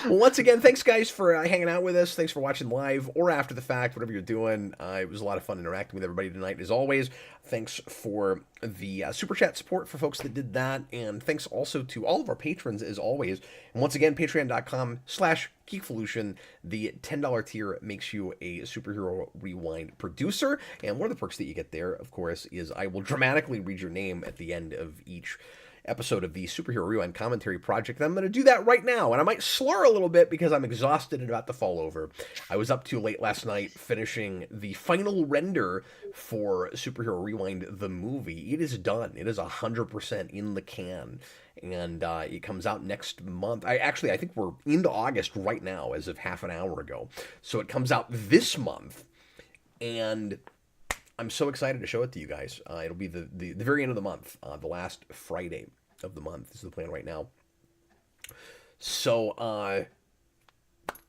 Well, once again, thanks guys for hanging out with us. Thanks for watching live or after the fact, whatever you're doing. It was a lot of fun interacting with everybody tonight, as always. Thanks for the super chat support for folks that did that, and thanks also to all of our patrons, as always. And once again, patreon.com/geekvolution. The $10 tier makes you a Superhero Rewind producer, and one of the perks that you get there, of course, is I will dramatically read your name at the end of each episode of the Superhero Rewind Commentary Project. And I'm going to do that right now, and I might slur a little bit because I'm exhausted and about to fall over. I was up too late last night finishing the final render for Superhero Rewind the movie. It is done. It is 100% in the can, and it comes out next month. I think we're into August right now, as of half an hour ago. So it comes out this month, and I'm so excited to show it to you guys. It'll be the very end of the month, the last Friday of the month is the plan right now. So, I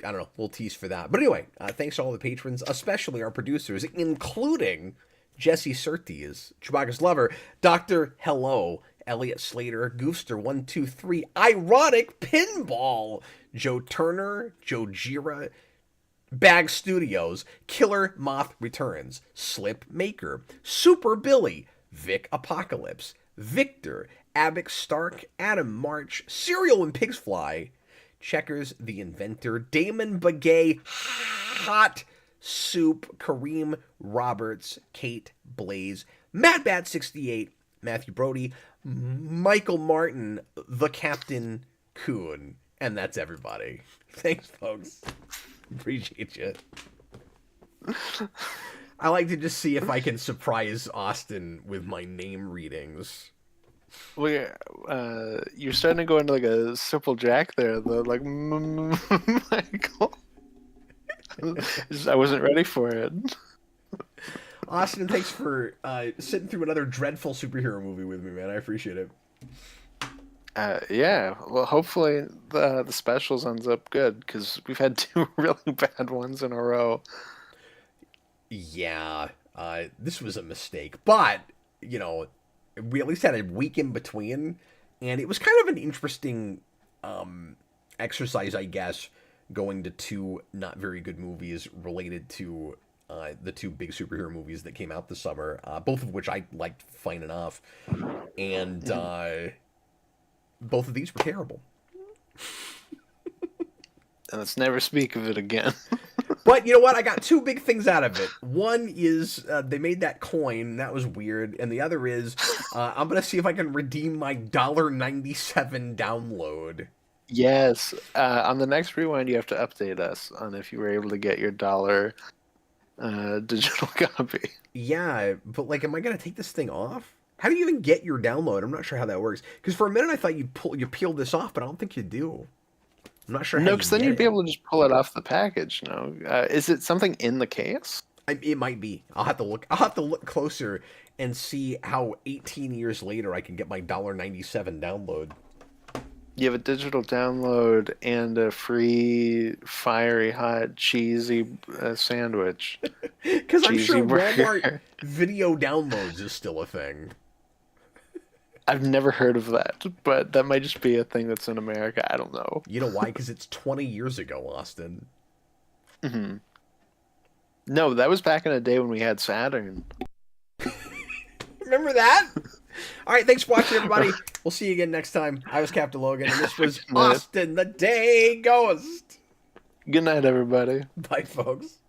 don't know, we'll tease for that. But anyway, thanks to all the patrons, especially our producers, including Jesse Surtees, Chewbacca's Lover, Dr. Hello, Elliot Slater, Goofster123, Ironic Pinball, Joe Turner, Joe Gira, Bag Studios, Killer Moth Returns, Slip Maker, Super Billy, Vic Apocalypse, Victor, Abic Stark, Adam March, Serial and Pigs Fly, Checkers the Inventor, Damon Begay, Hot Soup, Kareem Roberts, Kate Blaze, MadBat68, Matthew Brody, Michael Martin, the Captain Coon, and that's everybody. Thanks, folks. Appreciate you. I like to just see if I can surprise Austin with my name readings. We, you're starting to go into like a simple Jack there, though. Like, Michael. I wasn't ready for it. Austin, thanks for sitting through another dreadful superhero movie with me, man. I appreciate it. Yeah, well, hopefully the specials ends up good because we've had two really bad ones in a row. Yeah, this was a mistake, but we at least had a week in between, and it was kind of an interesting exercise, I guess, going to two not very good movies related to the two big superhero movies that came out this summer, both of which I liked fine enough, and both of these were terrible. And let's never speak of it again. But you know what? I got two big things out of it. One is they made that coin. That was weird. And the other is I'm going to see if I can redeem my $1.97 download. Yes. On the next rewind, you have to update us on if you were able to get your dollar digital copy. Yeah, but like, am I going to take this thing off? How do you even get your download? I'm not sure how that works. Because for a minute I thought you peel this off, but I don't think you do. I'm not sure. No, because then you'd be able to just pull it off the package. No, is it something in the case? It might be. I'll have to look. I'll have to look closer and see how 18 years later I can get my $1.97 download. You have a digital download and a free fiery hot cheesy sandwich. Because I'm sure Walmart video downloads is still a thing. I've never heard of that, but that might just be a thing that's in America. I don't know. You know why? Because it's 20 years ago, Austin. Mm-hmm. No, that was back in the day when we had Saturn. Remember that? All right, thanks for watching, everybody. We'll see you again next time. I was Captain Logan, and this was Austin the Day Ghost. Good night, everybody. Bye, folks.